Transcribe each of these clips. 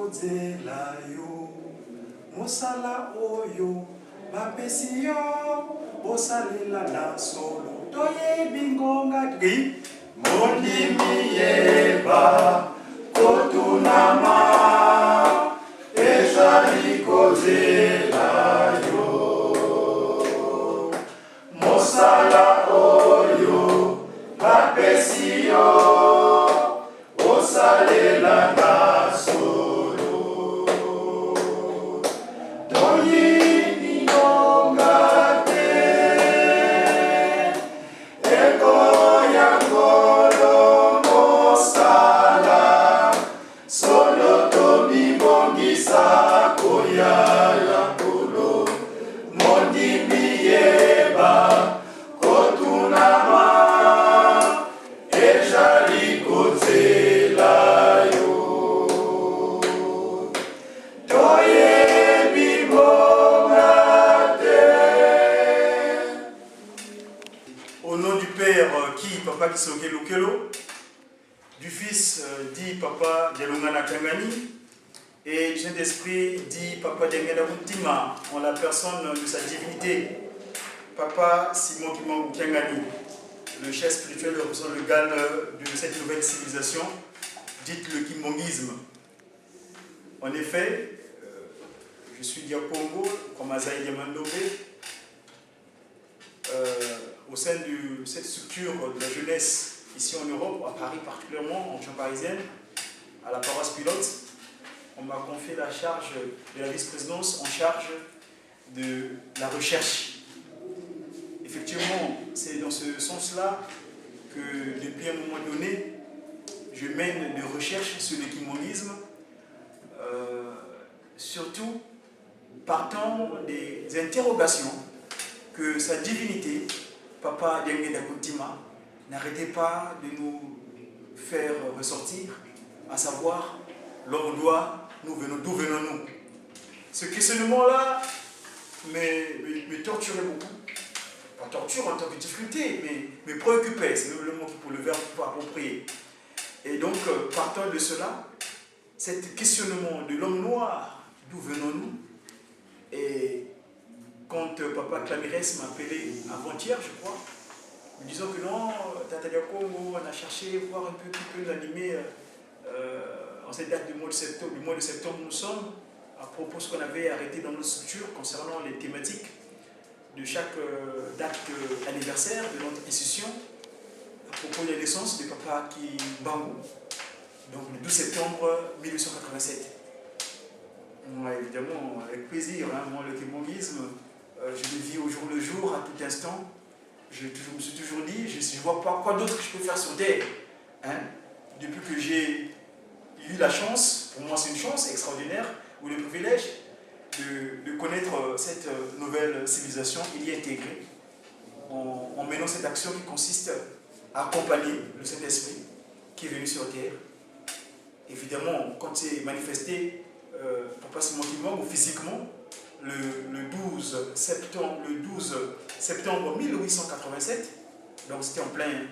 kozela yo mosala oyo bapesi yo bosalela na solo toyebi ngonga mondimi yeba kotunama ezali kozela yo mosala oyo bapesi yo bosalela na solo toyebi ngonga te ekoya ngolo mosala solo tobibongisa koyala ngolo mondimi yeba kotunama ezali kozela yo toyebi ngonga te. Au nom du Père qui Papa Kisokelo Kelo, du Fils dit Papa Delungana Kangani et du Saint-Esprit dit Papa Dengena Moutima en la personne de sa divinité Papa Simon Kimangou Kangani, le chef spirituel représentant le GAN de cette nouvelle civilisation dite le Kimbongisme. En effet, je suis dit au Congo comme Azaï Diamandobe au sein de cette structure de la jeunesse ici en Europe, à Paris particulièrement, en région parisienne, à la paroisse pilote. On m'a confié la charge de la vice-présidence en charge de la recherche. Effectivement, c'est dans ce sens-là que depuis un moment donné, je mène des recherches sur le kimbongisme, surtout partant des interrogations que sa divinité, Papa Dengeda Koutima, n'arrêtez pas de nous faire ressortir, à savoir, l'homme doit, d'où venons-nous? Ce questionnement-là me torturait beaucoup. Pas torture en tant que difficulté, mais me préoccupait, c'est le mot pour le verbe approprié. Et donc, partant de cela, cet questionnement de l'homme noir, d'où venons-nous? Et quand Papa Clamires m'a appelé avant-hier, je crois, me disant que non, Tatalia Congo, on a cherché voir un peu qui peut nous animer en cette date du mois de septembre, nous sommes, à propos de ce qu'on avait arrêté dans notre structure concernant les thématiques de chaque date anniversaire de notre institution, à propos de la naissance de Papa Kimbangu, donc le 12 septembre 1887. Moi, évidemment, avec plaisir, hein, moi, le kimbongisme, je le vis au jour le jour, à tout instant. Je me suis toujours dit, je ne vois pas quoi d'autre que je peux faire sur Terre. Hein? Depuis que j'ai eu la chance, pour moi c'est une chance extraordinaire, ou le privilège de connaître cette nouvelle civilisation, il y est intégré, en menant cette action qui consiste à accompagner le Saint-Esprit qui est venu sur Terre. Évidemment, quand c'est manifesté, Papa Simon Kimbangu physiquement, le 12 septembre 1887, donc c'était en plein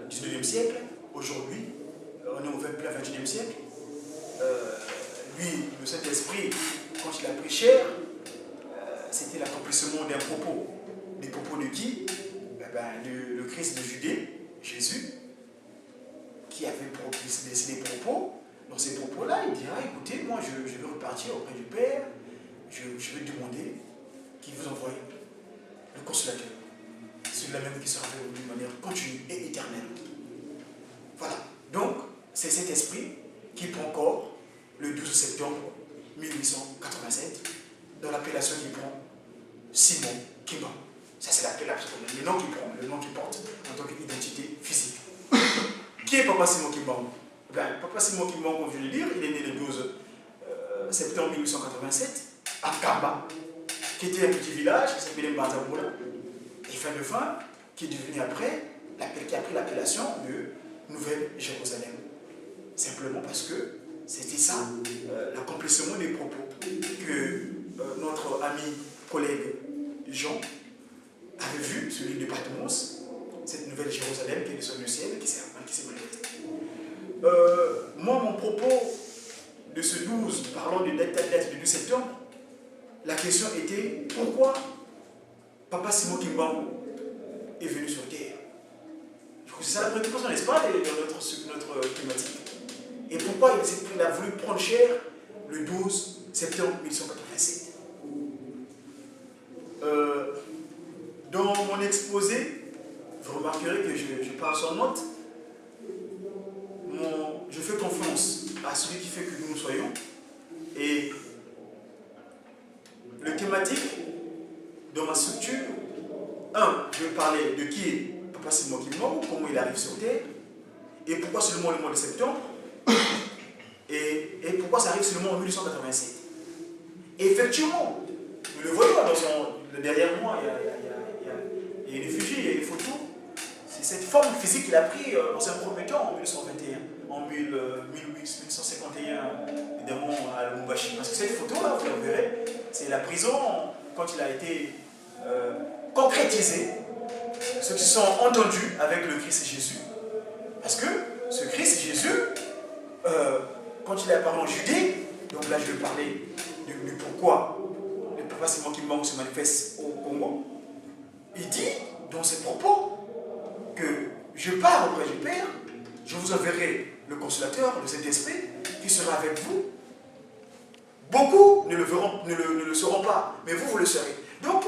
19e siècle, aujourd'hui, on est au plein 21e siècle. Lui, le Saint-Esprit, quand il a pris chair, c'était l'accomplissement d'un propos. Des propos de qui? Le Christ de Judée, Jésus, qui avait laissé des propos. Dans ces propos-là, il dira, écoutez, moi je vais repartir auprès du Père, je vais demander qu'il vous envoie le consolateur, celui-là même qui sera fait d'une manière continue et éternelle. Voilà. Donc, c'est cet esprit qui prend corps le 12 septembre 1887, dans l'appellation qu'il prend Simon Kimbangu. Ça, c'est l'appellation, le nom qu'il prend, le nom qu'il porte en tant qu'identité physique. Qui est Papa Simon Kimbangu? Papa Simon Kimbangu, comme je viens de le dire, il est né le 12 septembre 1887 à Kamba, qui était un petit village qui s'appelait Mbanzaboula, et fin de fin, qui est devenu après, qui a pris l'appellation de Nouvelle-Jérusalem. Simplement parce que c'était ça, l'accomplissement des propos que notre ami, collègue Jean avait vu, celui de Patmos, cette Nouvelle-Jérusalem qui est descendue du ciel, qui s'est manifestée. Moi, mon propos de ce 12, parlant de date du 12 septembre, la question était pourquoi Papa Simon Kimbangu est venu sur Terre. C'est ça la préoccupation, n'est-ce pas, dans notre thématique. Et pourquoi il a voulu prendre chair le 12 septembre 1887. Dans mon exposé, vous remarquerez que je parle sans note. Je fais confiance à celui qui fait que nous soyons. Et le thématique, dans ma structure, je vais parler de qui est Papa Simon Kimbangu, comment il arrive sur Terre, et pourquoi seulement le mois de septembre, et pourquoi ça arrive seulement en 1887. Et effectivement, nous le voyons derrière moi, il y a une effigie, il y a une photo. C'est cette forme physique qu'il a pris dans un premier temps en 1921, en 1851, évidemment à Lubumbashi. Parce que cette photo-là, vous la verrez, c'est la prison quand il a été concrétisé. Ceux qui sont entendus avec le Christ Jésus. Parce que ce Christ Jésus, quand il est apparu en Judée, donc là je vais parler du pourquoi le Papa Simon Kimbangu se manifeste au Congo, il dit dans ses propos que je pars auprès du Père, je vous enverrai le consolateur, le Saint-Esprit, qui sera avec vous. Beaucoup ne le sauront pas, mais vous le serez. Donc,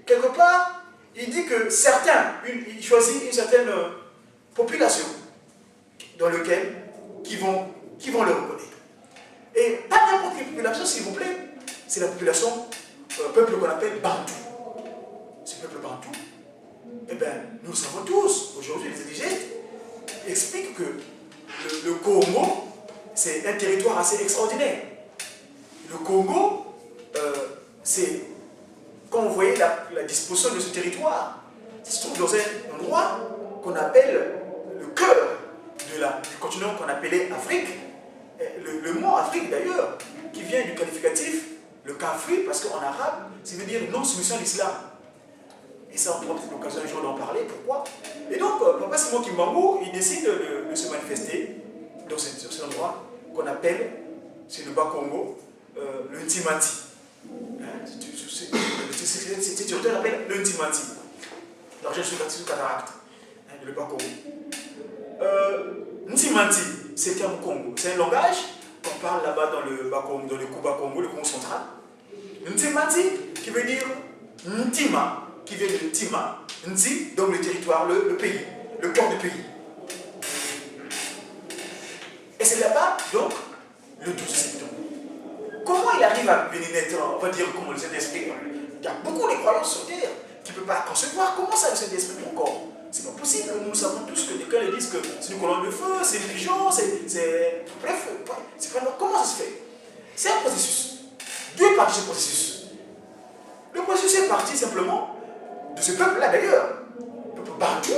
quelque part, il dit que certains, il choisit une certaine population dans laquelle qui vont le reconnaître. Et pas n'importe quelle population, s'il vous plaît, c'est la population, peuple qu'on appelle Bantou. Ce peuple Bantou, eh bien, nous le savons tous, aujourd'hui, les indigènes expliquent que le Congo, c'est un territoire assez extraordinaire. Le Congo, c'est, quand vous voyez la disposition de ce territoire, il se trouve dans un endroit qu'on appelle le cœur du continent qu'on appelait Afrique. Le mot Afrique d'ailleurs, qui vient du qualificatif, le kafri, parce qu'en arabe, ça veut dire non-soumission à l'islam. Et ça, on prend peut-être l'occasion un jour d'en parler. Pourquoi? Et donc, Papa Simon Kimbangu, il décide de se manifester sur cet endroit qu'on appelle, c'est le Bas-Congo, le Ntimati. Cet territoire appelle le Ntimati. L'argent sur cataracte, le Bas-Congo. Ntimati, c'est un Congo. C'est un langage qu'on parle là-bas dans le Bas-Congo, dans le Bas-Congo, le Congo central. Ntimati, qui veut dire Ntima, qui vient de Ntima, Nti, donc le territoire, le pays, le corps du pays. Et c'est là-bas, donc, le 12 septembre. Comment il arrive à venir naître, on va dire, comment le Saint-Esprit, il y a beaucoup de croyances sur Terre qui ne peuvent pas concevoir. Comment ça, le Saint-Esprit encore? C'est pas possible. Nous savons tous que quand ils disent que c'est une colonne de feu, c'est une pigeon, bref, c'est pas... Comment ça se fait? C'est un processus. D'où est parti ce processus? Le processus est parti simplement de ce peuple-là d'ailleurs. Le peuple Bantou.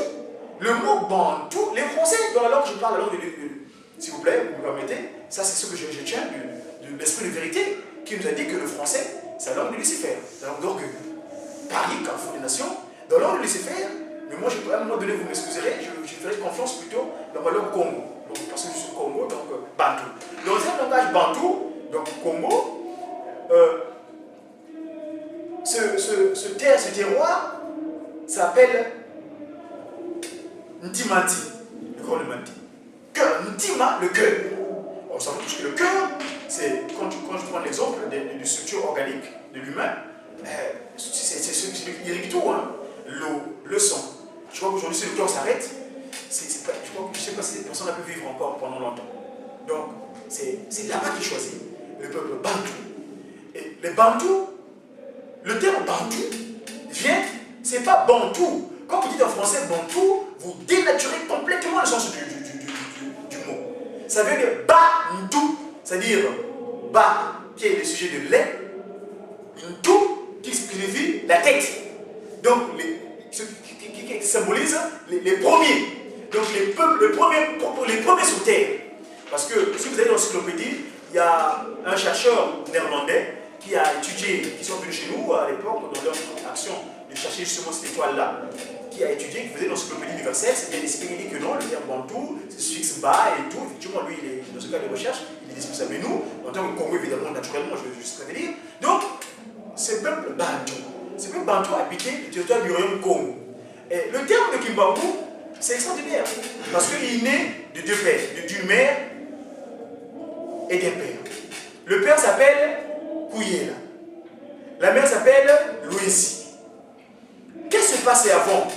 Le mot Bantou, les Français, dans la langue, je parle la langue de s'il vous plaît, vous me permettez, ça c'est ce que je tiens de l'esprit de vérité qui nous a dit que le français, c'est la langue de Lucifer, la langue d'orgueil. Paris, Carrefour des Nations, dans la langue de Lucifer, mais moi, à un moment donné, vous m'excuserez, je ferai confiance plutôt dans ma langue Congo. Donc, parce que je suis Congo, donc Bantou. Dans un langage Bantou, donc Congo, ce terroir s'appelle Ntimati, le corps de Mati. Ntima, le cœur. On sait tous que le cœur, c'est, quand je prends l'exemple d'une structure organique de l'humain, c'est ce qui irrigue tout, hein. L'eau, le sang. Je crois qu'aujourd'hui, si le cœur s'arrête, je ne sais pas si cette personne peut vivre encore pendant longtemps. Donc, c'est là-bas qu'il choisit le peuple Bantou. Et les Bantous, le terme Bantou vient, c'est pas Bantou. Quand vous dites en français Bantou, vous dénaturez complètement le sens du mot. Ça veut dire Bantou, c'est-à-dire Ba, qui est le sujet de lait, Ntou, qui signifie la tête. Donc, ce qui symbolise les premiers. Donc, les premiers sur Terre. Parce que si vous allez dans l'encyclopédie, il y a un chercheur néerlandais qui a étudié, qui sont venus chez nous à l'époque, dans leur action de chercher justement cette étoile-là, qui a étudié, qui faisait l'encyclopédie universelle, c'est bien expliqué, il dit que non, le terme Bantou, c'est suffixe bas et tout. Effectivement, lui, dans ce cas de recherche, il indispensable. Mais nous, en tant que Congo, évidemment, naturellement, je veux juste dire. Donc, ce peuple bantou habitait le territoire du royaume Congo. Et le terme de Kimbangu, c'est extraordinaire. Parce qu'il naît de deux pères, d'une mère et d'un père. Le père s'appelle Kouyela. La mère s'appelle Louisi. Qu'est-ce qui se passait avant?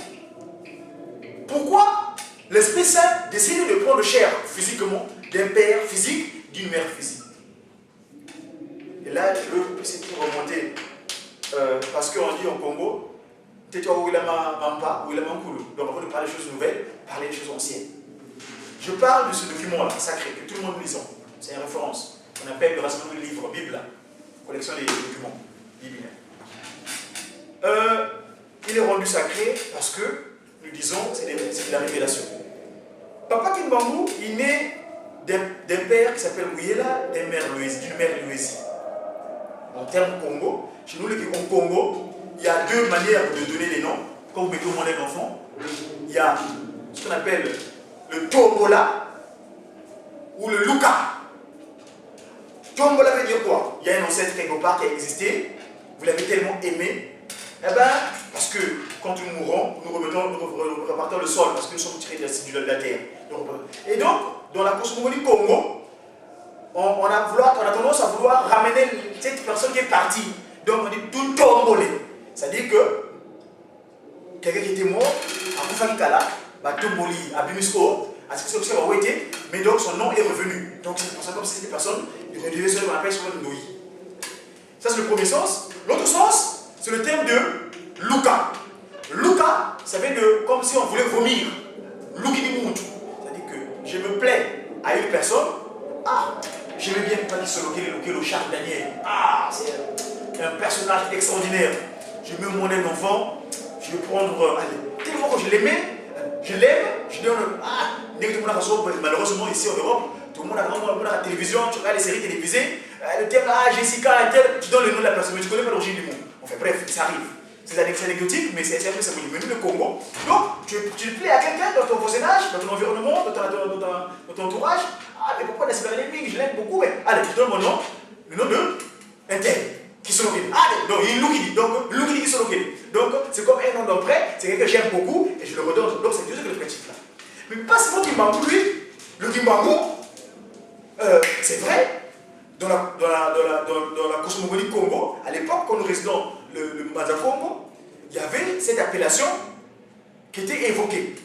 Pourquoi l'Esprit Saint décide de prendre chair physiquement d'un père physique, d'une mère physique? Et là, je veux essayer de remonter. Parce qu'on dit en Congo, donc avant de parler des choses nouvelles, parler des choses anciennes. Je parle de ce document-là, sacré, que tout le monde lisant. C'est une référence. On appelle le rassemblement de livres, Bible, collection des documents bibliques. Il est rendu sacré parce que, nous disons, c'est de la révélation. Papa Kimbangu, il naît d'un père qui s'appelle Kouyela, d'une mère Louisi. En termes Congo, chez nous, au Congo, il y a deux manières de donner les noms. Quand vous mettez au monde d'un enfant, il y a ce qu'on appelle le Tombola ou le Luka. Tombola veut dire quoi? Il y a un ancêtre quelque part qui a existé, vous l'avez tellement aimé, eh ben, parce que quand nous mourons, nous repartons le sol, parce que nous sommes tirés de la terre. Et donc, dans la cosmogonie Congo, on a tendance à vouloir ramener cette personne qui est partie. Donc on dit tout tombolé. C'est-à-dire que quelqu'un qui était mort, à Koufakikala, Tomboli, à Bimisko, à ce que c'est mais donc son nom est revenu. Donc c'est pour ça comme si cette personne, il redevait ce qu'on appelle son Noï. Ça c'est le premier sens. L'autre sens, c'est le terme de Luka. Luka, ça veut dire comme si on voulait vomir. Lukinimutu. C'est-à-dire que je me plais à une personne. Ah, j'aimais bien pas le Charles Daniel. Ah, c'est un personnage extraordinaire. Je mets mon enfant, je vais prendre. Allez, tellement que je l'aimais, je l'aime, je donne. Ah, dès que tout le monde a malheureusement ici en Europe, tout le monde a la télévision, tu regardes les séries télévisées, le terme, ah, Jessica, tu donnes le nom de la personne, mais tu connais pas l'origine du mot. Enfin bref, ça arrive. C'est anecdotique, mais c'est un peu symbolique. Mais nous, le Congo, donc, tu plais à quelqu'un dans ton voisinage, dans ton environnement, dans ton entourage. Ah, mais pourquoi la cybernétique? Je l'aime beaucoup, mais allez, je donne mon nom, le nom de un tel, qui sont localisés. Ah, donc il Loukidi, donc Loukidi qui sont localisés. Donc, c'est comme un nom d'entrée, c'est quelqu'un que j'aime beaucoup, et je le redonne. Donc, c'est Dieu que le pratique là. Mais pas seulement Kimbangu, lui, le Kimbangu, c'est vrai, dans la cosmogonie Congo, à l'époque, quand nous résidons le Mbaza Congo, il y avait cette appellation qui était évoquée.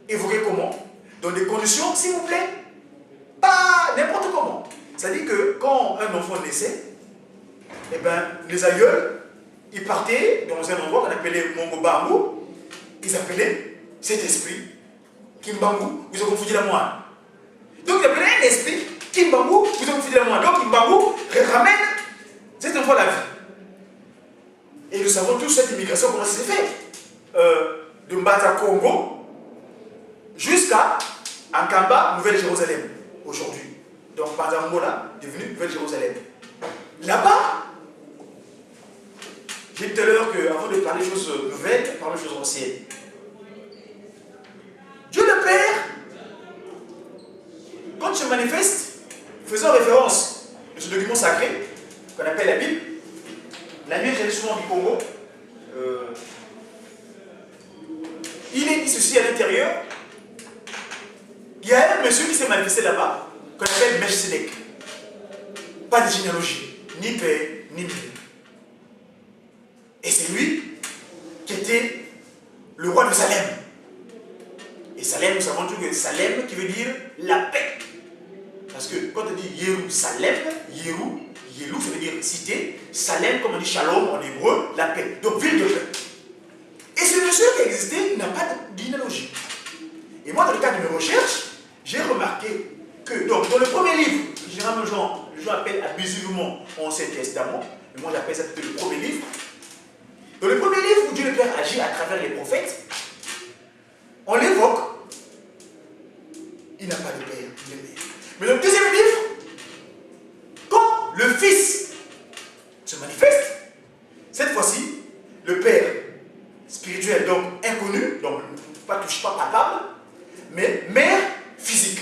Évoquée comment? Dans des conditions, s'il vous plaît, pas n'importe comment. C'est-à-dire que quand un enfant naissait, eh ben, les aïeuls, ils partaient dans un endroit qu'on appelait Mongo-Bango, ils appelaient cet esprit Kimbangu, vous avez confondu la moine. Donc ils appelaient un esprit Kimbangu, vous avez confondu la moine. Donc Kimbangu ramène cet enfant à la vie. Et nous savons tous cette immigration, comment ça s'est fait. De Mbata Congo jusqu'à Ankamba, Nouvelle-Jérusalem, aujourd'hui. Donc Mbata Mola, devenu Nouvelle-Jérusalem. Là-bas, j'ai dit tout à l'heure qu'avant de parler des choses nouvelles, parlons des choses anciennes. Dieu le Père, quand il se manifeste, faisant référence à ce document sacré qu'on appelle la Bible, la Bible, j'allais souvent du Congo, il est dit ceci à l'intérieur. Il y a un monsieur qui s'est manifesté là-bas, qu'on appelle Melchizedek. Pas de généalogie, ni père, ni mère. Et c'est lui qui était le roi de Salem. Et Salem, nous savons toujours que Salem qui veut dire la paix. Parce que quand on dit Jérusalem, Yérou, ça veut dire cité. Salem, comme on dit Shalom en hébreu, la paix. Donc ville de paix. Et ce monsieur qui a existé n'a pas de généalogie. Et moi, dans le cadre de mes recherches, j'ai remarqué que dans le premier livre, généralement les gens appellent abusivement Ancien Testament, mais moi j'appelle ça plutôt le premier livre. Dans le premier livre où Dieu le Père agit à travers les prophètes, on l'évoque, il n'a pas de père, ni de mère. Mais dans le deuxième livre, quand le Fils se manifeste, cette fois-ci, le Père spirituel, donc inconnu, donc pas touche, pas palpable, mais mère physique.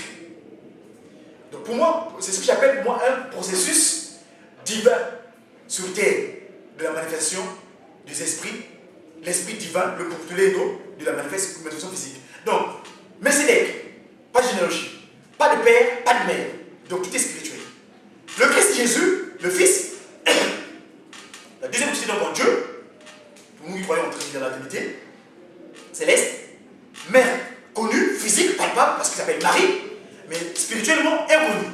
Donc pour moi, c'est ce que j'appelle manifestation des esprits, l'esprit divin, le Kurtuléno, de la manifestation physique. Donc, Melchizedek, pas de généalogie, pas de père, pas de mère. Donc tout est spirituel. Le Christ Jésus, le Fils, la deuxième entité donc en Dieu, pour nous qui croyons dans la divinité, céleste, mère connue, physique, palpable, parce qu'il s'appelle Marie, mais spirituellement inconnue.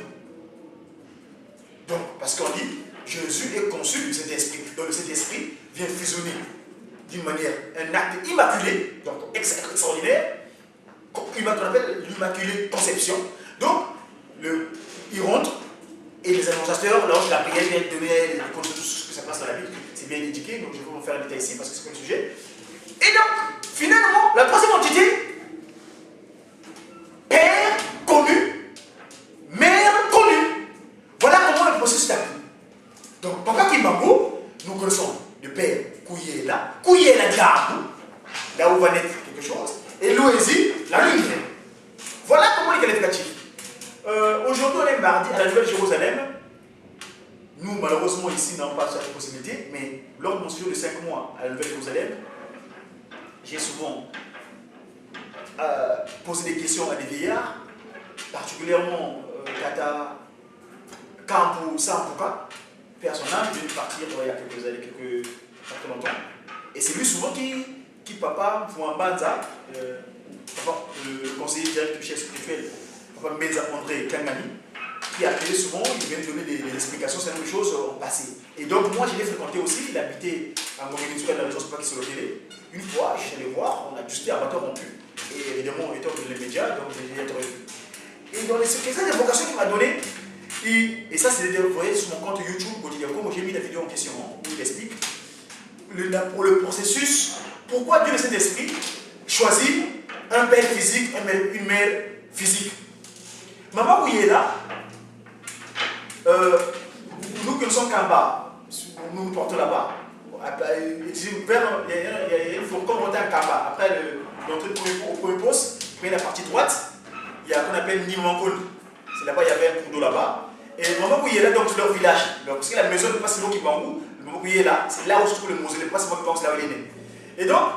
Donc, parce qu'on dit, Jésus est conçu du Saint-Esprit. Donc le Saint-Esprit vient fusionner d'une manière, un acte immaculé, donc extraordinaire, qu'on appelle l'immaculée conception. Donc, il rentre, et les annonciateurs, lors de la prière, viennent donner les comptes de tout ce que ça passe dans la Bible. C'est bien indiqué, donc je vais vous faire un détail ici parce que c'est pas le sujet. Et donc, finalement, la troisième entité, père connu, mère connue. Voilà comment le processus s'applique. Donc, Papa Kimbangu, nous connaissons le père Kouyela Diabou, là où va naître quelque chose, et Loésie, la lumière. Voilà comment il est qualificatif. Aujourd'hui, on est mardi à la Nouvelle-Jérusalem. Nous, malheureusement, ici, n'avons pas cette possibilité, mais lors de mon séjour de 5 mois à la Nouvelle-Jérusalem, j'ai souvent posé des questions à des vieillards, particulièrement Kata Kampu Sampuka, père son âme, vient de partir il y a quelques années, quelques longtemps. Et c'est lui souvent qui papa, Fouambanza, le conseiller direct du chef spirituel, Papa Mbenza André Kangani, qui appelait souvent, il venait donner des explications sur les choses en passé. Et donc moi je l'ai fréquenté aussi, il habitait à Montréal, dans la région pas qui sur le télé. Une fois, je suis allé voir, on a juste un bateau rompu. Et évidemment, étant dans les médias, donc j'ai été revu. Et dans les invocations qu'il m'a données, et ça c'est vous voyez sur mon compte YouTube, moi j'ai mis la vidéo en question, où il explique pour le processus, pourquoi Dieu le Saint-Esprit choisit un père physique, une mère physique. Maman Kouyela, nous qui nous sommes Kamba, nous nous portons là-bas, il y a une fourgon montée à Kamba. Après l'entrée au premier poste, prenez la partie droite, il y a ce qu'on appelle Nimankon. C'est là-bas, il y avait un cours d'eau là-bas. Et Maman Kouyela, donc c'est leur village. Parce que la maison n'est pas si loin qu'il Bangou, Maman Kouyela, c'est là où se trouve le mausolée, pas si loin qu'il Bangou, c'est là où il est né. Et donc,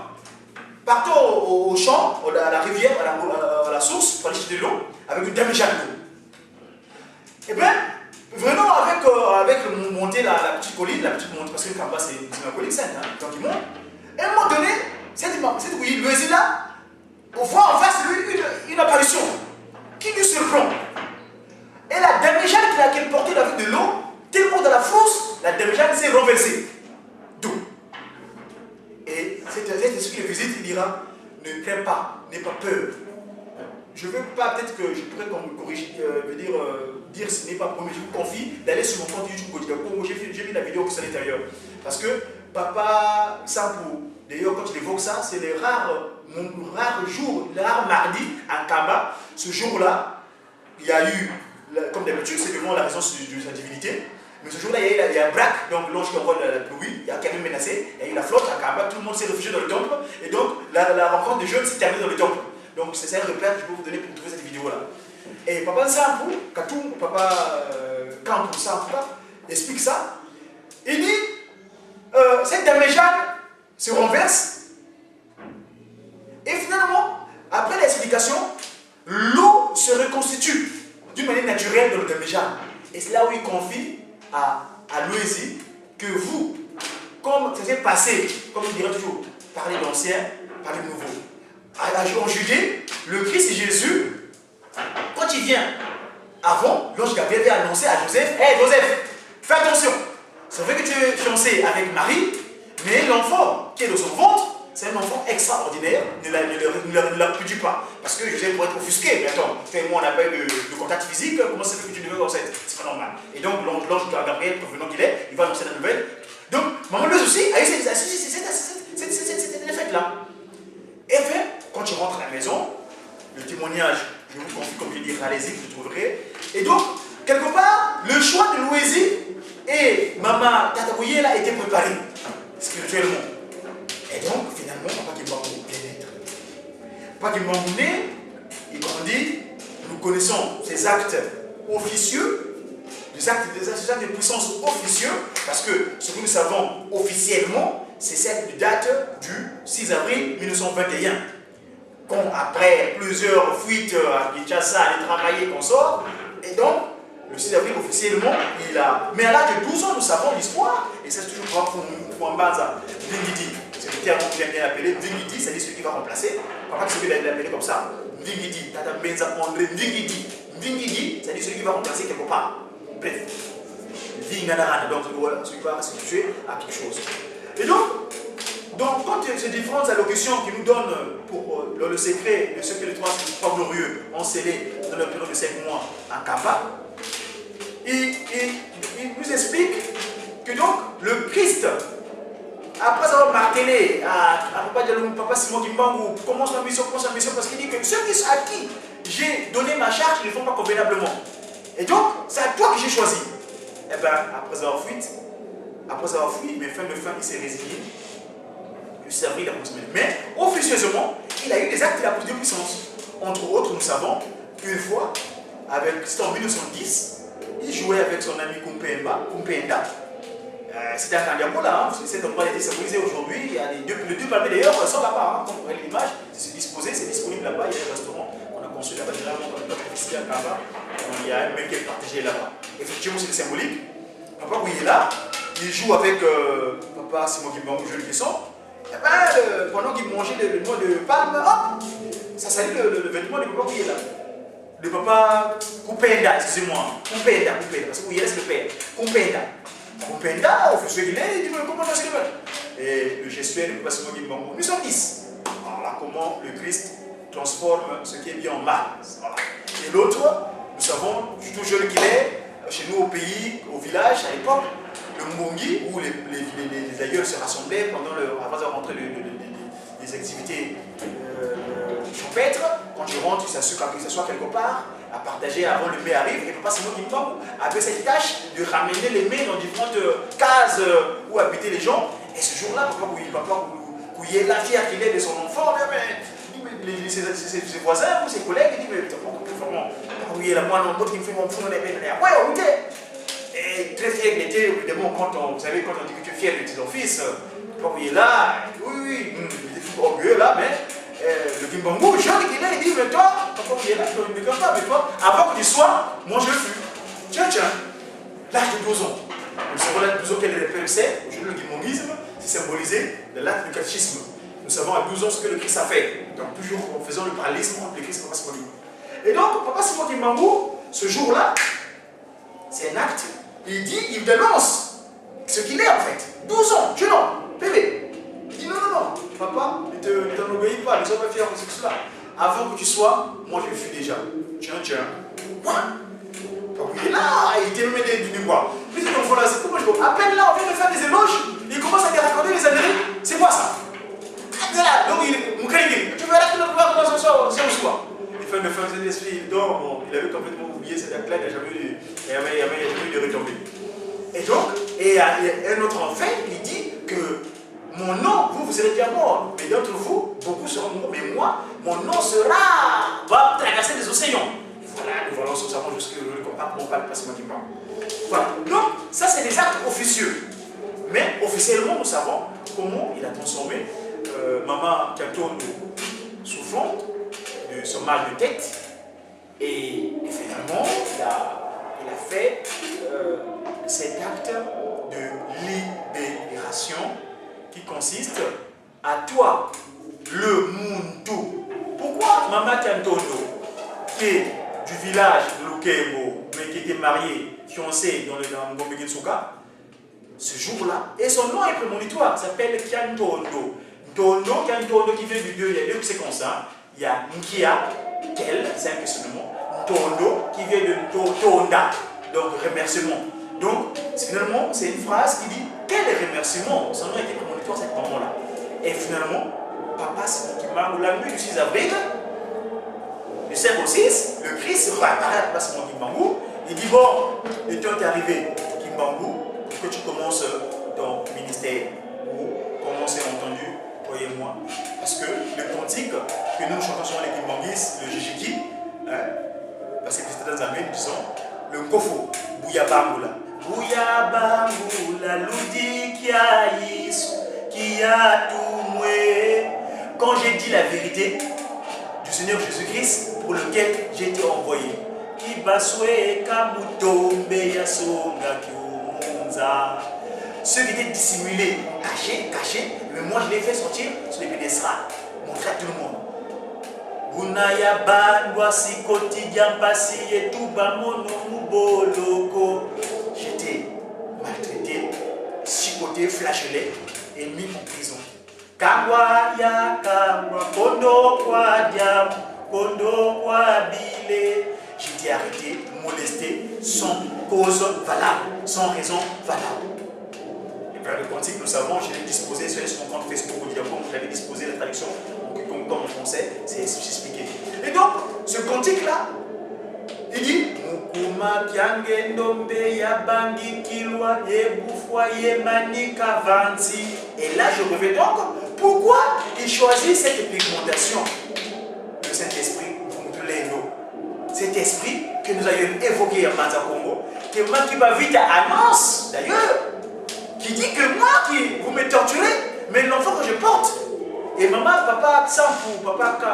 partons au champ, à la rivière, à la source, pour aller chercher de l'eau, avec une dame d'eau. Et bien, venons avec monter la petite colline, parce que Kamba c'est une colline sainte, hein, donc il monte. Et à un moment donné, cette Loésie là, on voit en face de lui une apparition qui lui surprend. Et la dame qu'elle portait avec de l'eau, tellement dans la fosse, la dame s'est renversée d'eau. Et cet esprit le visite, il dira, ne crains pas, n'aie pas peur. Je ne veux pas, peut-être que je pourrais corriger, dire ce n'est pas pour moi, je vous confie d'aller sur mon compte YouTube où j'ai mis la vidéo qui est à l'intérieur. Parce que Papa Sampou, d'ailleurs quand il évoque ça, c'est mon rare jour, le rare mardi à Kamba. Ce jour-là, il y a eu, comme d'habitude, c'est devant la présence de sa divinité. Mais ce jour-là, il y a un braque, donc l'ange qui envoie la pluie, il y a quelqu'un menacé, il y a eu la flotte à Kamba, tout le monde s'est réfugié dans le temple, et donc la rencontre des jeunes s'est terminée dans le temple. Donc c'est un repère que je peux vous donner pour trouver cette vidéo-là. Et Papa Sampou, Papa Kampu Sampou, explique ça. Il dit, cette dame Jeanne se renverse, et finalement, après l'explication, l'eau se reconstitue d'une manière naturelle dans le dame Jeanne. Et c'est là où il confie à Loésie que vous, comme ça s'est passé, comme il dirait toujours, parler d'ancien, parler de nouveau. En Judée, le Christ Jésus, quand il vient, avant, l'ange Gabriel avait annoncé à Joseph, hey Joseph, fais attention, c'est vrai que tu es fiancé avec Marie, mais l'enfant qui est dans son ventre, c'est un enfant extraordinaire, ne la répudie pas. Parce que Joseph pourrait être offusqué, mais attends, toi et moi on n'a pas eu de contact physique, comment c'est que tu devais enceinte? C'est pas normal. Et donc l'ange Gabriel, prévenant qu'il est, il va annoncer la nouvelle. Donc, Maman Louise aussi a eu cet effet-là. Et bien, quand tu rentres à la maison, le témoignage, je vous confie, comme je dis, allez-y, vous le trouverez. Et donc, quelque part, le choix de Loésie et Maman Tata Kouyela a été préparé spirituellement. Et donc, finalement, Papa Kimbangu bien-être. Papa Kimbangu né, il grandit, nous connaissons ses actes officieux de des actes de puissance officieux, parce que ce que nous savons officiellement, c'est cette date du 6 avril 1921. Quand après plusieurs fuites à Kinshasa, aller travailler, qu'on sort, et donc le 6 avril officiellement, il a. Mais à l'âge de 12 ans, nous savons l'histoire, et c'est toujours pour Mbanza, Ndingidi. C'est le terme qu'on vient bien appeler Ndingidi, c'est-à-dire celui qui va remplacer. Papa qui s'est appelé comme ça, Ndingidi, Tata Benza André Ndingidi. Ndingidi, c'est-à-dire celui qui va remplacer quelque part. Bref, Ndinganarana, donc voilà, celui qui va se situer à quelque chose. Et donc quand ces différentes allocutions qui nous donnent pour le secret de ce que les trois glorieux ont scellé dans leur période de 5 mois à Kapa, il nous explique que donc le Christ, après avoir martelé à Papa Simon Kimbangu, commence la mission, parce qu'il dit que ceux à qui j'ai donné ma charge ne le font pas convenablement. Et donc, c'est à toi que j'ai choisi. Et bien, après avoir fui, mais fin de fin, il s'est résigné. Le service, il a continué. Mais, officieusement, il a eu des actes de puissance. Entre autres, nous savons qu'une fois, c'était en 1910, il jouait avec son ami Kumpenda. C'était à Kandiakola, cet endroit a été symbolisé aujourd'hui. Les deux palmiers d'ailleurs sont là-bas. Quand vous voyez l'image, c'est disponible là-bas. Il y a un restaurant qu'on a construit là-bas, généralement dans notre officier à Kaba. Il y a un mec qui est partagé là-bas. Effectivement, c'est symbolique. Papa, où il est là, il joue avec Papa Simon Kimbangu, jeune qui sont. Et ben, pendant qu'il mangeait le noix de palme, hop, ça salit le vêtement de Papa où il est là. Le Papa Kumpenda, excusez-moi. Kumpenda, parce que où il est, c'est le père. Kumpenda, au feu qu'il est, il dit comment ça se fait. Et le gestuel de Papa Simon Kimbangu, nous sommes 10. Voilà comment le Christ transforme ce qui est bien en mal. Voilà. Et l'autre, nous savons, tout jeune qu'il est, chez nous au pays, au village, à l'époque, le Mbongi, où les aïeuls se rassemblaient avant de rentrer les activités champêtres. Quand tu rentres, tu s'assois quelque part, à partager avant le mets arrive. Et Papa Simon Kimbangu avait cette tâche de ramener les mets dans différentes cases où habitaient les gens. Et ce jour-là, Papa Kouye, la fière qu'il est de son enfant, ses voisins ou ses collègues, il dit mais comment oui, la moine en mode qui me fait mon fou, on est bien ouais, ok. Et très fier qu'il était, évidemment, vous savez, quand on dit que tu es fier de tes fils, quand il est là, oui, il est orgueilleux là, mais le Kimbangu, jeune qu'il est, il dit mais toi, quand il est là, tu ne me pas, mais toi, avant que tu sois, moi je fuis. Tiens, l'âge de 12 ans. Nous savons l'âge de 12 ans quel est le c'est, aujourd'hui le Kimbanguisme, c'est symbolisé de l'acte du catéchisme. Nous savons à 12 ans ce que le Christ a fait. Donc toujours en faisant le parallélisme entre le Christ et Papa Simon Kimbangu. Et donc, Papa Simon Kimbangu, ce jour-là, c'est un acte. Il dénonce ce qu'il est en fait. 12 ans, jeune homme, bébé. Il dit non, papa, ne t'en pas, ne sois pas fier de cela. Avant que tu sois, moi je fuis déjà. Tiens. Quoi? Donc il est là, il te met du bois. Puis cet enfant-là, c'est comment je vois? À peine là, on vient de faire des éloges, il commence à te raconter les années. C'est quoi ça? Donc il est Moukaïgé. Tu verras que notre pouvoir commence à soir. Il fait de l'esprit, il dort, bon, il avait complètement oublié cet acte-là, il n'y a jamais eu de retombée. Et donc, et un autre enfant, il dit que mon nom, vous serez déjà mort, mais d'entre vous, beaucoup seront morts, mais moi, mon nom va traverser les océans. Et voilà, nous voyons ce savons jusque le combat pour pas passer mon dimanche. Voilà, donc ça c'est des actes officieux. Mais officiellement, nous savons comment il a transformé Maman Kantondo souffrante de son mal de tête, et finalement il a fait cet acte de libération qui consiste à toi, le Muntu. Pourquoi Maman Kantondo, qui est du village de Lukembo, mais qui était mariée, fiancée dans le Ngombe-Gitsuka, ce jour-là, et son nom est prémonitoire, s'appelle Kantondo. Kantondo qui vient du dieu, il y a deux séquences. Il y a Nkia, quel, c'est un questionnement. Tondo qui vient de Tonda, donc remerciement. Donc finalement, c'est une phrase qui dit quel remerciement. Son nom a été prémonitoire à ce moment-là. Et finalement, Papa Simon Kimbangu, la nuit du 6 avril, le 5 au 6, le Christ reparaît à Papa Simon Kimbangu. Il dit bon, le temps est arrivé, Kimbangu, pour que tu commences ton ministère. Ou commencer entendu, croyez-moi. Parce que le cantique que nous chantons sur les Kimbanguis, le Jijiki, parce que c'était dans un nous disons le Nkofo, Bouyabangula. Bouyabangula, l'oudi qui a tout moué. Quand j'ai dit la vérité du Seigneur Jésus-Christ pour lequel j'ai été envoyé. Ceux qui étaient dissimulés, cachés, mais moi je les fais sortir sur les pédestras, montrer à tout le monde. Bunaya bandwa si quotidien passé et tout bamono muboloko. J'étais maltraité, chicoté, flagellé et mis en prison. Kangwa ya kangwa, kondo kwa diam, kondo kwa bile. J'étais arrêté, molesté, sans cause valable, sans raison valable. Et vers le cantique, nous savons, je l'ai disposé sur mon compte Facebook au diapon, je l'avais disposé la traduction, comme en français, c'est expliqué. Et donc, ce cantique-là, il dit Mukuma Kiangendombe Yabangi Kilwa Yebufwa Yemani Kavanti. Et là, je reviens donc, pourquoi il choisit cette pigmentation? Le Saint-Esprit, cet esprit que nous avions évoqué en Manza Congo, que moi qui va vite à Annonce, d'ailleurs, qui dit que moi qui vous me torturez, mais l'enfant que je porte. Et maman, papa,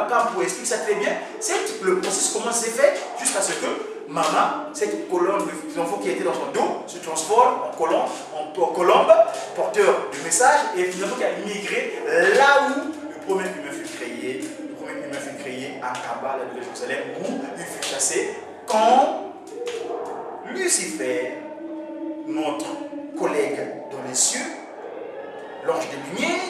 Campou explique ça très bien. C'est le processus, comment c'est fait, jusqu'à ce que maman, cette colombe, l'enfant qui était dans son dos, se transforme en colombe, porteur du message, et finalement qui a immigré là où le premier humain fut créé. Le premier humain fut créé à Kaba, la Nouvelle Jérusalem, où il fut chassé quand Lucifer, notre collègue dans les cieux, l'ange de lumière,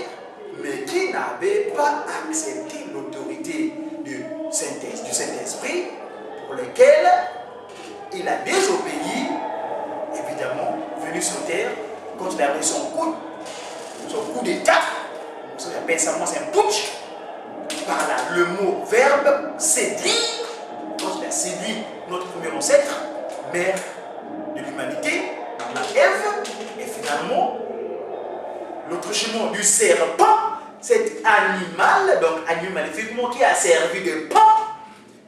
mais qui n'avait pas accepté l'autorité du Saint-Esprit, pour lequel il a désobéi, évidemment, venu sur terre, quand il a eu son coup d'état, ça appelle ça, c'est un putsch, par là, le mot verbe séduire, quand il a séduit notre premier ancêtre, mère de l'humanité, dans la Ève, et finalement, l'autre chemin du serpent, cet animal, donc animal maléfiquement qui a servi de pan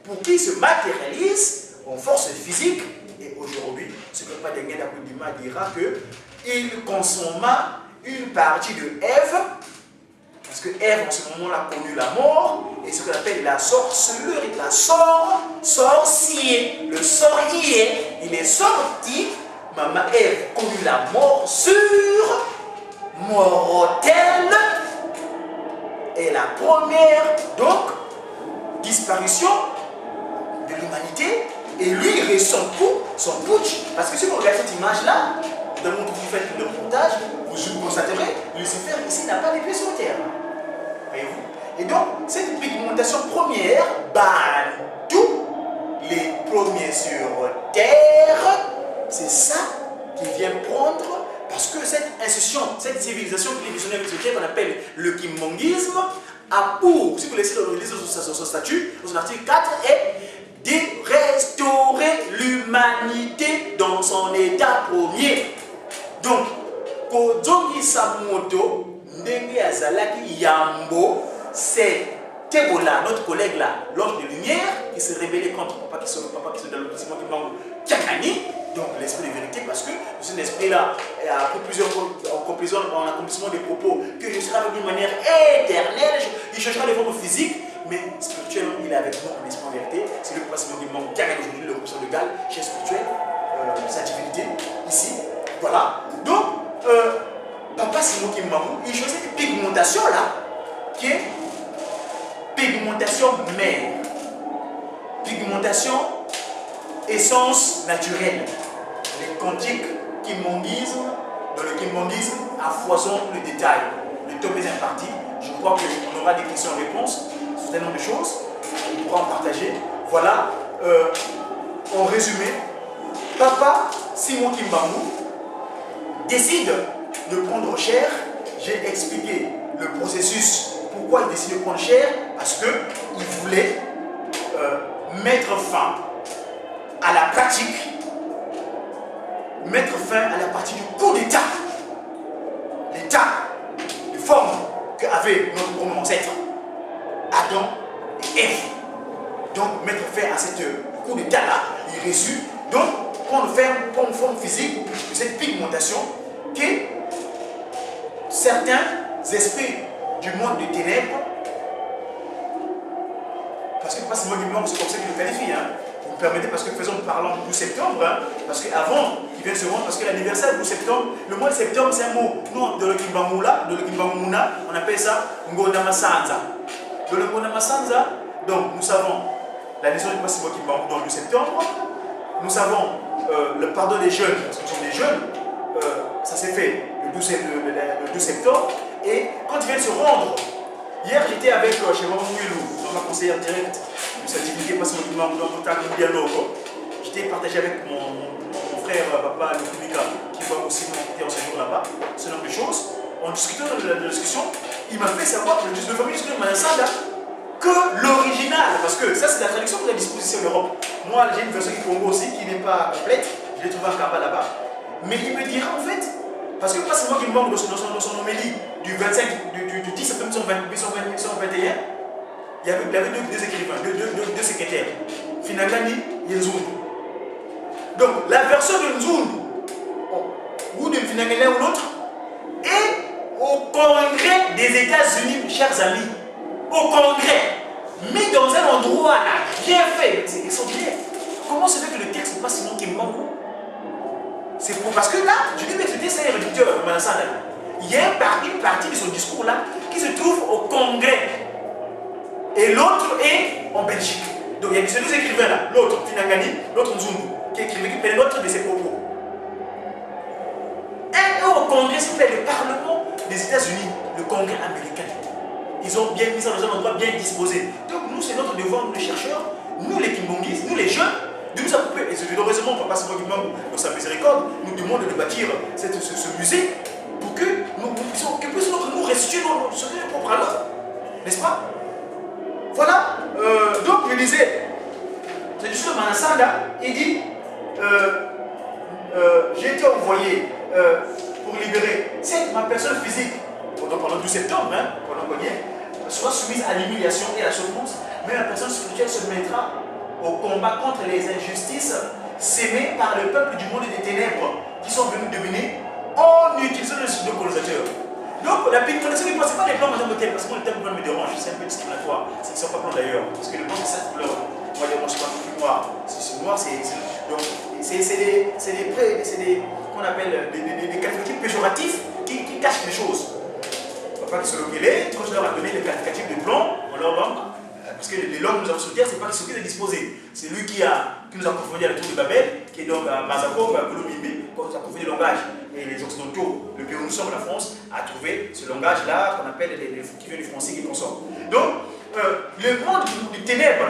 pour qu'il se matérialise en force physique. Et aujourd'hui, ce que Papa Dengue Dakoudima dira qu'il consomma une partie de Ève, parce que Ève en ce moment-là a connu la mort, et ce qu'on appelle la sorcellerie, la sorcier, le sorcier, il est sorti, Maman Ève connu la morsure mortelle, et la première, donc, disparition de l'humanité, et lui, il reste son putsch, parce que si vous regardez cette image-là, dans le monde où vous faites le reportage, vous constaterez, Lucifer ici n'a pas les pieds sur terre. Voyez-vous? Et donc, cette pigmentation première, tous les premiers sur terre, c'est ça qui vient prendre. Parce que cette institution, cette civilisation qui est visionnée avec ce qu'on appelle le kimmongisme, a pour, si vous laissez le lire son statut, dans son article 4, est de restaurer l'humanité dans son état premier. Donc, Kodongi Samoto, Ndenge Azalaki Yambo, c'est Tebola, notre collègue là, l'ange de lumière, qui s'est révélé contre papa qui se donne le bâtiment qui manque Kiakani. Donc l'esprit de vérité, parce que cet esprit-là a pris plusieurs en accomplissement des propos que je serai d'une manière éternelle, il changera les formes physiques, mais spirituellement il est avec nous en esprit en vérité. C'est le passement du monde qui a aujourd'hui le groupe de Galles, chez spirituel, sa divinité, ici. Voilà. Donc, Papa Simon Kimbamou, il choisit une pigmentation là, qui est pigmentation mère, pigmentation essence naturelle. Les cantiques kimmongisme, dans le kimmongisme, à foison le détail. Le tome est imparti. Je crois qu'on aura des questions-réponses sur un certain nombre de choses. On pourra en partager. Voilà. En résumé, Papa Simon Kimbamou décide de prendre chair. J'ai expliqué le processus. Pourquoi il décide de prendre chair? Parce qu'il voulait mettre fin à la pratique, mettre fin à la partie du coup d'État, l'état de forme qu'avait notre premier ancêtre, Adam et Ève. Donc mettre fin à cette coup d'État-là, il résout. Donc forme physique de cette pigmentation que certains esprits du monde des ténèbres, parce que pas seulement du monde, c'est comme ça qu'il le qualifie, hein. Vous me permettez, parce que parlons du 12 septembre, hein, parce qu'avant, il vient se rendre, parce que l'anniversaire du 12 septembre, le mois de septembre, c'est un mot, nous, de l'Okimbangouna, on appelle ça Ngonama Sanza. De l'Ngonama Sanza, donc nous savons la naissance du Passimo Kimbangu dans le 12 septembre, nous savons le pardon des jeunes, parce que nous sommes des jeunes, ça s'est fait le 12 septembre, et quand il vient de se rendre, hier j'étais avec chez Maman Mouilou, ma conseillère directe de sa divinité Passimo Kimbangu dans le contact de Dialogue. J'étais partagé avec mon frère, papa Lukubika, qui va aussi m'inviter en séjour là-bas, ce genre de choses. En discutant de la discussion, il m'a fait savoir que le 19 famille de Manasanda, que l'original, parce que ça c'est la traduction de la disposition en Europe. Moi j'ai une version qui Congo aussi qui n'est pas complète, je l'ai trouvé en Kaba là-bas. Mais il me dira en fait, parce que pas c'est moi qui me manque dans son homélie du 10 septembre 1921, il y avait deux écrivains, deux secrétaires, Finagani et Nzundu. Donc la version de Nzundu, ou de Finagani ou l'autre, est au Congrès des États-Unis, chers amis. Au Congrès, mis dans un endroit là, bien fait, c'est extraordinaire. Comment se fait que le texte n'est pas sinon qui manque? C'est parce que là, je dis que c'était un réducteur, il y a une partie de son discours là qui se trouve au Congrès et l'autre est en Belgique. Donc il y a ces deux écrivains là, l'autre Finangani, l'autre Nzundu, qui écrivait, qui fait l'autre de ses propos. Un au Congrès, s'il plaît, le Parlement des États-Unis, le Congrès américain. Ils ont bien mis ça dans un endroit bien disposé. Donc nous, c'est notre devoir, nous les chercheurs, nous les Kimbongis, nous les jeunes, de nous approprier. Et heureusement, Papa Simo Kimbangu, dans sa miséricorde, nous demande de bâtir ce musée pour que nous puissions, nous restituer ce que nous propre à l'autre. N'est-ce pas? Voilà. Donc je disais, c'est juste Manasanda, il dit, j'ai été envoyé pour libérer ma personne physique pendant 12 septembre, hein, pendant qu'on y est, soit soumise à l'humiliation et à la souffrance, mais la personne spirituelle se mettra au combat contre les injustices sémées par le peuple du monde des ténèbres qui sont venus dominer en utilisant le système colonisateur. Donc la pigmentation, ce n'est pas les blancs en tant que tel, parce que le terme blanc me dérange, c'est un peu discriminatoire, c'est qu'ils ne sont pas blancs d'ailleurs, parce que le blanc c'est cette couleur. Moi je ne suis pas plus noir, si c'est noir, c'est des qu'on appelle des qualificatifs péjoratifs qui cachent les choses. Pas qu'ils se loquelaient, quand je leur ai donné les qualificatifs de blanc en leur langue, parce que les langues que nous avons sur terre, c'est pas ce qui est disposé. C'est lui qui nous a confondu à la tour de Babel, qui est donc à Mazako, à Kolomimbi, quand nous a confondu le langage. Et les Occidentaux, le pays où nous sommes, la France, a trouvé ce langage-là qu'on appelle qui vient du français qui consort. Donc, le monde du ténèbre,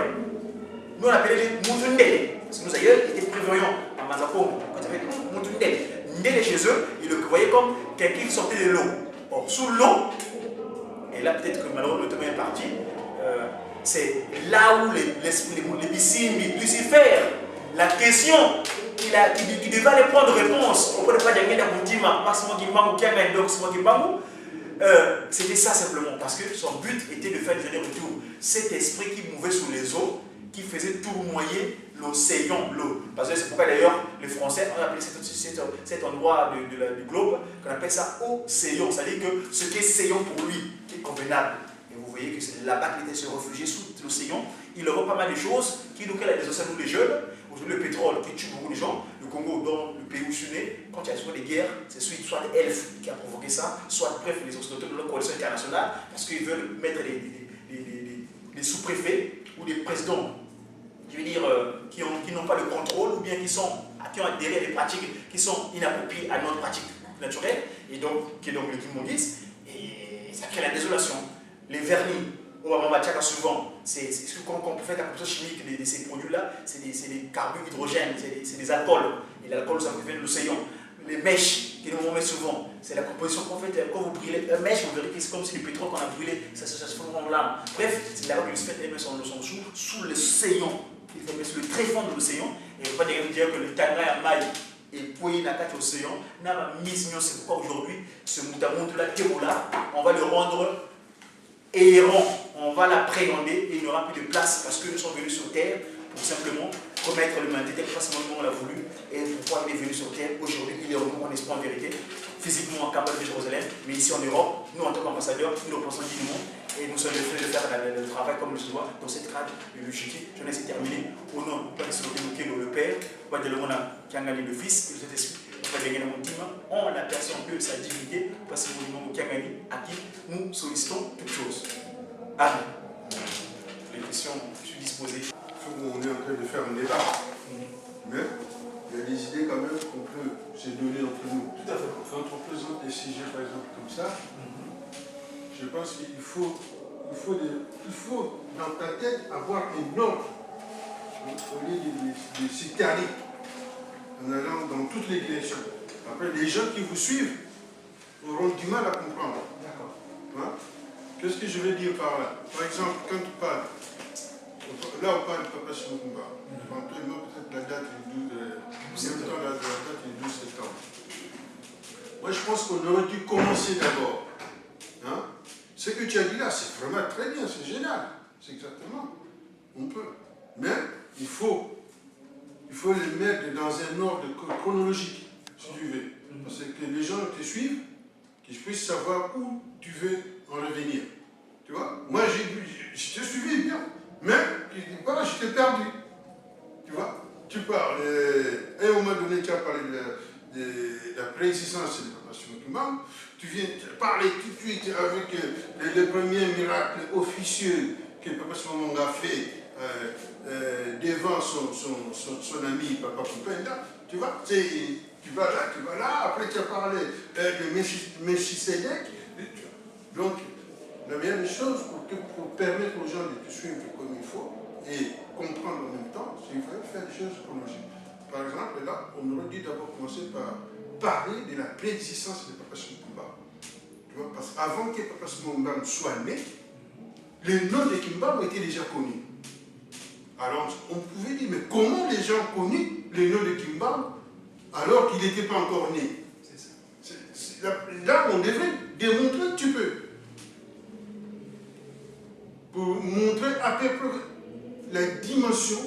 nous on appelait les Moutundele, parce que nos aïeux étaient prévoyants à Mazako, quand il y avait Moutundele. Ndele chez eux, ils le voyaient comme quelqu'un qui sortait de l'eau. Or, sous l'eau, et là peut-être que malheureusement le thème est parti, c'est là où les Bissimbi, Lucifer, la question qu'il devait aller prendre réponse auprès de Padjangé d'Aboutima, Maximo Kimbangu, Kiamen, donc Maximo Kimbangu, c'était ça simplement, parce que son but était de faire des allers-retours. Cet esprit qui mouvait sous les eaux, qui faisait tournoyer l'océan, l'eau. Parce que c'est pourquoi d'ailleurs les Français ont appelé cet endroit du globe, qu'on appelle ça océan. C'est-à-dire que ce qui est séant pour lui, qui est convenable. Et vous voyez que c'est là-bas qu'il était se réfugier sous l'océan. Il aura pas mal de choses qui nous créent des océans, nous les jeunes. Aujourd'hui, le pétrole qui tue beaucoup de gens. Le Congo, dans le pays où je suis né, quand il y a souvent des guerres, c'est soit Elf qui a provoqué ça, soit bref les Occidentaux de la coalition internationale, parce qu'ils veulent mettre des sous-préfets ou des présidents, je veux dire, qui n'ont pas le contrôle ou bien qui ont adhéré à des pratiques qui sont inappropriées à notre pratique naturelle, et donc, qui est donc le Kimbongis, et ça crée la désolation. Les vernis, au Wamamachaka souvent, c'est ce qu'on fait la composition chimique de ces produits-là, c'est des carbohydrogènes, c'est des alcools, et l'alcool ça vient de l'océan. Les mèches, qui nous met souvent, c'est la composition qu'on fait, quand vous brûlez une mèche, vous verrez que c'est comme si le pétrole qu'on a brûlé, ça se fond en lame. Bref, c'est là-bas que le sphère met son sous l'océan. Il faut mettre sur le très fond de l'océan. Et il ne faut pas dire que le Tanga Maï et Pouyi Nakat l'océan n'a pas mis, c'est pourquoi aujourd'hui, ce moutamout-là, Théoula, on va le rendre errant, on va l'appréhender et il n'y aura plus de place parce que nous sommes venus sur terre pour simplement commettre l'humanité tel que on l'a voulu et pourquoi il est venu sur terre. Aujourd'hui, il est revenu en esprit en vérité, physiquement en capable de Jérusalem, mais ici en Europe, nous en tant qu'ambassadeurs, nous représentons du monde et nous sommes les faits de faire le travail comme le doit dans cette cadre de logique. Je laisse terminer au nom de le Père, de l'Omona qui a gagné le Fils, et le Saint-Esprit. En la personne de sa divinité, parce que nous à qui nous sollicitons toutes choses. Amen. Les questions, je suis disposé. On est en train de faire un débat, mais il y a des idées quand même qu'on peut se donner entre nous. Tout à fait. Quand on présente des sujets par exemple comme ça, je pense qu'il faut dans ta tête avoir un ordre au lieu de s'étaler en allant dans toutes les directions. Après, les gens qui vous suivent auront du mal à comprendre. D'accord. Hein? Qu'est-ce que je veux dire par là? Par exemple, quand tu parles, là on parle de Papa Shimokumba. Éventuellement, peut-être la date du 12 septembre. La date du 12 septembre. Moi, je pense qu'on aurait dû commencer d'abord. Hein? Ce que tu as dit là, c'est vraiment très bien, c'est génial. C'est exactement. On peut. Mais il faut les mettre dans un ordre chronologique, si tu veux. Parce que les gens te suivent, qu'ils puissent savoir où tu veux en revenir. Tu vois? Moi, je te suivi bien. Mais, voilà, je t'ai perdu. Tu vois? Tu parles. À un moment donné, tu as parlé de la préexistence de Papa Shimokumba. Tu viens de parler tout de suite avec le premier miracle officieux que Papa Shimokumba a fait devant son ami Papa Kupenda. Tu vois? Tu vas là, après tu as parlé de Melchisedec. Donc, la meilleure des choses pour permettre aux gens de te suivre comme il faut et comprendre en même temps, c'est qu'il faut faire des choses chronologiques. Par exemple, là, on aurait dû d'abord commencer par parler de la préexistence de Papa Shimokumba. Tu vois, parce qu'avant que Papa Shimokumba soit né, le nom de Kimba était déjà connu. Alors, on pouvait dire, mais comment les gens ont connu le nom de Kimba alors qu'il n'était pas encore né? C'est ça. Là, on devrait démontrer un petit peu. Pour montrer à peu près la dimension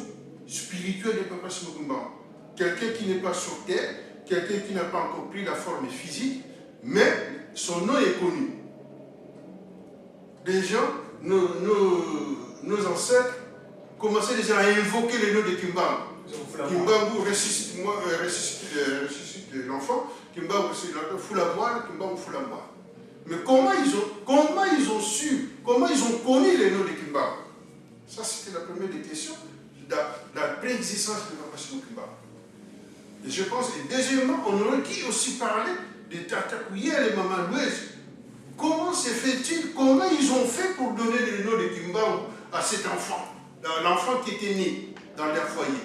spirituelle de Papa Shimokumba. Quelqu'un qui n'est pas sur terre, quelqu'un qui n'a pas encore pris la forme physique, mais son nom est connu. Des gens, nos ancêtres, commençaient déjà à invoquer le nom de Kimbangu. Kimbangu ressuscite l'enfant, Kimbangu fout la voile, Kimbangu fout la voile. Mais comment ils ont su, comment ils ont connu le nom de Kimbangu? Ça, c'était la première des questions, la préexistence de Papa Shimokumba. Et je pense, et deuxièmement, on aurait dû aussi parler de Tata Kouyel et Maman Louise. Comment se fait-il, comment ils ont fait pour donner le nom de Kimbangu à cet enfant, l'enfant qui était né dans leur foyer?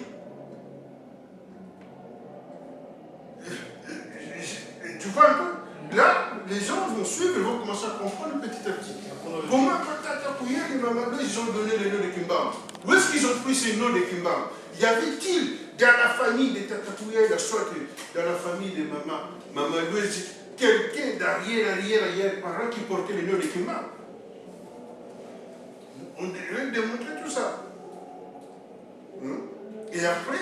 Tu vois un peu? Là, les gens vont suivre et vont commencer à comprendre petit à petit. Comment Tata Kouyel et Maman Louise, ils ont donné le nom de Kimbangu? Où est-ce qu'ils ont pris ce nom de Kimbangu? Y avait-il dans la famille de Tata Kouyel, soit dans la famille de Maman Louise, quelqu'un d'arrière-parent qui portait le nom de Kimbangu? On devrait démontrer tout ça. Et après,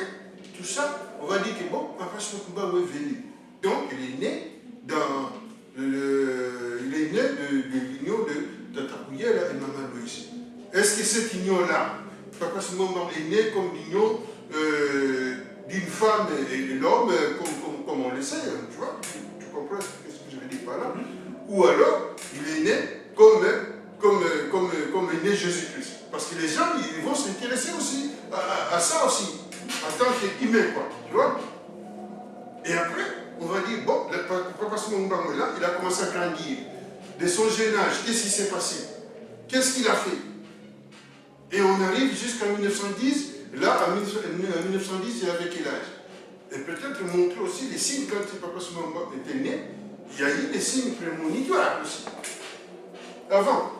tout ça, on va dire que bon, Papa Shimokumba est venu. Donc, il est né de l'union de Tata Kouyel et Maman Louise. Est-ce que cette union-là, Papa Shimokumba est né comme l'union d'une femme et de l'homme, comme on le sait, tu vois? Tu comprends ce que je veux dire par là? Ou alors, il est né comme est né Jésus-Christ. Parce que les gens, ils vont s'intéresser aussi à ça aussi, en tant qu'humain, quoi, tu vois? Et après, on va dire, bon, Papa Shimokumba est là, il a commencé à grandir. De son jeune âge, qu'est-ce qui s'est passé? Qu'est-ce qu'il a fait? Et on arrive jusqu'à 1910, là, en 1910, il avait quel âge? Et peut-être montrer aussi les signes, quand Papa Shimokumba était né, il y a eu des signes prémonitoires aussi. Avant.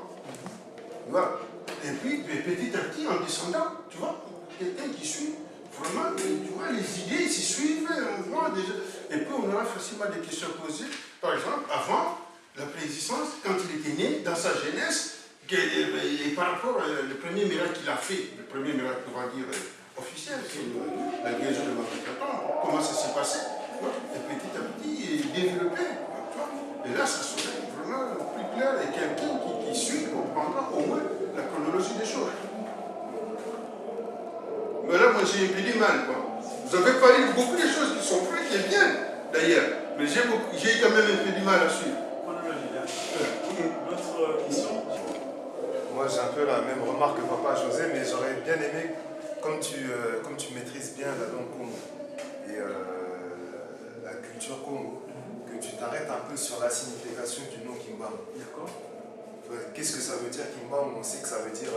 Voilà. Et puis, petit à petit, en descendant, tu vois, quelqu'un qui suit, vraiment, tu vois, les idées s'y suivent, on voit déjà. Et puis, on aura facilement des questions posées. Par exemple, avant la préexistence, quand il était né, dans sa jeunesse, et par rapport au premier miracle qu'il a fait, le premier miracle, on va dire, officielle, c'est la guérison de Makaton, comment ça s'est passé, et petit à petit développé. Et là, ça serait vraiment plus clair et quelqu'un qui suit comprendra au moins la chronologie des choses. Mais là, moi, j'ai un peu du mal, quoi. Vous avez parlé de beaucoup de choses qui sont vraies, qui est bien, d'ailleurs. Mais j'ai quand même un peu du mal à suivre. Notre question. Moi, j'ai un peu la même remarque que papa José, mais j'aurais bien aimé, comme tu maîtrises bien la langue Congo et la culture Congo, que tu t'arrêtes un peu sur la signification du nom Kimbangu. D'accord. Qu'est-ce que ça veut dire Kimbangu? On sait que ça veut dire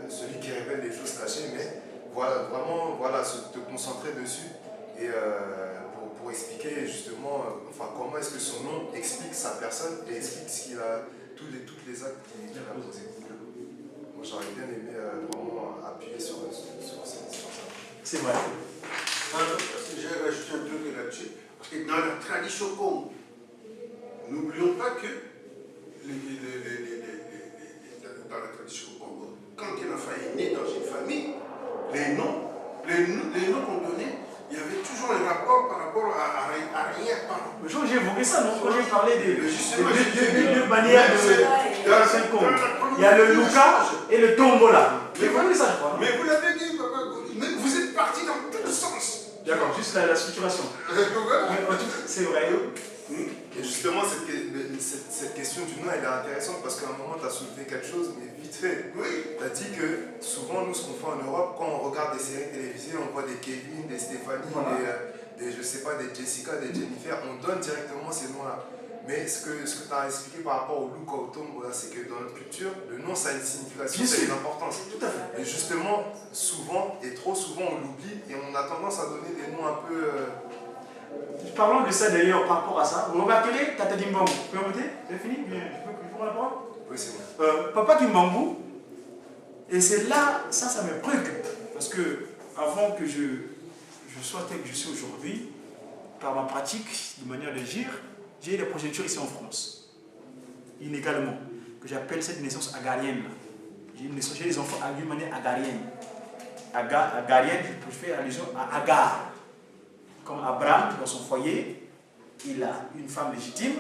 celui qui révèle les choses cachées, mais voilà, vraiment, voilà, te concentrer dessus et pour expliquer justement comment est-ce que son nom explique sa personne et explique ce qu'il a, toutes les actes qu'il a posés. Moi, j'aurais bien aimé vraiment appuyer sur ça. C'est vrai. J'ai rajouté un truc là-dessus. Parce que dans la tradition Congo, n'oublions pas que dans la tradition Congo, quand un enfant est né dans une famille, les noms qu'on donnait, il y avait toujours un rapport par rapport à rien-parent. Le jour où j'ai évoqué ça, non? Quand j'ai parlé des deux manières manières de Congo. Il y a le Luka et le Tombola. Mais vous voyez ça, je crois. Mais vous l'avez dit, papa. Mais vous êtes parti dans tous les sens. D'accord, juste la structuration. C'est vrai. Et justement, cette question du nom, elle est intéressante parce qu'à un moment, tu as soulevé quelque chose, mais vite fait. Oui. Tu as dit que souvent, nous, ce qu'on fait en Europe, quand on regarde des séries télévisées, on voit des Kevin, des Stéphanie, je sais pas, des Jessica, des Jennifer, on donne directement ces noms-là. Mais ce que tu as expliqué par rapport au Luka, au Tombo, c'est que dans notre culture, le nom, ça a une signification, ça a une importance. Tout à fait. Et justement, souvent, et trop souvent, on l'oublie et on a tendance à donner des noms un peu... Parlons de ça d'ailleurs par rapport à ça. Vous remarquez Tata Kimbangu. Vous pouvez monter? C'est fini? Je peux prendre la parole? Oui, c'est bon. Papa Kimbangu, et c'est là, ça me préoccupe. Parce que avant que je sois tel que je suis aujourd'hui, par ma pratique, de manière d'agir, j'ai des projectures ici en France, inégalement, que j'appelle cette naissance agarienne. J'ai des enfants d'une manière agarienne. Agarienne, je fais allusion à Agar. Comme Abraham, dans son foyer, il a une femme légitime,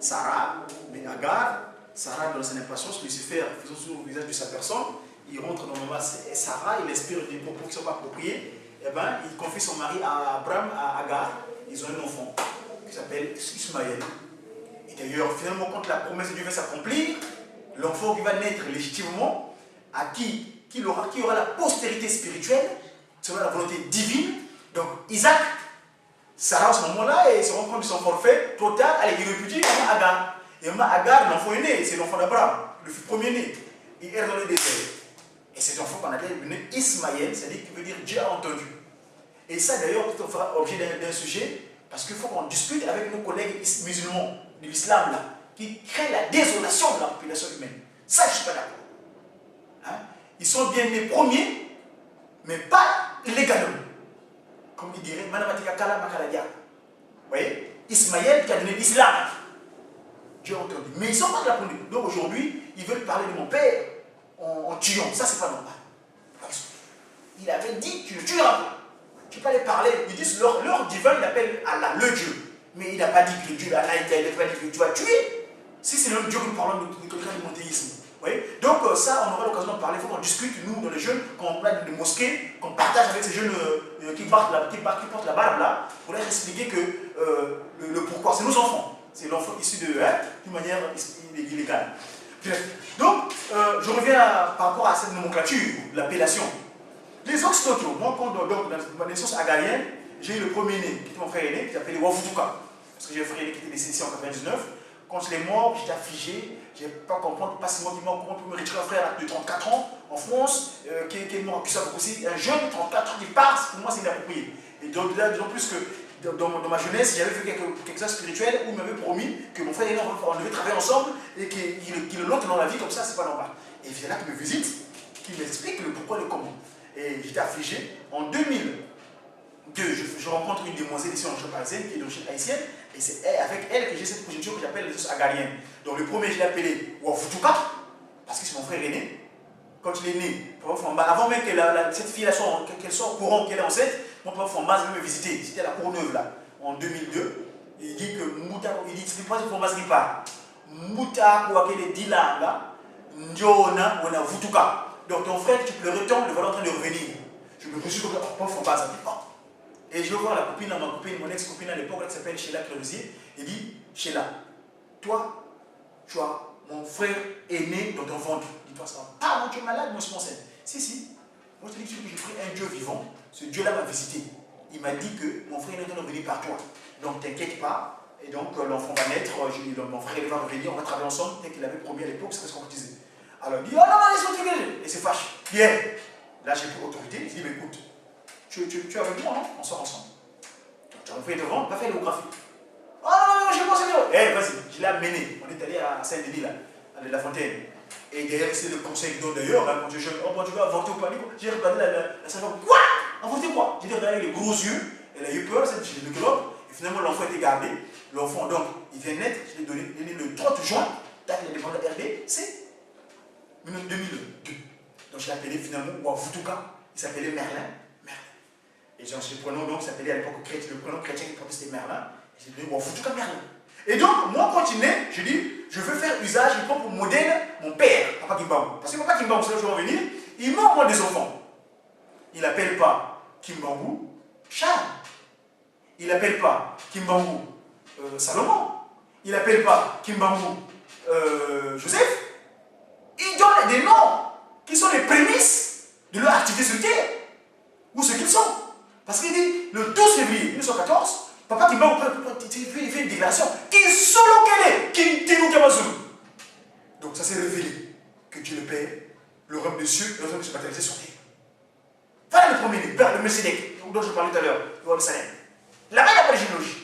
Sarah, mais Agar, Sarah dans son impatience, Lucifer faisant sur le visage de sa personne, il rentre dans le moment et Sarah, il inspire des propos qui ne sont pas appropriés, et ben, il confie son mari à Abraham, à Agar, ils ont un enfant qui s'appelle Ismaël. Et d'ailleurs, finalement, quand la promesse de Dieu va s'accomplir, l'enfant qui va naître légitimement, à qui aura la postérité spirituelle, selon la volonté divine. Donc Isaac, Sarah à ce moment-là, et se rend compte de son forfait, trop tard, allez, il répudie Agar. Et Agar, l'enfant est né, c'est l'enfant d'Abraham, le premier-né. Il erre dans le désert. Et cet enfant qu'on appelle Ismaël, c'est-à-dire qui veut dire Dieu a entendu. Et ça d'ailleurs, on fera objet d'un sujet, parce qu'il faut qu'on discute avec nos collègues musulmans de l'islam là, qui créent la désolation de la population humaine. Ça, je ne suis pas d'accord. Hein? Ils sont bien nés premiers, mais pas légalement. Comme il dirait, Manamatika Kala Makaladia. Vous voyez? Ismaël qui a donné l'islam. Dieu a entendu. Mais ils ne sont pas de la première. Donc aujourd'hui, ils veulent parler de mon père en tuant. Ça, c'est pas normal. Il avait dit, tu le tueras pas. Tu peux aller parler. Ils disent, leur divin, il appelle Allah, le Dieu. Mais il n'a pas dit que le Dieu, Allah, il n'a pas dit que tu vas tuer. Si c'est le Dieu que nous parlons de quelqu'un du monothéisme. Donc ça, on aura l'occasion de parler, il faut qu'on discute, nous, dans les jeunes, quand on parle de mosquées, qu'on partage avec ces jeunes qui portent la barbe là, pour leur expliquer que le pourquoi, c'est nos enfants. C'est l'enfant issu d'une manière illégale. Donc, je reviens par rapport à cette nomenclature, l'appellation. Les Occidentaux, moi, dans ma naissance agarienne, j'ai eu le premier-né, qui était mon frère aîné, qui s'appelait Wafutuka. Parce que j'ai un frère aîné qui était décédé ici en 1999. Quand il est mort, j'étais affligé. Je n'ai pas compris, pas si moi qui mort, comment on peut me retirer un frère de 34 ans en France, qui est mort en puissance aussi. Un jeune de 34 ans qui part, pour moi, c'est inapproprié. Et d'autant plus que dans ma jeunesse, j'avais fait quelque chose spirituel où il m'avait promis que mon frère et moi, on devait travailler ensemble et qu'il le l'autre dans la vie comme ça, c'est pas normal. Et il vient là qui me visite, qui m'explique le pourquoi et le comment. Et j'étais affligé. En 2002, je rencontre une demoiselle ici en région parisienne qui est d'origine haïtienne. Et c'est avec elle que j'ai cette projection que j'appelle les os agariennes. Donc le premier, je l'ai appelé Wafutuka, parce que c'est mon frère aîné. Quand il est né, Avant même que cette fille-là qu'elle soit au courant qu'elle est enceinte, mon papa Fombaz veut me visiter. C'était à la Courneuve là, en 2002. Il dit que Mouta, il dit c'est pas Fombaz qui parle. Mouta, quoi qu'elle est dit là, Ndiona, on a Vutuka. Donc ton frère, tu pleurais tant, le voilà en train de revenir. Je me suis dit, papa Fombaz. Et je vais voir la copine, ma copine, mon ex-copine à l'époque, qui s'appelle Sheila Closier. Il dit, Sheila, toi, tu as mon frère est né dans ton ventre. Dis-toi ça. Ah, moi tu es malade, moi je suis enceinte. Si. Moi je te dis que j'ai pris un Dieu vivant. Ce Dieu-là m'a visité. Il m'a dit que mon frère est en train de venir par toi. Donc t'inquiète pas. Et donc l'enfant va naître. Mon frère va revenir, on va travailler ensemble. Dès qu'il avait promis à l'époque, c'est ce qu'on disait. Alors il dit, oh non, laisse-moi tranquille. Et c'est fâche. Bien. Là j'ai pris autorité. Je dis, mais écoute, tu es avec moi, non? On sort ensemble. Tu as fait devant, va faire l'échographie. Oh non, je pense que eh, vas-y, je l'ai amené. On est allé à Saint-Denis, là, à La Fontaine. Et derrière, c'est le conseil qu'ils donnent d'ailleurs. Quand je jeune, oh, tu vas avorter ou pas? J'ai regardé la sage-femme. Quoi? Avorter quoi? J'ai regardé avec les gros yeux. Elle a eu peur, c'est le gynécologue. Et finalement, l'enfant a été gardé. L'enfant, donc, il vient naître. Je l'ai donné le 30 juin. Tac, il a demandé à RD. C'est 2002. Donc, je l'ai appelé finalement Wavutuka. Il s'appelait Merlin. Et genre, le prénom, donc, s'appelait à l'époque chrétien. Le prénom chrétien qui portait, c'était Merlin. J'ai dit, Wavutuka Merlin. Et donc, moi, quand il naît, je dis, je veux faire usage, je prends pour modèle mon père, Papa Kimbangou. Parce que Papa Kimbangou, c'est là où je vais revenir, il m'envoie des enfants. Il n'appelle pas Kimbangou Charles. Il n'appelle pas Kimbangou Salomon. Il n'appelle pas Kimbangou Joseph. Il donne des noms qui sont les prémices de leur activité sur terre. Où ce qu'ils sont. Parce qu'il dit, le 12 février 1914, Papa Kimbangou il fait une déclaration qui solo qu'elle est, qui dit nous Kamazulu. Donc ça s'est révélé que Dieu le Père, le royaume des cieux, et le royaume de se matérialiser sur terre. Voilà le premier livre, le Messidek, dont je parlais tout à l'heure, le roi de Salem. Là-bas, il n'y a pas de généalogie.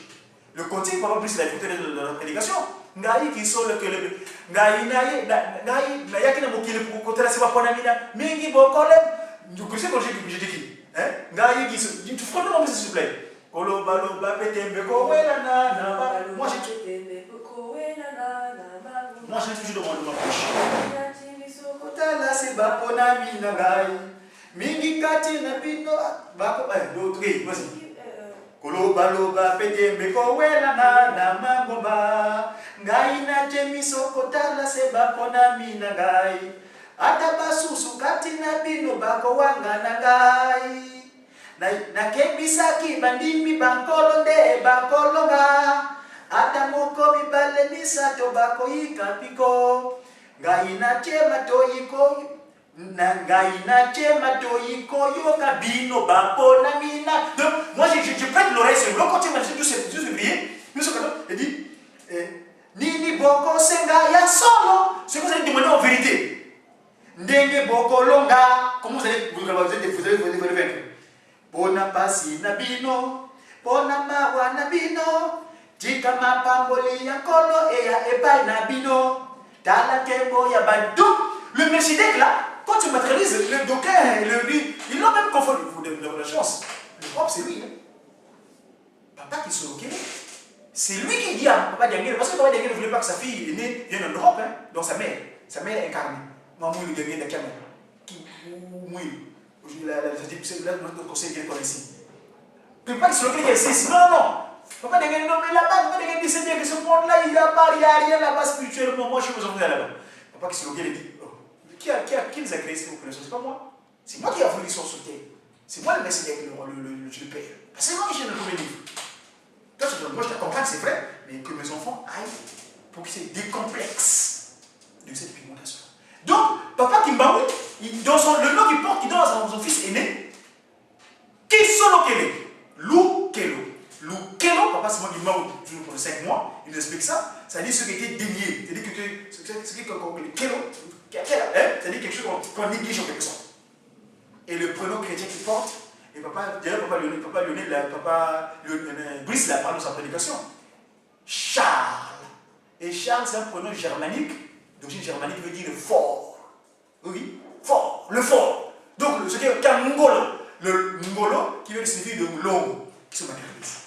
Le contexte, par exemple, c'est la écouté de la prédication. Ngaï qui sont le que le. Ngaï, qui n'a pas pour côté là, c'est pas pour la mina. Mingi, Bokolem. Vous connaissez quand j'ai dit qui? Ngaï qui sont. Tu feras le nom, s'il vous plaît. Moi j'ai toujours demandé ma bouche. Kotala c'est bapona mina gai. Mingi kati na bino bako l'autre vas-y. Kolo baloba pete mbeko wela na mangomba. Ngai na temiso kotala c'est bapona mina gai. Ata basusu kati na bino bako wanga na gai. Na kebisaki bandimi bankolo nde bakolonga. Ata moko mibale misato bakoyika piko. Ngai na chema toyiko. Ngai na chema toyiko yoka bino bapona mina. Donc moi je prête l'oreille sur le côté mais tout février. Nous sommes il dit nini boko senga ya solo. C'est que vous allez demander en vérité. Ndenge boko longa. Comment vous allez vous faire? Bona pasi na bino, bona mawa na bino, tika mapamboli ya kolo et ya epai na bino, tala tembo ya badou. Le Messidek là, quand tu matérialises le docker, ils l'ont même confondu. Vous avez la chance. Le propre c'est lui. Papa qui se loquait, c'est lui qui dit à Papa Diangé, parce que Papa Diangé ne voulait pas que sa fille aînée vienne en Europe, hein, donc sa mère incarnée. Maman lui Diangé de Cameroun. Qui mouille. Là, notre conseil vient comme ici. Tu ne peux pas se loquer ici. Non. Papa Diangé, non, mais là-bas, Papa Diangé dit, c'est bien que ce monde-là, il n'y a rien là-bas spirituellement. Moi, je suis besoin d'aller là-bas. Papa qui se loquait, il dit, qui les a créés, ces populations? C'est pas moi. C'est moi qui ai voulu qu'ils soient sur terre. C'est moi le Messie avec le Père. C'est moi qui j'ai le premier livre. Moi, je t'accompagne, c'est vrai, mais que mes enfants aillent pour qu'ils se décomplexent de cette pigmentation. Donc, Papa Kimbangou, le nom qu'il porte, il donne à son fils aîné, qui sont Lou Kelo. Lou Kelo, Papa Simon Kimbangou, toujours pour les 5 mois, il nous explique ça. Ça dit ce qui était dénié. C'est-à-dire que Kelo, c'est-à-dire quelque chose qu'on néglige en quelque sorte. Et le prénom chrétien qu'il porte, et Papa Lionel, Brice l'a parlé dans sa prédication. Charles. Et Charles, c'est un prénom germanique, d'origine germanique, veut dire le fort. Oui, fort, le fort. Donc, ce qui est un Ngolo, le Ngolo qui veut signifier de Mlongo, qui se matérialise.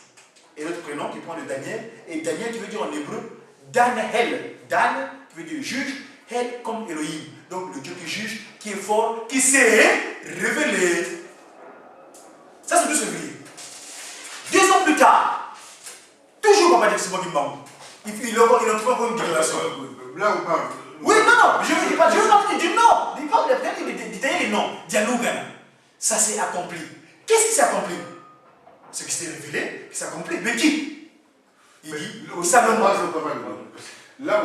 Et l'autre prénom qui prend le Daniel, et Daniel qui veut dire en hébreu Danhel. Dan qui veut dire juge, Elle comme Elohim. Donc le Dieu qui juge, qui est fort, qui s'est révélé. Ça c'est tout ce que 2 ans plus tard, toujours Papa Jackson Kimbangu. Il a trouvé une déclaration. Là on parle. Oui, non, je ne parle pas du nom. Il parle de détailler les noms. Dialogue. Ça s'est accompli. Qu'est-ce qui s'est accompli? Ce qui s'est révélé, qui s'est accompli. Mais qui? Il dit, ça me montre. Là,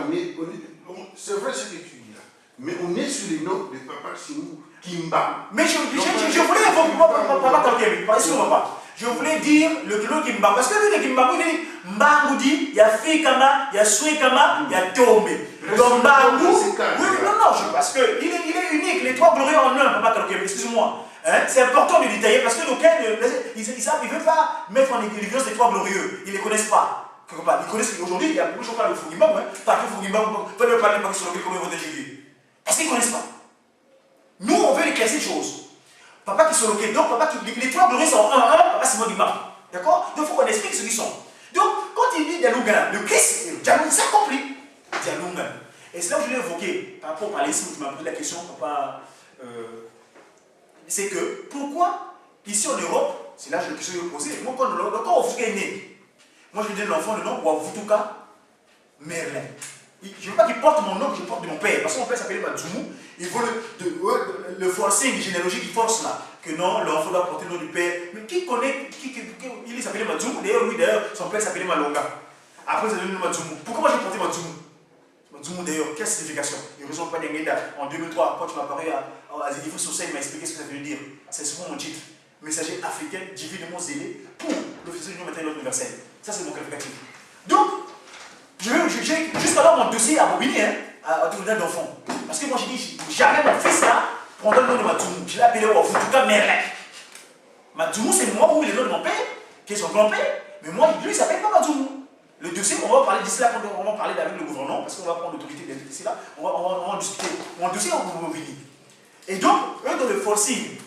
c'est vrai ce que tu dis là. Mais on est sur les noms de Papa Simou Kimba. Mais je voulais évoquer Papa Kalkemi. Excusez-moi pas. Je voulais dire le nom Kimba. Parce que lui, le Kimba, il dit Mbangu dit, il y a Fikama, il y a Suikama, il y a Tombe. Donc Mbangu. Oui, non, parce qu'il est unique. Les 3 glorieux en un, Papa Kalkemi. Excusez-moi. Hein? C'est important de détailler parce que d'aucuns, ils ne veulent pas mettre en évidence les 3 glorieux. Ils ne les connaissent pas. Ils connaissent aujourd'hui, il y a beaucoup de gens qui parlent de Fugimba, parce que Fugimba, vous ne parlez pas sur lequel comment ils vont déléguer. Parce qu'ils ne connaissent pas. Nous, on veut les classer des choses. Papa qui sont loqués, donc papa qui. Les 3 glorieux sont 1 papa c'est moi Gimba. D'accord? Donc il faut qu'on explique ce qu'ils sont. Donc, quand il dit Dialounga, le Christ, Dialounga, c'est accompli. Dialounga. Et c'est là où je l'ai évoqué, par rapport à l'esprit, tu m'as posé la question, papa. C'est que, pourquoi, ici en Europe, c'est là que je me suis posé, moi, quand Ofuka est né, moi je lui donne l'enfant le nom Wavutuka Merlin. Je ne veux pas qu'il porte mon nom, que je porte de mon père, parce que mon père s'appelait Madzoumou, il faut le forcing généalogique qui force là, que non, l'enfant doit porter le nom du père. Mais qui connaît, il s'appelait Madzoumou, d'ailleurs, son père s'appelait Malonga. Après, il s'appelait Madzoumou. Pourquoi moi j'ai porté Madzoumou? Madzoumou d'ailleurs, quelle signification? Heureusement pas d'Engenda. En 2003, quand tu m'as parlé à Zedifou Sosa, il m'a expliqué ce que ça veut dire. C'est souvent mon titre. Messager africain, divinement zélé pour l'officier de l'Union matérielle universelle. Ça, c'est mon qualificatif. Donc, j'ai jusqu'alors mon dossier à bobiner, à tout le monde d'enfants. Parce que moi, j'ai dit, jamais mon fils là prendra le nom de Madzoumou. Je l'ai appelé Wavutuka Merlin. Madzoumou, c'est moi, oui, le nom de mon père, qui est son grand-père. Mais moi, lui, il ne s'appelle pas Madzoumou. Le dossier, on va parler d'ici là, on va parler avec le gouvernement, parce qu'on va prendre l'autorité d'ici là, on va discuter. Mon dossier, on va venir. Et donc, eux, dans le forcing,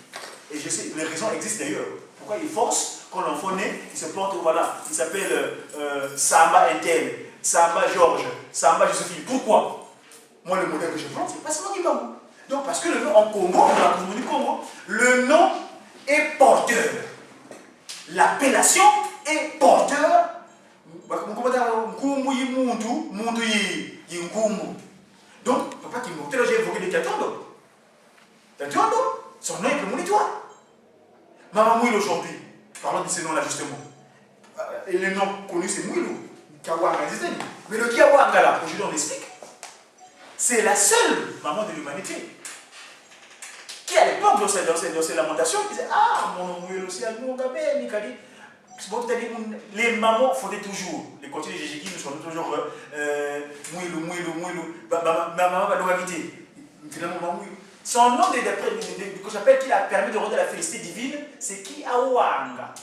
et je sais, les raisons existent d'ailleurs. Pourquoi ils forcent? Quand l'enfant naît, il se porte, voilà, il s'appelle Samba Intel, Samba Georges, Samba Josephine. Pourquoi? Moi, le modèle que je prends, c'est pas seulement Kimbangu. Donc, parce que le nom en Congo, dans la communauté du Congo, le nom est porteur. L'appellation est porteur. Donc, papa qui m'a j'ai évoqué des Tatondo. Tatondo, son nom est prémonitoire. Maman Mouilo aujourd'hui, parlons de ce nom-là justement. Et le nom connu c'est Mouilo, Kiawanga. Mais le Kiawanga là, aujourd'hui on l'explique, c'est la seule maman de l'humanité qui à l'époque dans ses lamentations disait ah mon nom Mouilo c'est un nom gabé, Mikali. Les mamans fondaient toujours, les continues de Jéjiki nous sont toujours Mouilo, maman va nous habiter. Finalement, Mouilo. Son nom que j'appelle qui a permis de rendre la félicité divine, c'est Kiawanga.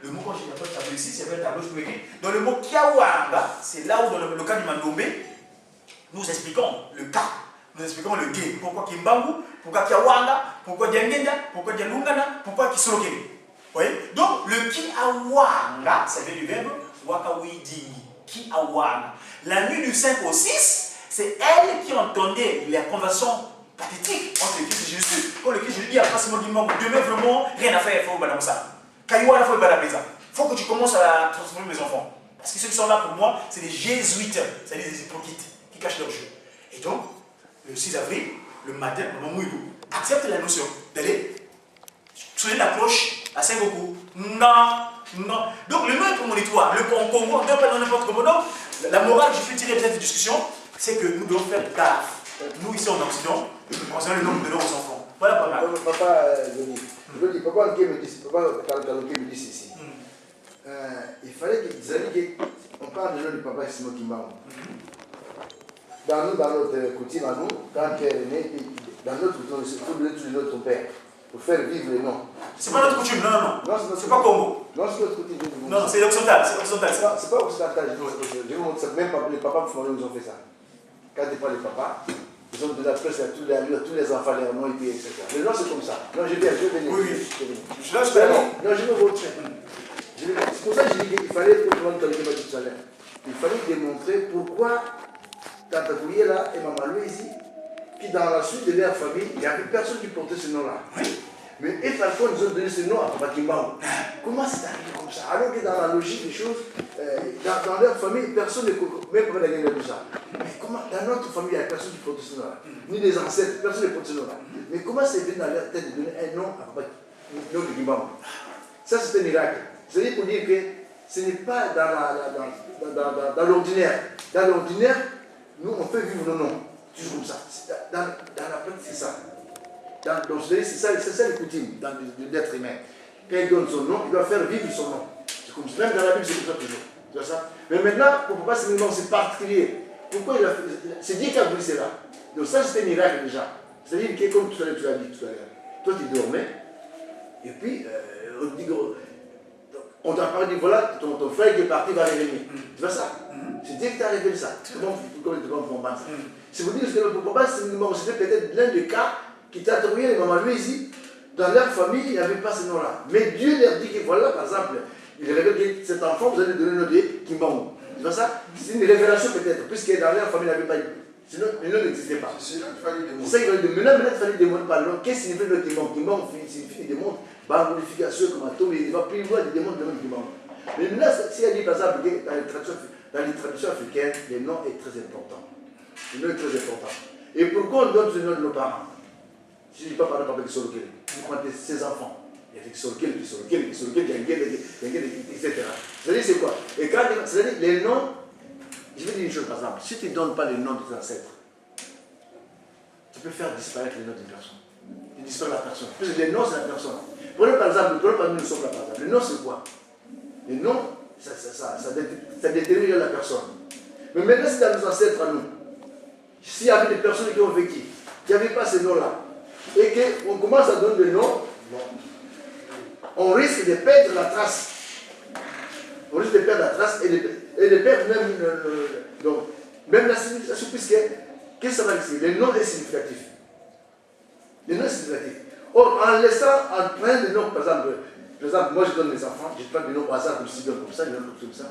Le mot, quand j'ai appelé le tableau ici, c'est un tableau, je peux écrire. Dans le mot Kiawanga, c'est là où, dans le cas du Mandombe, nous expliquons le cas, nous expliquons le gay. Pourquoi Kimbangu, pourquoi Kiawanga, pourquoi Diangenda, pourquoi Dialungana, pourquoi Kisolokene. Vous voyez? Donc, le Kiawanga, ça vient du verbe Wakawidingi. Kiawanga. La nuit du 5 au 6, c'est elle qui entendait la conversation pathétique entre le Christ et Jésus. Quand le Christ dit après ce mot demain vraiment rien à faire, il faut madame ça. Kaïwa, il faut il faut que tu commences à transformer mes enfants. Parce que ceux qui sont là pour moi, c'est des jésuites, c'est-à-dire des hypocrites qui cachent leur jeu. Et donc, le 6 avril, le matin, Maman Mouilou accepte la notion d'aller sonner la cloche à Saint-Goku. Non. Donc, le nom est prémonitoire. Le Congo, on ne peut pas dans n'importe comment. Donc, la morale que je peux tirer de cette discussion, c'est que nous devons faire gaffe. Nous, ici en Occident, concernant le nombre de nos enfants. Voilà pas mal. Papa, je veux dire, papa Kalkaloké me dit ceci. Il fallait que on parle de nom du papa Simon Kimbangu. Dans notre coutume, quand tu es né, dans notre coutume, il faut donner tous les noms de ton père pour faire vivre les noms. C'est pas notre coutume, non. C'est pas Congo. Non, c'est notre coutume. Non, c'est occidental. C'est pas occidental. Je vous montre ça. Même les papas nous ont fait ça. Quand tu parles des papas, ils ont donné la presse à tous les enfants, les noms, etc. Les noms, c'est comme ça. Non, je vais venir. Oui. Non, je vais vous montrer. C'est pour ça que j'ai dit qu'il fallait, pour prendre ton débat tout à l'heure, il fallait démontrer pourquoi Tata Kouye là et Maman Louisi, que dans la suite de leur famille, il n'y avait personne qui portait ce nom-là. Oui. Mais et par contre, ils ont donné ce nom à Papa Kimbangu. Comment c'est arrivé comme ça? Alors que dans la logique des choses, dans leur famille, personne ne connaît, même Papa n'a gagné ça. Mais comment, dans notre famille, il n'y a personne qui porte ce nom-là? Ni les ancêtres, personne ne porte ce nom-là. Mais comment c'est venu dans leur tête de donner un nom à Papa Kimbangu? Ça, c'est un miracle. C'est-à-dire pour dire que ce n'est pas dans l'ordinaire. Dans l'ordinaire, nous, on fait vivre nos noms. Toujours comme ça. Dans la pratique, c'est ça. Donc, c'est ça les coutumes de l'être humain. Quand il donne son nom, il doit faire vivre son nom. C'est comme ça. Même dans la Bible, c'est comme ça toujours. Tu vois ça? Mais maintenant, pour Papa, c'est un nom, c'est particulier. Pourquoi il a fait? C'est Dieu qui a voulu cela. Donc, ça, c'était un miracle déjà. C'est-à-dire que, comme tu l'as dit tout à l'heure, toi, tu dormais, et puis, on t'a parlé, voilà, ton frère qui est parti va revenir. Tu vois ça? C'est Dieu qui t'a révélé ça. Comment tu comprends ça? C'est pour dire que le papa, c'était peut-être l'un des cas qui t'a trouvé les mamans Louise. Dans leur famille, il n'y avait pas ce nom-là. Mais Dieu leur dit que voilà, par exemple, il révèle que cet enfant, vous allez donner le nom de Kimbangu. Tu vois ça? C'est une révélation peut-être, puisque dans leur famille, il n'y avait pas eu. Sinon, le nom n'existait pas. C'est là qu'il fallait démontrer. C'est ça qu'il fallait démontrer. Maintenant, il fallait démontrer par le nom. Qu'est-ce que signifie le Kimbangu? Kimbangu signifie qu'il démontre par modification, comme atome, il va plus loin, il démontre le nom de Kimbangu. Mais maintenant, si elle dit par exemple que dans les traditions africaines, le nom est très important. Le nom est très important. Et pourquoi on donne ce nom de nos parents? Si je ne dis pas par exemple avec Sorokele, vous comptez ses enfants. Il y a des Sorokele, etc. C'est-à-dire, c'est quoi? Et quand, c'est-à-dire, les noms, je vais dire une chose par exemple, si tu ne donnes pas le nom de tes ancêtres, tu peux faire disparaître le nom d'une personne. Il disparaît la personne. Parce que le nom, c'est la personne. Prenez par exemple, nous sommes là par exemple. Le nom, c'est quoi? Le nom, ça détermine la personne. Mais maintenant, si dans nos ancêtres à nous, s'il y avait des personnes qui ont vécu, qui n'avaient pas ce nom-là, et qu'on commence à donner des noms, on risque de perdre la trace. On risque de perdre la trace et de perdre même la signification, puisque qu'est-ce que ça va risquer? Le nom est significatif. Le nom est significatif. Or, en laissant, en prenant des noms, par exemple, moi je donne mes enfants, je prends des noms au hasard comme ci, comme ça, des noms comme ça.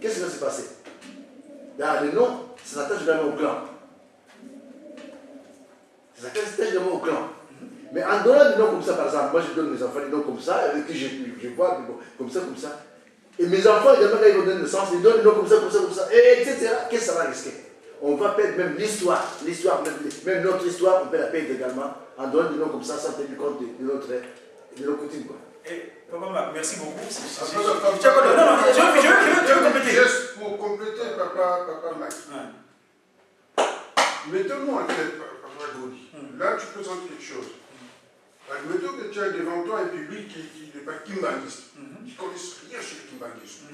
Qu'est-ce qui va se passer? Les noms, ça s'attache vraiment au clan. Ça s'attache vraiment au clan. Mais en donnant des noms comme ça, par exemple, moi je donne mes enfants des noms comme ça, avec qui je vois, comme ça. Et mes enfants, également, quand ils vont donner naissance, ils donnent des noms comme ça, et etc. Qu'est-ce que ça va risquer? On va perdre même l'histoire, même notre histoire, on peut la perdre également, en donnant des noms comme ça, sans tenir compte de nos coutumes. Et, Papa, merci beaucoup. Je veux compléter. Juste pour compléter, Papa Max. Mettons-nous en tête, Papa Gaudi. Là, tu présentes quelque chose. Admettons que tu as devant toi un public qui n'est pas kimbanguiste, qui ne connaît rien sur le kimbanguisme.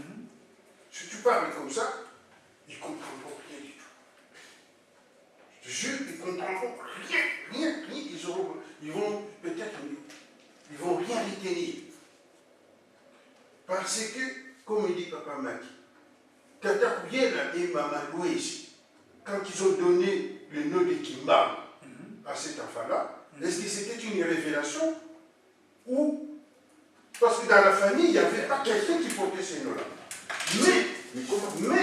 Si tu parles comme ça, ils ne comprendront rien du tout. Je te jure, ils ne comprendront rien. Ils vont peut-être, ils vont rien retenir. Parce que, comme il dit Papa Maki, Tata Kouyela et Maman Louise, quand ils ont donné le nom de Kimbangu à cet enfant-là, est-ce que c'était une révélation ou parce que dans la famille, il n'y avait pas quelqu'un qui portait ces noms-là. Mais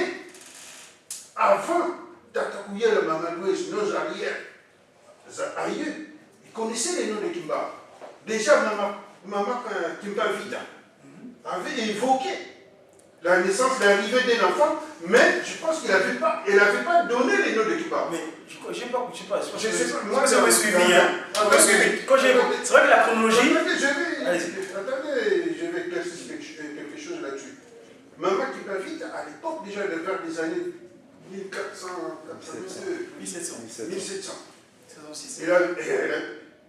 avant, Tata Kouyela, Maman Louise, nos aïeux, ils connaissaient les noms de Kimbangu. Déjà, Maman Kimbavita avait évoqué la naissance, l'arrivée d'un enfant, mais je pense qu'elle n'avait pas donné les noms de Kimbangu. Mais je ne sais pas, moi, j'avais suivi. C'est vrai que la chronologie. Attendez, je vais éclaircir quelque chose là-dessus. Maman Kimbavita, à l'époque déjà, elle vers des années 1700.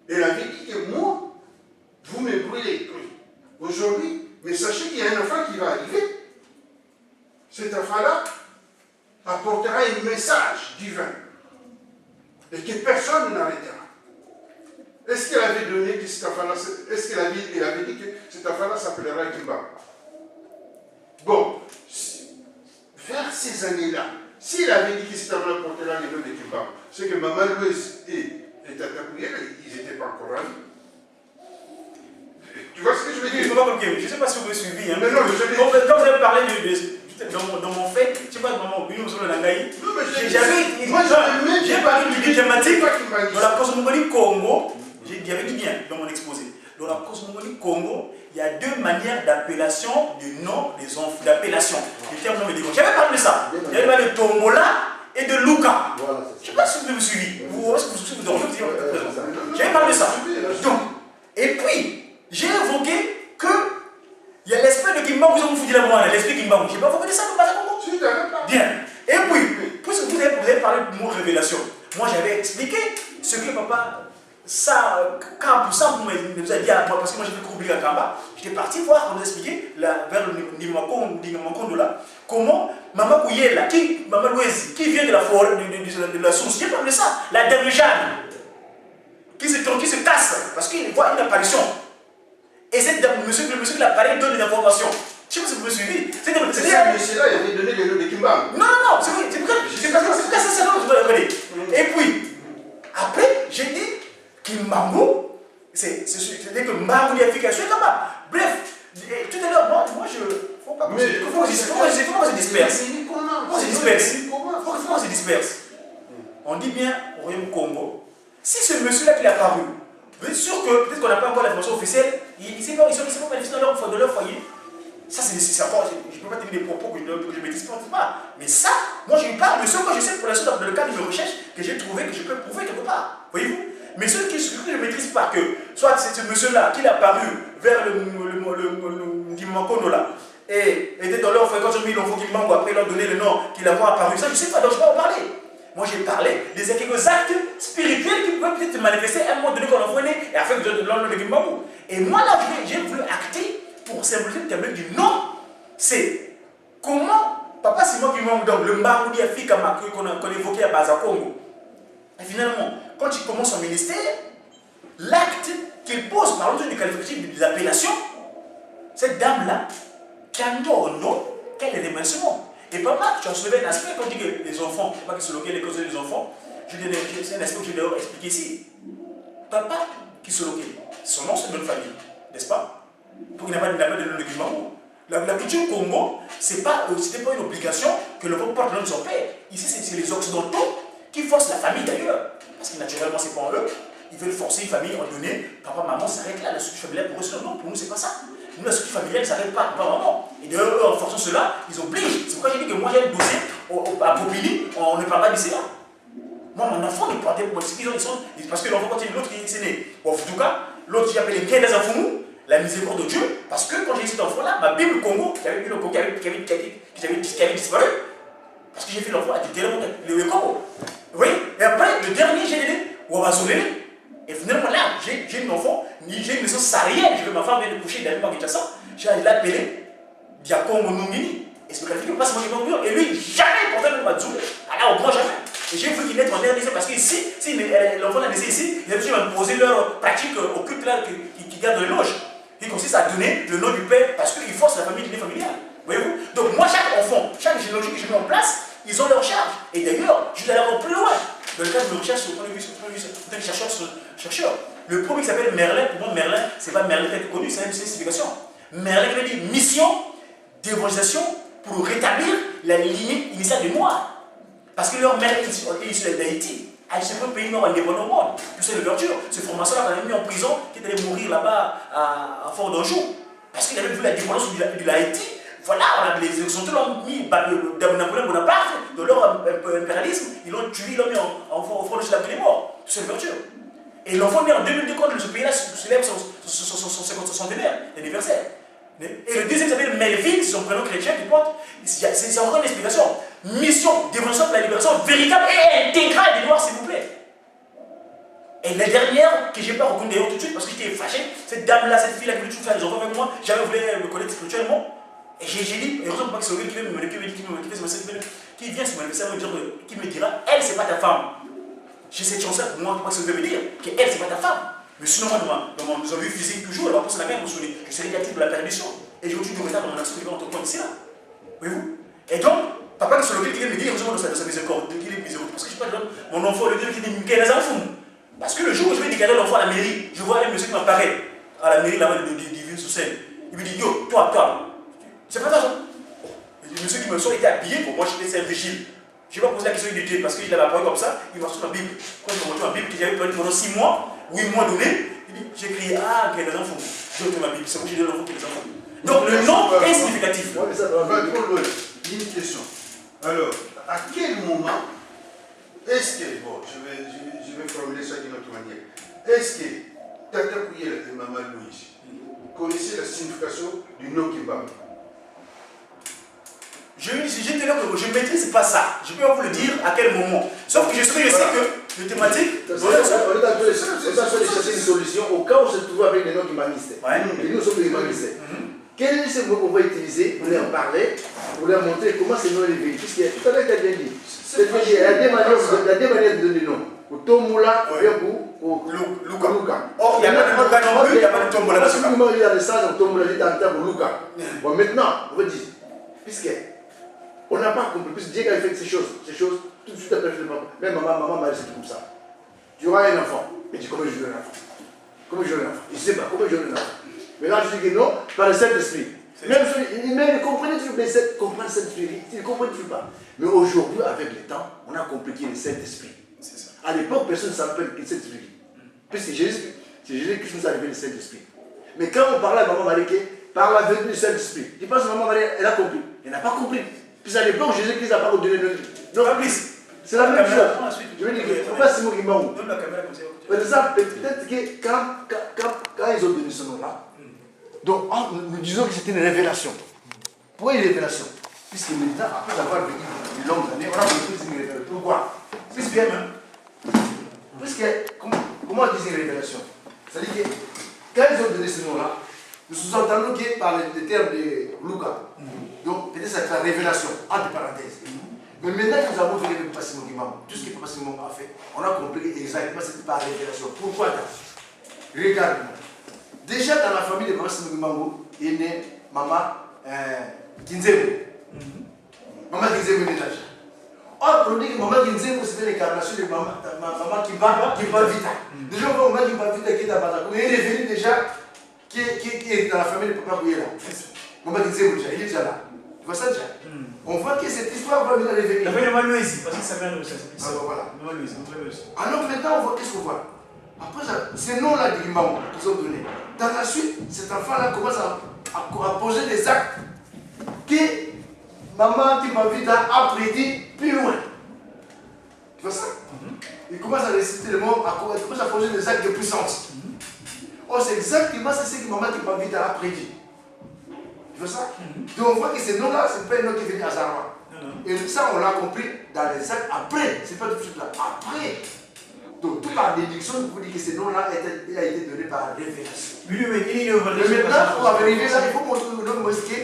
Elle avait dit que moi, vous me brûlez aujourd'hui, mais sachez qu'il y a un enfant qui va arriver. Cet enfant-là apportera un message divin et que personne n'arrêtera. Est-ce qu'elle avait donné que cet enfant-là, est-ce qu'elle avait dit que cet enfant-là s'appellera Kimbangu? Bon, vers ces années-là, s'il avait dit que cet enfant-là portera le nom de Kimbangu, c'est que Maman Louise et Tata Kouyela, ils n'étaient pas encore amis. Tu vois ce que je veux dire? Je ne sais pas si vous avez suivi. Mais non, quand vous avez parlé dans mon fait, je ne sais pas comment vous avez Non, mais j'ai parlé du thématique. cosmogonie Congo, j'avais dit bien dans mon exposé, dans la cosmogonie Congo, il y a deux manières d'appellation du nom des enfants, d'appellation. J'avais parlé de ça. Il y avait de Tombola et de Luka. Voilà, Je ne sais pas si vous me suivez. Est-ce que vous suivez? J'avais parlé de ça. Donc, et puis, j'ai évoqué que il y a l'esprit de Kimba, vous avez foutu la moi, l'esprit de Kimba. Je n'ai pas évoqué ça, bien. Et puis, puisque vous avez parlé de mon révélation, moi j'avais expliqué ce que papa, ça, quand pour ça, vous avez dit à moi, parce que moi j'ai fait courbler à Kamba, j'étais parti voir, on nous expliqué vers le Nimakondo là, comment Maman Kouyela, Maman Louise, qui vient de la forêt, de la source, j'ai parlé de ça, la Dame Jeanne, qui se casse, parce qu'il voit une apparition. Et cette dame, le monsieur qui l'apparaît donne des informations. Je ne sais pas si vous me suivez. C'est ce monsieur-là, il avait donné le nom de Kimba. Non, c'est vrai, c'est pas ça, je dois le connaître. Et puis, après, j'ai dit Kimbango, c'est-à-dire que Mbango est efficace, je suis là-bas. Bref, tout à l'heure, moi je. Faut pas qu'on se disperse. Faut qu'on se disperse. On dit bien au Royaume Congo, si ce monsieur-là qui est apparu, vous êtes sûr que peut-être qu'on n'a pas encore l'information officielle, ils ne sont pas manifestés dans leur foyer. Ça, c'est encore, je ne peux pas tenir des propos que je ne maîtrise pas. Mais ça, moi, je parle de ce que je sais pour l'instant dans le cadre de mes recherches que j'ai trouvé, que je peux prouver quelque part. Voyez-vous? Mais ceux que je ne maîtrise pas, que soit c'est ce monsieur-là qui est apparu vers le Ndimakono là, et était dans leur fréquence, ils ont fait qu'il manque, après ils leur donné le nom qu'il a apparu. Ça, je ne sais pas, donc je ne peux pas en parler. Moi, j'ai parlé des quelques actes spirituels qui peuvent peut-être se manifester à un moment donné quand on venait et afin de l'ordre de Kimbangu. Et moi, là, j'ai voulu acter pour symboliser le terme du nom. C'est comment, papa Simon Kimbangu, donc le Mbangu Afrique qu'on évoquait à Baza Congo. Et finalement, quand il commence son ministère, l'acte qu'il pose par l'autre du qualificatif des appellations, cette dame-là, qui a un nom, quel est l'émergement? Et papa, tu as soulevé un aspect quand on dit que les enfants, je ne sais pas que c'est lequel les causes des enfants, c'est un aspect que je vais expliquer ici. Papa qui se loquait, son nom c'est notre famille, n'est-ce pas? Pour qu'il n'a pas de nom de Kimbangu. La culture Congo, c'était pas une obligation que le peuple porte le nom de son père. Ici, c'est les Occidentaux qui forcent la famille d'ailleurs. Parce que naturellement, c'est pas en eux. Ils veulent forcer une famille en donner. Papa, maman s'arrête là. La structure familiale, pour eux, c'est non. Pour nous, c'est pas ça. Nous, la structure familiale ne s'arrête pas. Papa, maman. Et d'ailleurs, eux, en forçant cela, ils obligent. C'est pourquoi j'ai dit que moi, j'ai un dossier à Bobili, on ne parle pas d'ici là. Moi, mon enfant ne parle pas de parce que l'enfant, quand il est l'autre qui est né. En tout cas, l'autre, j'ai appelé Kédas Afoumou, la miséricorde de Dieu. Parce que quand j'ai eu cet enfant-là, ma Bible Congo, qui avait disparu. Parce que j'ai fait l'enfant à le Congo. Oui, et après, le dernier, j'ai aidé Wabazolé. Et finalement, là, j'ai un enfant, j'ai une maison saharienne. Ma femme vient de coucher dans le Kinshasa. J'ai appelé Diakongo Nungini. Et c'est quelqu'un qui passe mon numéro. Et lui, jamais porté le Mazoulé. Alors, au grand jamais. Et j'ai voulu qu'il naisse en RDC parce qu'ici, si l'enfant l'a laissé ici, il a besoin de poser leur pratique occulte là qui garde le loge. Qui consiste à donner le nom du père parce qu'il force la famille familiale. Voyez-vous? Donc, moi, chaque enfant, chaque généalogie que je mets en place, ils ont leur charge. Et d'ailleurs, je vais aller encore plus loin. Dans le cadre de recherche, sur le chercheur. Le premier qui s'appelle Merlin, pour moi, Merlin, c'est pas Merlin très connu, c'est une signification. Merlin qui veut dire mission d'évangélisation pour rétablir la lignée initiale de Noirs. Parce que leur mère est issue d'Haïti. Haïti, c'est un pays noir indépendant au monde. Tout ça, l'ouverture. Ce formateur-là, qu'on a mis en prison, qui est allé mourir là-bas à Fort d'Anjou. Parce qu'il avait vu la dépendance de l'Haïti. Voilà, les Occidentaux l'ont mis, Napoléon Bonaparte, dans leur impérialisme, ils l'ont tué, ils l'ont mis en front de la mort. C'est l'ouverture. Et l'enfant né en 2002, quand ce pays-là célèbre son centenaire, l'anniversaire. Et le deuxième s'appelle Melville, c'est son prénom chrétien qui porte. C'est encore une explication. Mission d'évolution pour la libération véritable et intégrale des Noirs, s'il vous plaît. Et la dernière, que je n'ai pas reconnue d'ailleurs tout de suite, parce que j'étais fâché, cette dame-là, cette fille-là qui voulait tout faire les enfants avec moi, j'avais voulu me connaître spirituellement. Et j'ai dit, et heureusement que c'est qui vient se manifester, qui me dira, elle, c'est pas ta femme. J'ai cette chance-là pour moi, que ça veut me dire, qu'elle, c'est pas ta femme. Mais sinon, moi, dans mon vue physique, toujours, elle va penser la même, je serai l'actif de la perdition. Et j'ai aussi du retard dans mon action qui va entreprendre ici là. Voyez-vous? Et donc, papa, sur lequel il vient me dire, heureusement, dans sa miséricorde, qu'il est miséricorde. Parce que je ne sais pas, mon enfant, le Dieu qui dit, qu'elle est un fou. Parce que le jour où je vais déclarer l'enfant à la mairie, je vois un monsieur qui m'apparaît à la mairie là-bas de Divine-sous-Seine. Il me dit, yo, toi, c'est pas ta chose. Le monsieur qui me soit été habillé, pour moi j'étais un vigile. Je vais pas poser la question d'unité parce qu'il avait la parole comme ça, il m'a sorti ma Bible. Quand il m'a montré ma Bible, que j'avais perdu pendant 6 mois, 8 mois donnés, j'ai crié, ah, qu'il y a des enfants. J'ai retenu ma Bible, c'est moi qui j'ai donné l'enfant qui a des enfants. Donc le nom est significatif. Ouais, mais ça va pas trop loin. Il y a une question. Alors, à quel moment est-ce que, bon, je vais formuler ça d'une autre manière. Est-ce que Tata Kouyela et Maman Louise connaissaient la signification du nom Kimbam? Je ne maîtrise pas ça. Je peux pas vous le dire à quel moment. Sauf que je sais que les thématiques. On est en train de chercher une solution au cas où on se trouve avec des noms humanistes. Et nous sommes des humanistes. Quel est ce mot qu'on va utiliser pour leur parler, pour leur montrer comment ces noms sont venus? Puisque tout à l'heure, tu as bien dit. Il y a deux manières de donner des noms. Pour Tomoula ou pour Luka. Or, il n'y a pas de Luka non plus, il n'y a pas de Tomoula. Absolument, il y a le sens de Tomoula, il y a pour Luka. Bon, maintenant, on va dire, puisque on n'a pas compris, puisque Dieu a fait ces choses, tout de suite après, même maman m'a dit comme ça. Tu auras un enfant. Mais dis comment je veux un enfant? Comment je veux un enfant? Je ne sais pas, comment je veux un enfant? Mais là, je dis que non, par le Saint-Esprit. Même il comprenait toujours, mais comprendre le Saint-Esprit, il ne comprenait toujours pas. Mais aujourd'hui, avec le temps, on a compris qu'il y a le Saint-Esprit. À l'époque, personne ne savait que le Saint-Esprit. Puisque c'est Jésus qui nous a révélé le Saint-Esprit. Mais quand on parlait à Maman Marie, par la venue du Saint-Esprit, tu penses que Maman Marie, elle a compris? Elle n'a pas compris. Puis à l'époque, Jésus-Christ n'a pas donné le nom. Donc, c'est la même chose. Je veux dire, pourquoi c'est moi qui m'en ouvre? Peut-être que quand ils ont donné ce nom-là, donc nous disons que c'était une révélation. Pourquoi une révélation? Puisque maintenant, après avoir vécu de longues années, on a compris une révélation. Pourquoi? Puisque, comment on dit une révélation? C'est-à-dire que quand ils ont donné ce nom-là, nous sous-entendons que par le terme de Luka, donc peut-être c'est la révélation, entre parenthèses. Mais maintenant que nous avons vu le Papa Simon Kimam, tout ce que Papa Simon a fait, on a compris exactement c'était par révélation. Pourquoi? Regarde-moi. Déjà dans la famille de Papa Simon Kimam, il est né Maman Kinzebo. Maman Kinzebo est déjà. Or, on dit que Maman Kinzebo c'était l'incarnation de Maman Kimba Vita. Déjà, on va Kimba Vita qui est à Bazako. Il est revenu déjà, qui est dans la famille de Papa Kouyela. Maman Kinzebo déjà, il est déjà là. Tu vois ça déjà? On voit que cette histoire va venir revenir. La famille de Malouézi, parce que ça vient de ça. Voilà. Alors maintenant, on voit qu'est-ce qu'on voit. Après, ces noms-là de Kimba qu'ils ont donnés. Dans la suite, cet enfant-là commence à poser des actes que Maman Kimba Vita a prédit plus loin. Tu vois ça? Il commence à réciter le mot, il commence à poser des actes de puissance. Or, c'est exactement ce que Maman Kimba Vita a prédit. Tu vois ça? Donc on voit que ces noms-là, ce n'est pas un nom qui est venu hasardement. Et ça, on l'a compris dans les actes après. Ce n'est pas tout de suite là. Après. Donc, tout par déduction, vous dites que ces noms-là a été donné par révélation. Mais maintenant, pour arriver là, il faut montrer le nom parce que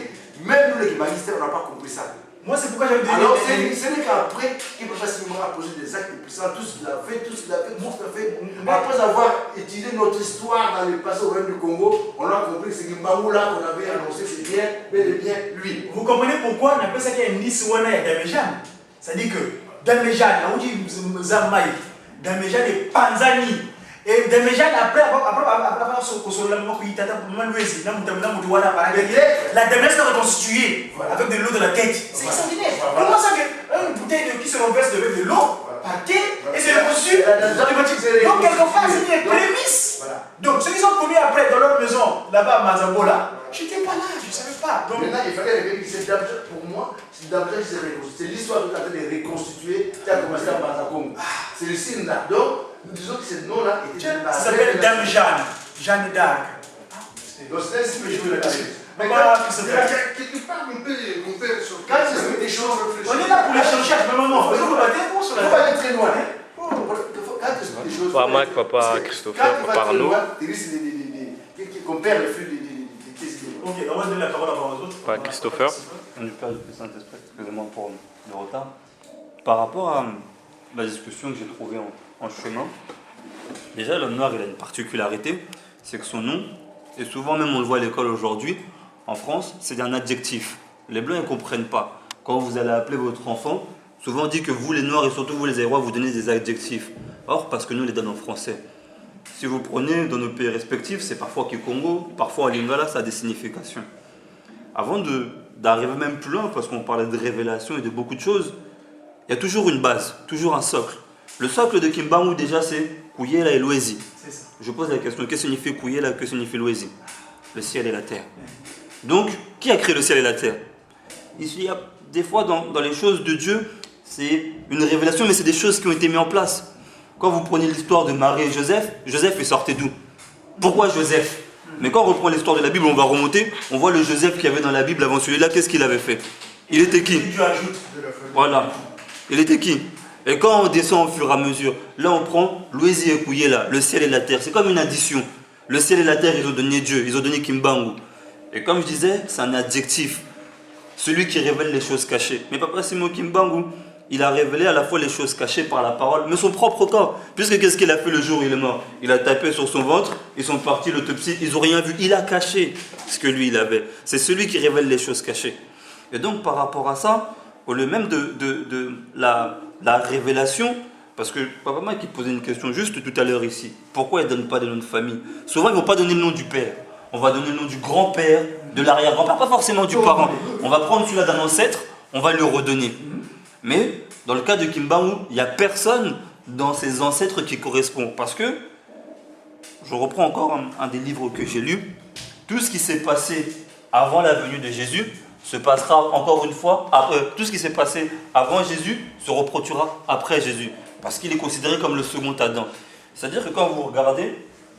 même nous, les humanistes, on n'a pas compris ça. Moi, c'est pourquoi j'avais dit. Alors, ce n'est qu'après qu'il Papa Simon a posé des actes puissants, tout ce qu'il a fait, après avoir étudié notre histoire dans le passé au royaume du Congo, on a compris que c'est Mbangou là qu'on avait annoncé, c'est bien, bel et bien lui. Vous comprenez pourquoi on appelle ça qu'il y a une liste Wana et Damejan? C'est-à-dire que Damejan, on dit Zamaï, Damejan et Panzani. Et Damejan, après avoir son la Damejan s'est reconstituée avec de l'eau dans la tête. C'est extraordinaire. Comment ça qu'une bouteille qui se renverse avec de l'eau par terre et se reconstitue? Donc, quelque part, c'est une prémisse. Donc, ceux qui sont connus après dans leur maison, là-bas à Mazambola, je n'étais pas là, je ne savais pas. Donc, maintenant, il fallait révéler que c'est Damejan, pour moi, c'est Damejan qui s'est reconstitué. C'est l'histoire tout à fait de reconstituer qui a commencé à Mazakongo. C'est le signe là. Donc, nous disons que ce nom-là était ça s'appelle Dame Jeanne, Jeanne d'Arc. Donc, c'est ainsi que je veux le dire. Mais quelque part, on peut sur Quand tu expliques des choses, on est là pour les changer à ce moment. il ne faut pas aller très loin. Quand tu expliques des choses, Papa Mike, Papa Christopher, Papa Arnaud. Tu risques qu'on perd le flux des questions. Ok, on va donner la parole aux autres. Papa Christopher. Du Père du Saint-Esprit, excusez-moi pour le retard. Par rapport à la discussion que j'ai trouvée en chemin, déjà l'homme noir il a une particularité, c'est que son nom, et souvent même on le voit à l'école aujourd'hui, en France, c'est un adjectif. Les blancs ne comprennent pas. Quand vous allez appeler votre enfant, souvent on dit que vous les noirs et surtout vous les Aïrois, vous donnez des adjectifs. Or, parce que nous on les donne en français. Si vous prenez dans nos pays respectifs, c'est parfois Kikongo, parfois en Lingala, ça a des significations. Avant d'arriver même plus loin, parce qu'on parlait de révélation et de beaucoup de choses, il y a toujours une base, toujours un socle. Le socle de Kimbangu, déjà, c'est Kuyela et Loezi. C'est ça. Je pose la question, que signifie Kuyela, que signifie Loezi? Le ciel et la terre. Donc, qui a créé le ciel et la terre? Il y a des fois dans les choses de Dieu, c'est une révélation, mais c'est des choses qui ont été mises en place. Quand vous prenez l'histoire de Marie et Joseph, Joseph est sorti d'où? Pourquoi Joseph? Mais quand on reprend l'histoire de la Bible, on va remonter, on voit le Joseph qu'il y avait dans la Bible avant celui-là, qu'est-ce qu'il avait fait? Il était qui? Dieu ajoute. Voilà. Il était qui? Et quand on descend au fur et à mesure, là on prend Loezi et Kuyela, le ciel et la terre. C'est comme une addition. Le ciel et la terre, ils ont donné Dieu, ils ont donné Kimbangu. Et comme je disais, c'est un adjectif. Celui qui révèle les choses cachées. Mais Papa Simon Kimbangu, il a révélé à la fois les choses cachées par la parole, mais son propre corps. Puisque qu'est-ce qu'il a fait le jour où il est mort? Il a tapé sur son ventre, ils sont partis l'autopsie, ils n'ont rien vu. Il a caché ce que lui il avait. C'est celui qui révèle les choses cachées. Et donc par rapport à ça, au lieu même de la révélation, parce que Papa Mike qui posait une question juste tout à l'heure ici, pourquoi ils ne donnent pas de nom de famille? Souvent ils ne vont pas donner le nom du père, on va donner le nom du grand-père, de l'arrière-grand-père, pas forcément du parent. On va prendre celui-là d'un ancêtre, on va le redonner. Mais dans le cas de Kimbangu, il n'y a personne dans ses ancêtres qui correspond. Parce que, je reprends encore un des livres que j'ai lu, tout ce qui s'est passé avant la venue de Jésus se passera encore une fois, tout ce qui s'est passé avant Jésus se reproduira après Jésus. Parce qu'il est considéré comme le second Adam. C'est-à-dire que quand vous regardez,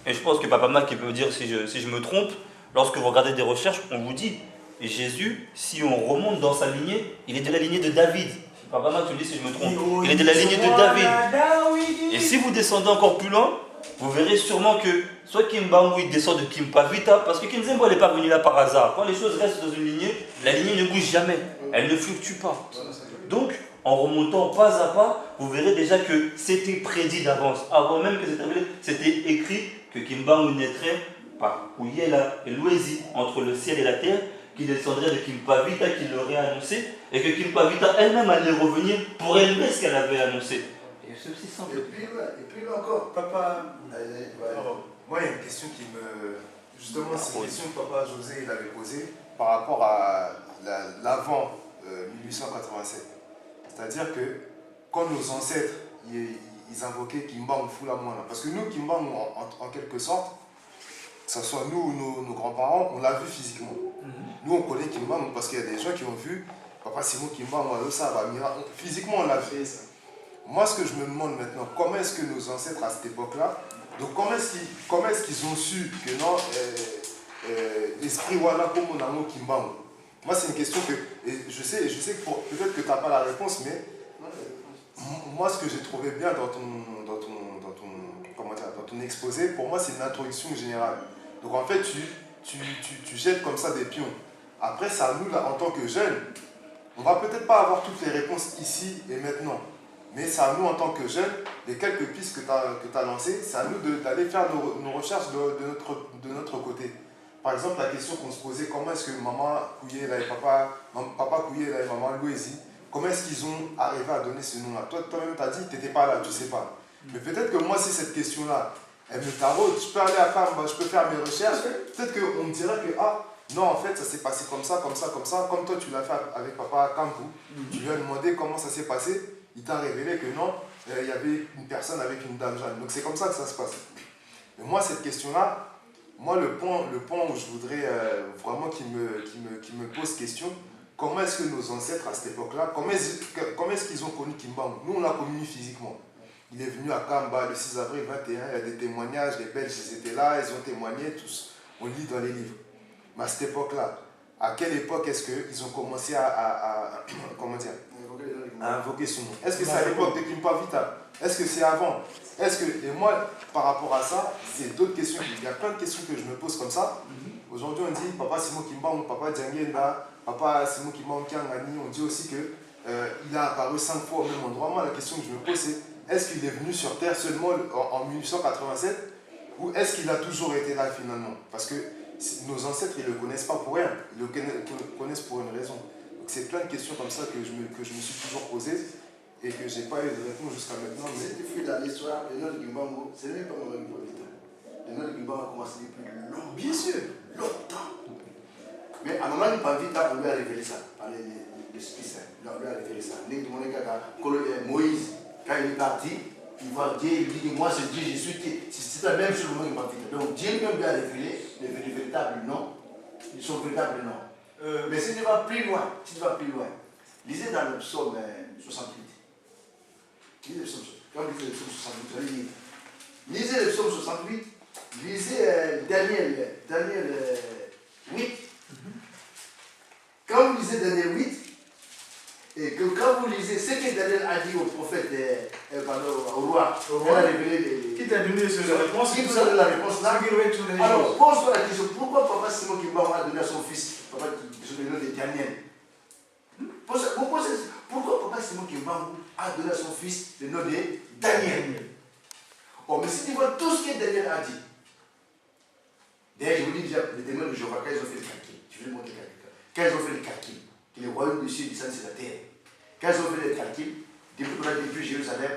et je pense que Papa Mac peut me dire si je me trompe, lorsque vous regardez des recherches, on vous dit, Jésus, si on remonte dans sa lignée, il est de la lignée de David. Papa Mac, tu me dis si je me trompe. Il est de la lignée de David. Et si vous descendez encore plus loin, vous verrez sûrement que soit Kimbangu il descend de Kimpavita, parce que Kinzembo n'est pas venu là par hasard. Quand les choses restent dans une lignée, la lignée ne bouge jamais, elle ne fluctue pas. Donc, en remontant pas à pas, vous verrez déjà que c'était prédit d'avance. Avant même que c'était écrit que Kimbangu naîtrait par Kuyela et Loezi, entre le ciel et la terre, qui descendrait de Kimpavita, qui l'aurait annoncé, et que Kimpavita elle-même allait revenir pour élever ce qu'elle avait annoncé. Et c'est aussi simple. Et puis là encore, Papa, Moi, il y a une question qui me... Justement, c'est une question que Papa José il avait posée par rapport à l'avant 1887. C'est-à-dire que quand nos ancêtres, ils invoquaient Kimbangu Fulamwana, parce que nous, Kimbangu, en quelque sorte, que ce soit nous ou nos grands-parents, on l'a vu physiquement. Nous, on connaît Kimbangu parce qu'il y a des gens qui ont vu Papa Simon Kimbangu, physiquement, on l'a fait. Moi, ce que je me demande maintenant, comment est-ce que nos ancêtres à cette époque-là, donc comment est-ce qu'ils ont su que non, l'esprit Wana comme on a mot Kimbangu? Moi, c'est une question que, et je sais que peut-être que tu n'as pas la réponse, mais moi, ce que j'ai trouvé bien dans ton exposé, pour moi, c'est une introduction générale. Donc en fait, tu jettes comme ça des pions. Après, c'est à nous, là, en tant que jeunes, on va peut-être pas avoir toutes les réponses ici et maintenant. Mais c'est à nous, en tant que jeunes, les quelques pistes que tu as lancées, c'est à nous d'aller faire nos recherches de notre côté. Par exemple, la question qu'on se posait, comment est-ce que maman Kuyela et papa Kuyela et maman Loezi, comment est-ce qu'ils ont arrivé à donner ce nom-là? Toi-même, tu as dit que tu n'étais pas là, tu ne sais pas. Mais peut-être que moi, si cette question-là, elle me taraude, je peux aller à Kamba, je peux faire mes recherches, peut-être qu'on me dirait que, non, en fait, ça s'est passé comme ça, comme toi tu l'as fait avec papa Kampu. Tu lui as demandé comment ça s'est passé, il t'a révélé que non, il y avait une personne avec une dame Jeanne. Donc c'est comme ça que ça se passe. Mais moi, cette question-là, le point où je voudrais vraiment qu'il me pose question, comment est-ce que nos ancêtres à cette époque-là, comment est-ce qu'ils ont connu Kimbangu? Nous, on l'a connu physiquement. Il est venu à Kamba le 6 avril 21, il y a des témoignages, les Belges ils étaient là, ils ont témoigné, tous, on lit dans les livres. Mais à cette époque-là, à quelle époque est-ce qu'ils ont commencé à invoquer son nom? Est-ce que c'est à l'époque de Kimpavita? Est-ce que c'est avant? Et moi, par rapport à ça, c'est d'autres questions. Il y a plein de questions que je me pose comme ça. Aujourd'hui, on dit Papa Simon Kimbangu, Papa Djangenda, Papa Simon Kimbangu Kiangani. On dit aussi qu'il a apparu 5 fois au même endroit. Moi, la question que je me pose, c'est est-ce qu'il est venu sur Terre seulement en 1887 ou est-ce qu'il a toujours été là finalement? Parce que nos ancêtres, ils ne le connaissent pas pour rien. Ils le connaissent pour une raison. Donc, c'est plein de questions comme ça que je me suis toujours posées et que je n'ai pas eu de réponse jusqu'à maintenant. Mais si tu fais dans l'histoire, le nom de Kimbangu, ce n'est pas mon nom de le nom de Kimbangu a commencé depuis longtemps. bien sûr. Longtemps. Mais à un moment, il pas vite, on lui a révélé ça. Par l'Esprit Saint. On lui a révélé ça. Il il est parti, il voit Dieu, il dit que moi c'est Dieu, je suis Dieu. C'est la même chose que moi qui m'a fait. Donc Dieu lui-même lui a révélé les véritables noms, son véritable nom. Mais si tu vas plus loin, lisez dans le psaume 68. Lisez le psaume 68. Quand vous lisez le psaume 68, vous allez lire. Lisez le psaume 68, lisez Daniel 8. Quand vous lisez Daniel 8, et que quand vous lisez ce que Daniel a dit au prophète, au roi, il a révélé les... Qui t'a donné la réponse? Qui vous a donné la réponse là? Alors, choses. pose-toi la question, pourquoi Papa Simon Kimbangu a donné à son fils, Papa qui sont le nom de Daniel? Pourquoi Papa Simon Kimbangu a donné à son fils le nom de Daniel? Oh, mais si tu vois tout ce que Daniel a dit, d'ailleurs, je vous dis déjà, les témoins de Jéhovah, quand ils ont fait le calcul, je vais le montrer quelqu'un, quand ils ont fait le calcul, que le royaume des cieux descend sur la terre, quand ils ont fait le calcul, depuis Jérusalem,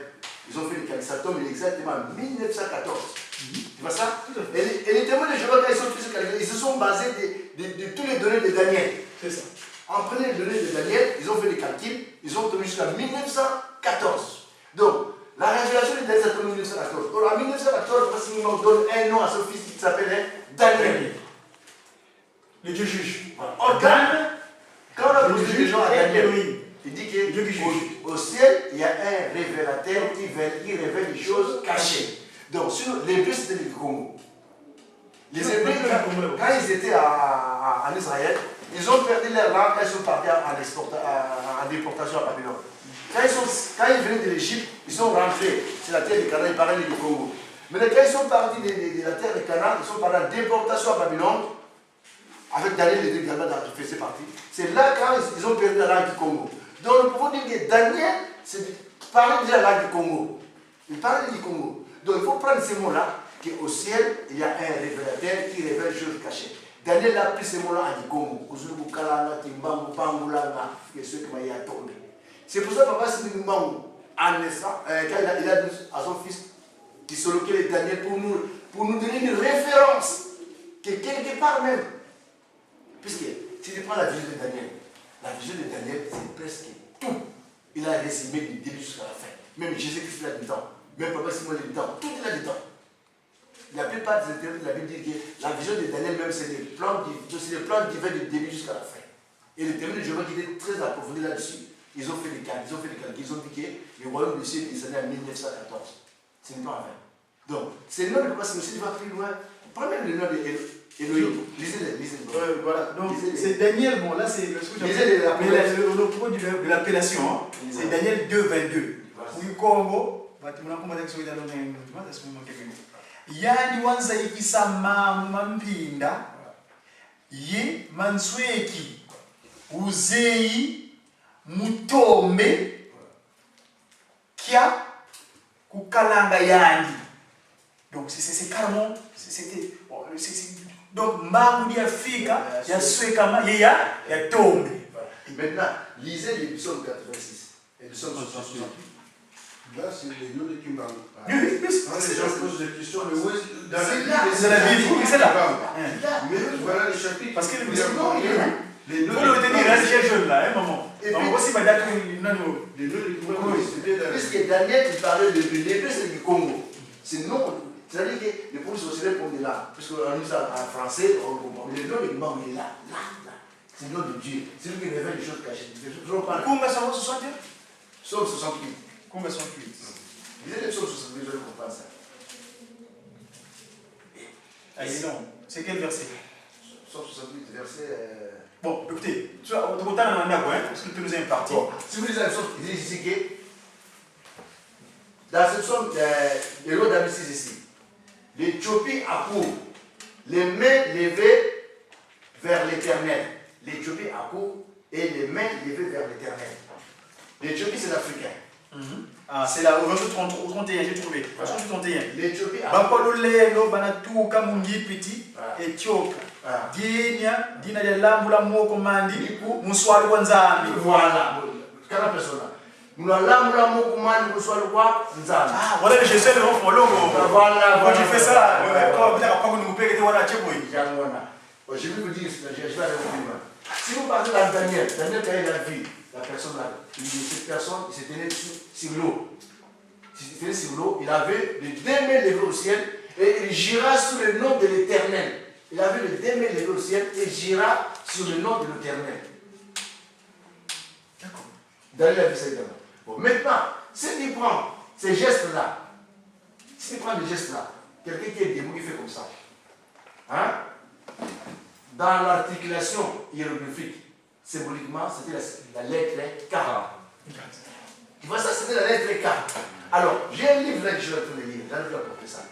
ils ont fait le calcul, ça tombe exactement en 1914. Tu vois ça? Et les témoins de Jéhovah, quand ils ont fait ce calcul, ils se sont basés de tous les données de Daniel. C'est ça. En prenant les données de Daniel, ils ont fait les calculs, ils ont tombé jusqu'à 1914. Donc, la révélation de Daniel, c'est en 1914. Alors, en 1914, Simon donne un nom à son fils qui s'appelait Daniel. Le Dieu juge. Or, quand on a posé des gens à Daniel, il dit qu'au ciel, il y a un révélateur qui révèle des choses cachées. Donc, sur les Hébreux, c'était le Congo. Les Hébreux, quand ils étaient en Israël, ils ont perdu leur langue quand ils sont partis en déportation à Babylone. Quand ils venaient de l'Égypte, ils sont rentrés. C'est la terre de Canaan, ils parlaient du Congo. Mais quand ils sont partis de la terre de Canaan, ils sont partis en déportation à Babylone, avec Daniel et Daniel qui faisait partie. C'est là quand ils ont perdu la langue du Congo. Donc nous pouvons dire que Daniel parlait de la langue du Congo. Il parlait du Congo. Donc il faut prendre ces mots-là, qu'au ciel, il y a un révélateur qui révèle des choses cachées. Daniel a pris ces mots-là à du Congo. C'est pour ça que Papa Simon Kimbangu, en naissant, quand il a dit à son fils, qui se localisait Daniel, pour nous donner une référence, que quelque part même, puisque si tu prends la vision de Daniel, c'est presque tout. Il a résumé du début jusqu'à la fin. Même Jésus-Christ l'a dit dedans. Même Papa Simon l'a dit dedans. Tout il a dit dedans. La plupart des intérêts de la Bible disent que la vision de Daniel même, c'est le plan divin du début jusqu'à la fin. Et les témoins de Jéhovah qui étaient très approfondis là-dessus, ils ont fait des calculs, ils ont dit que le royaume du ciel est né en 1914. Ce n'est pas vrai. Donc, c'est le nom de Papa Simon. Si tu vas plus loin, prends même le nom d'Élohim. Lisez-le. Voilà, donc c'est Daniel, bon là c'est le propos de l'appellation, hein. C'est Daniel 2:22. Oui, Congo, yani wanza ikisama mampinda ye mansweki uzei mutombe kya kukalanga yandi. Donc c'est carrément c'était donc mbangu ya fika ya sweka ya tombe. Maintenant, lisez les psaumes 86 et le psaume 68. Là, c'est les noms de Kimbangu. Oui, Les gens posent des questions, mais où est-ce dans la Bible, c'est là. Mais voilà les chapitres. Parce que il y a les noms faut le retenir, là, j'ai jeune là, un moment. Et donc puis, aussi, ma date, les noms de Kimbangu, c'était dans puisque Daniel, il parlait de l'Hébreu, c'est du Congo. C'est non, c'est-à-dire que les professeurs pour de là, puisqu'on dit ça en français, on comprend. Mais le nom de Kimbangu, il est là. C'est le nom de Dieu. C'est lui qui révèle les choses cachées. Combien ça va, 60? Psaume 68. Combien 68? Lisez le psaume 68, je vais comprendre ça. Allez, non. C'est quel verset? Psaume 68, verset. Bon, écoutez, tu vois, on t'a demandé à quoi, parce que tu nous as imparti. Bon, si vous lisez le psaume, il dit ici que dans ce psaume, le roi David dit ici, l'Éthiopie accourt, les mains levées vers l'Éternel. L'Éthiopie accourt et les mains levées vers l'Éternel. L'Éthiopie, c'est l'Africain. Ah, c'est là, au verset 31, j'ai trouvé. Verset 31. L'Éthiopie Bakololelo banatuka mungipiti Ethiopia. Dina de lambula moko mandi muswali wa nzambi. Voilà. Quelle personne? Nous allons Ah, voilà, je sais le nom pour l'homme. Quand tu fais ça, quand vous nous payez, tu vas la tchéboui. Je vais vous dire, je vais aller au plus loin. Si vous parlez dans Daniel, quand il a vu la personne là, cette personne, il s'est tenu sur l'eau. était sur l'eau, il avait les 2 mains levées au ciel et il gira sur le nom de l'Éternel. Il avait les 2 mains levées au ciel et il gira sur le nom de l'Éternel. D'accord. Daniel a vu ça également. Bon, maintenant, si tu prends ces gestes-là, si tu prends les gestes-là, quelqu'un qui est démon qui fait comme ça, hein? Dans l'articulation hiéroglyphique, symboliquement, c'était la lettre K. Tu vois ça, c'était la lettre K. Alors, j'ai un livre là que je suis en train de lire, j'arrive à porter ça.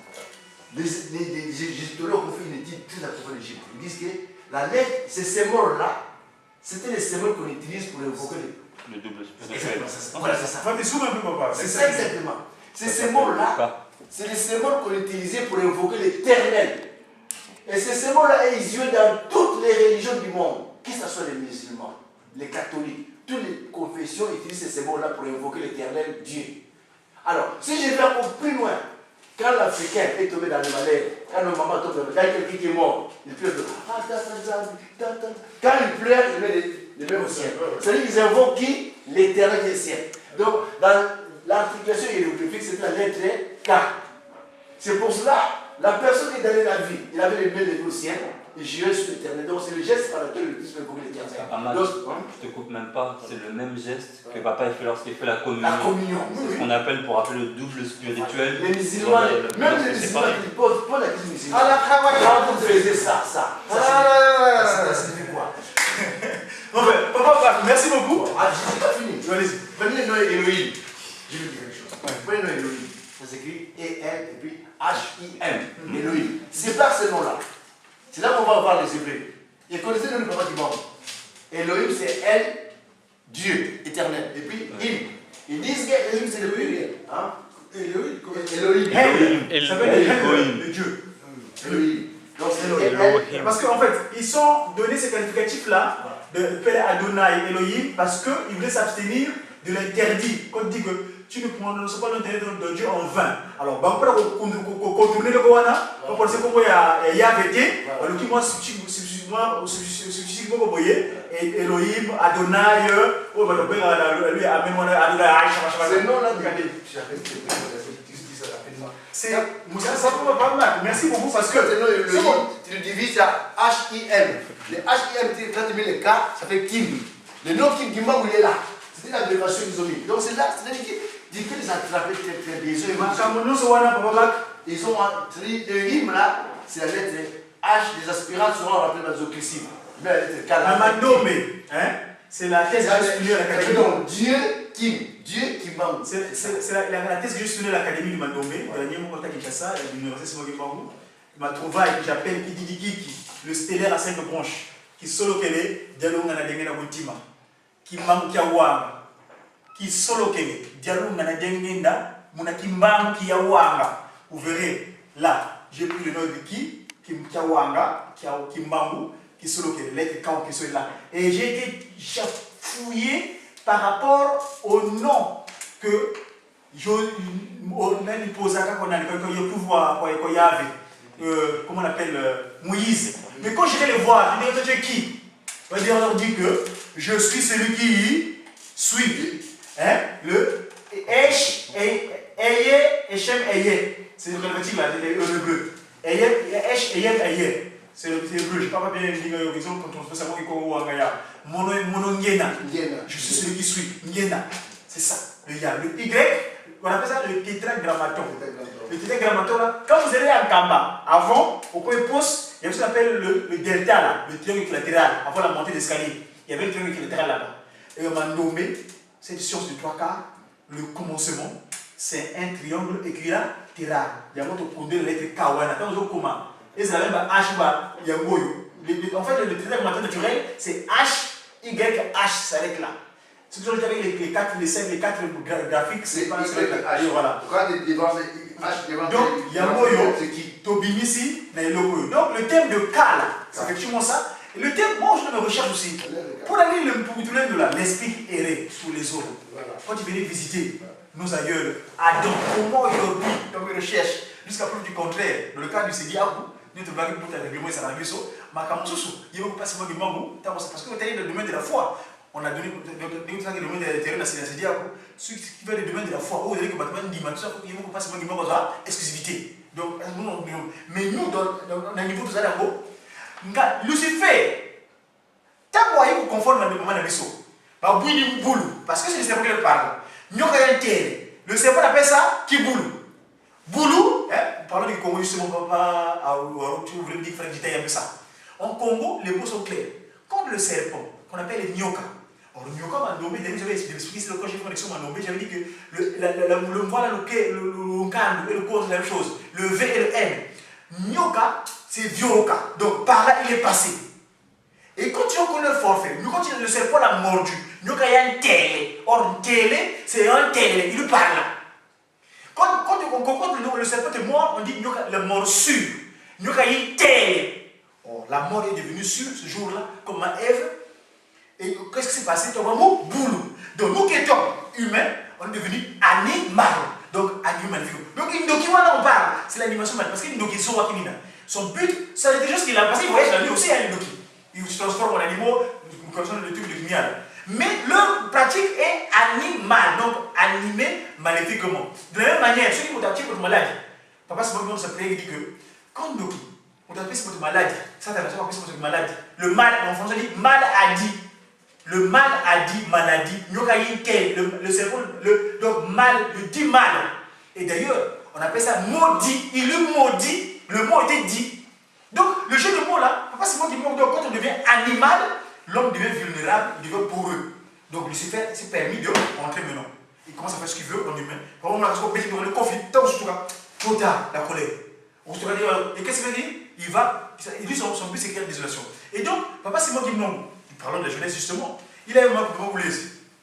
Les égyptologues ont fait une étude très approfondie d'Égypte. Ils disent que la lettre, ces symboles-là, c'était les symboles qu'on utilise pour évoquer Le double spirituel. Voilà, c'est ça. C'est ça exactement. Ces symboles-là, c'est les symboles qu'on utilisait pour évoquer l'Éternel. Et ces symboles-là existent dans toutes les religions du monde, que ce soit les musulmans, les catholiques, toutes les confessions utilisent ces symboles-là pour évoquer l'Éternel Dieu. Alors, si je vais encore plus loin, quand l'Africain est tombé dans le malaise, quand le maman tombe dans le malaise, quelqu'un qui est mort, il pleure. Quand il pleure, il met les mains au ciel. C'est-à-dire qu'ils invoquent qui? L'Éternel qui est ciel. Donc, dans l'articulation hiéroglyphique, c'est la lettre K. C'est pour cela, la personne qui donnait la vie, il avait les mains levées au ciel, il jurait sur l'Éternel. Donc, c'est le geste par lequel le Christ peut invoquer l'Éternel. Je te coupe même pas, c'est le même geste que papa a fait lorsqu'il fait la communion. La communion, C'est ce qu'on appelle pour appeler le double spirituel. Les musulmans, même les musulmans qui posent la question musulmane. Quand vous faisiez ça signifie quoi? Papa, merci beaucoup. J'ai pas fini. Allez-y. Prenez le nom Elohim. Je vais vous dire quelque chose. Prenez le nom Elohim. Ça s'écrit E-L et puis H-I-M. Elohim. C'est par ce nom-là. C'est là qu'on va voir les Hébreux. Et connaissez le nom de papa qui mort. Elohim, c'est El, Dieu, éternel. Et puis Im. Ils disent que Elohim, c'est le pluriel. Hein? Elohim. Ça veut dire le Dieu. Elohim. Donc c'est Elohim. Parce qu'en fait, ils sont donnés ces qualificatifs-là de Père Adonai, Elohim, parce qu'ils voulaient s'abstenir de l'interdit. Quand on dit que tu ne prononces pas l'interdit de Dieu en vain. Alors, on peut contourner le Kowana, on peut penser qu'il y a Yahvé, alors qui moi, substitue Elohim, Adonai, lui, Adonai, c'est non là c'est ça pas mal. Merci beaucoup parce que tu le divises à H-I-M. Le H-I-M, quand tu mets le K, ça fait Kim. Le nom Kim Kimba, où il est là. C'était l'abréviation qu'ils ont mis. Donc c'est là, c'est-à-dire qu'ils les attraper très bien. Ils ont, c'est-à-dire le hymne là, c'est la lettre H, les aspirants seront rappelés dans les occusives. Mais la lettre K là. Amandome, c'est la thèse que j'ai soutenue à l'académie. Non, Dieu Kim. Dieu Kimba. C'est la thèse que j'ai soutenue à l'académie du Mandome. Dernier mot contact Kinshasa, à l'université Simon Kimbangu. Ma trouvaille que j'appelle Kididikiki, le stellaire à 5 branches, qui solo kele, dialogue na dengena kontima, qui manque yawanga, qui solo kele, dialogue na dengenda, muna kimbangu ki yawanga. Vous verrez, là, j'ai pris le nom de qui Kiawanga, Kimbangu, qui solo kele, lettre Kao qui sont là. Et j'ai été fouillé par rapport au nom que on a posé qu'on a le pouvoir, qu'on y avait. Comment on appelle Moïse. Mais quand je vais les voir, je vais dire qui? On va leur dire que je suis celui qui suit. Hein? Le Esh, Eye, Echem, Eye. C'est le grammatique là, le bleu. Esh, Eyem, Eye. C'est le bleu. Je ne sais pas bien dire exemple quand on peut savoir qu'il y a Wangaya. Mono Ngena. Je suis celui qui suit. Ngena. C'est ça. Le Ya. Le Y, on appelle ça le tétragrammaton. Le tétragrammaton là, quand vous allez à Kamba, avant, au point poste, il y a ce qu'on appelle le delta là, le triangle équilatéral, avant la montée d'escalier. Il y avait le triangle équilatéral là-bas. Et on m'a nommé, c'est une science de 3 quarts, le commencement, c'est un triangle équilatéral. Il y a votre condé la lettre Kawana, quand vous avez comment? Et ça va H, il y a Moyo. En fait, le tétragrammaton naturel, c'est H, Y, H, ça s'arrête là. Ce que je dis avec les 4 graphiques, c'est pas H. Voilà. Donc, il y a Moyo, Tobimisi, Naïlokoyo. Donc, le thème de K, là, c'est effectivement ça. Et le thème, moi, je me recherche aussi. Pour aller le poutoulen de l'esprit erré sous les eaux. Quand tu venais visiter nos aïeuls, Adam, comment ils ont dit, comme ils recherchent, jusqu'à preuve du contraire, dans le cas du Sédiabou, nous te blaguons pour ta règlement et ça la gueule, ma camousou, il y a pas seulement du mangou, parce que tu es dans le domaine de la foi. on a donné le domaine de l'intérieur, c'est-à-dire ce qui fait le domaine de la foi, où vous avez que Batman dit, tout ça, il ne faut pas seulement dire exclusivité. Donc, mais nous, dans un niveau de ça, Lucifer, tant que vous confondez le moment de l'eau, parce que c'est le cerveau qui parle. Nous avons un tel. Le cerveau appelle ça qui boule. Boulou, parlons du Congo justement, papa, tu voulais me dire qu'il fallait un peu ça. En Congo, les mots sont clairs. Comme le serpent, qu'on appelle le nyoka. Or, le nyoka m'a nommé, j'avais expliqué, c'est le quand j'ai fait une connexion, m'a nommé, j'avais dit que le voilà, le calme et le cause, c'est la même chose. Le V et le M. Nyoka, c'est Vioka. Donc, par là, il est passé. Et quand tu connais le forfait, nous, quand le serpent l'a mordu, nyoka, il y a un télé. Or, un télé, c'est un télé, il parle. Quand le serpent est mort, on dit nyoka, le morsure. Nyoka, il télé. Or, la mort est devenue sûre ce jour-là, comme à Ève. Et qu'est-ce qui s'est passé? Tu as boulou. Donc, nous qui étions humains, on est devenus animal. Donc, animal. Donc, Indoki, on parle. C'est l'animation mal. Parce qu'Indoki, son but, c'est des choses qu'il a passé. Il voyage la nuit aussi à Indoki. Il se transforme en animal, comme ça, le truc de lumière. Mais leur pratique est animale. Donc, animé maléfiquement. De la même manière, ceux qui vont t'appeler pour maladie. Papa, c'est moi qui s'appelle, il dit que, quand Indoki, on t'appelle c'est votre maladie. Ça, t'as l'impression c'est votre maladie. Le mal, en français, on dit maladie. Le mal a dit maladie. Le cerveau, donc mal, le dit mal. Et d'ailleurs, on appelle ça maudit. Il le maudit. Le mot était dit. Donc, le jeu de mots là, papa, c'est moi qui montre. Donc, quand on devient animal, l'homme devient vulnérable, il devient poreux. Donc, Lucifer s'est permis de rentrer maintenant. Il commence à faire ce qu'il veut en humain. Par exemple, on a le conflit. Trop tard, la colère. On se dit, et qu'est-ce qu'il veut dire? Il dit son but, c'est qu'il y a une désolation. Et donc, papa, c'est moi qui montre. Parlons de la jeunesse justement. Il a eu maman Boulez,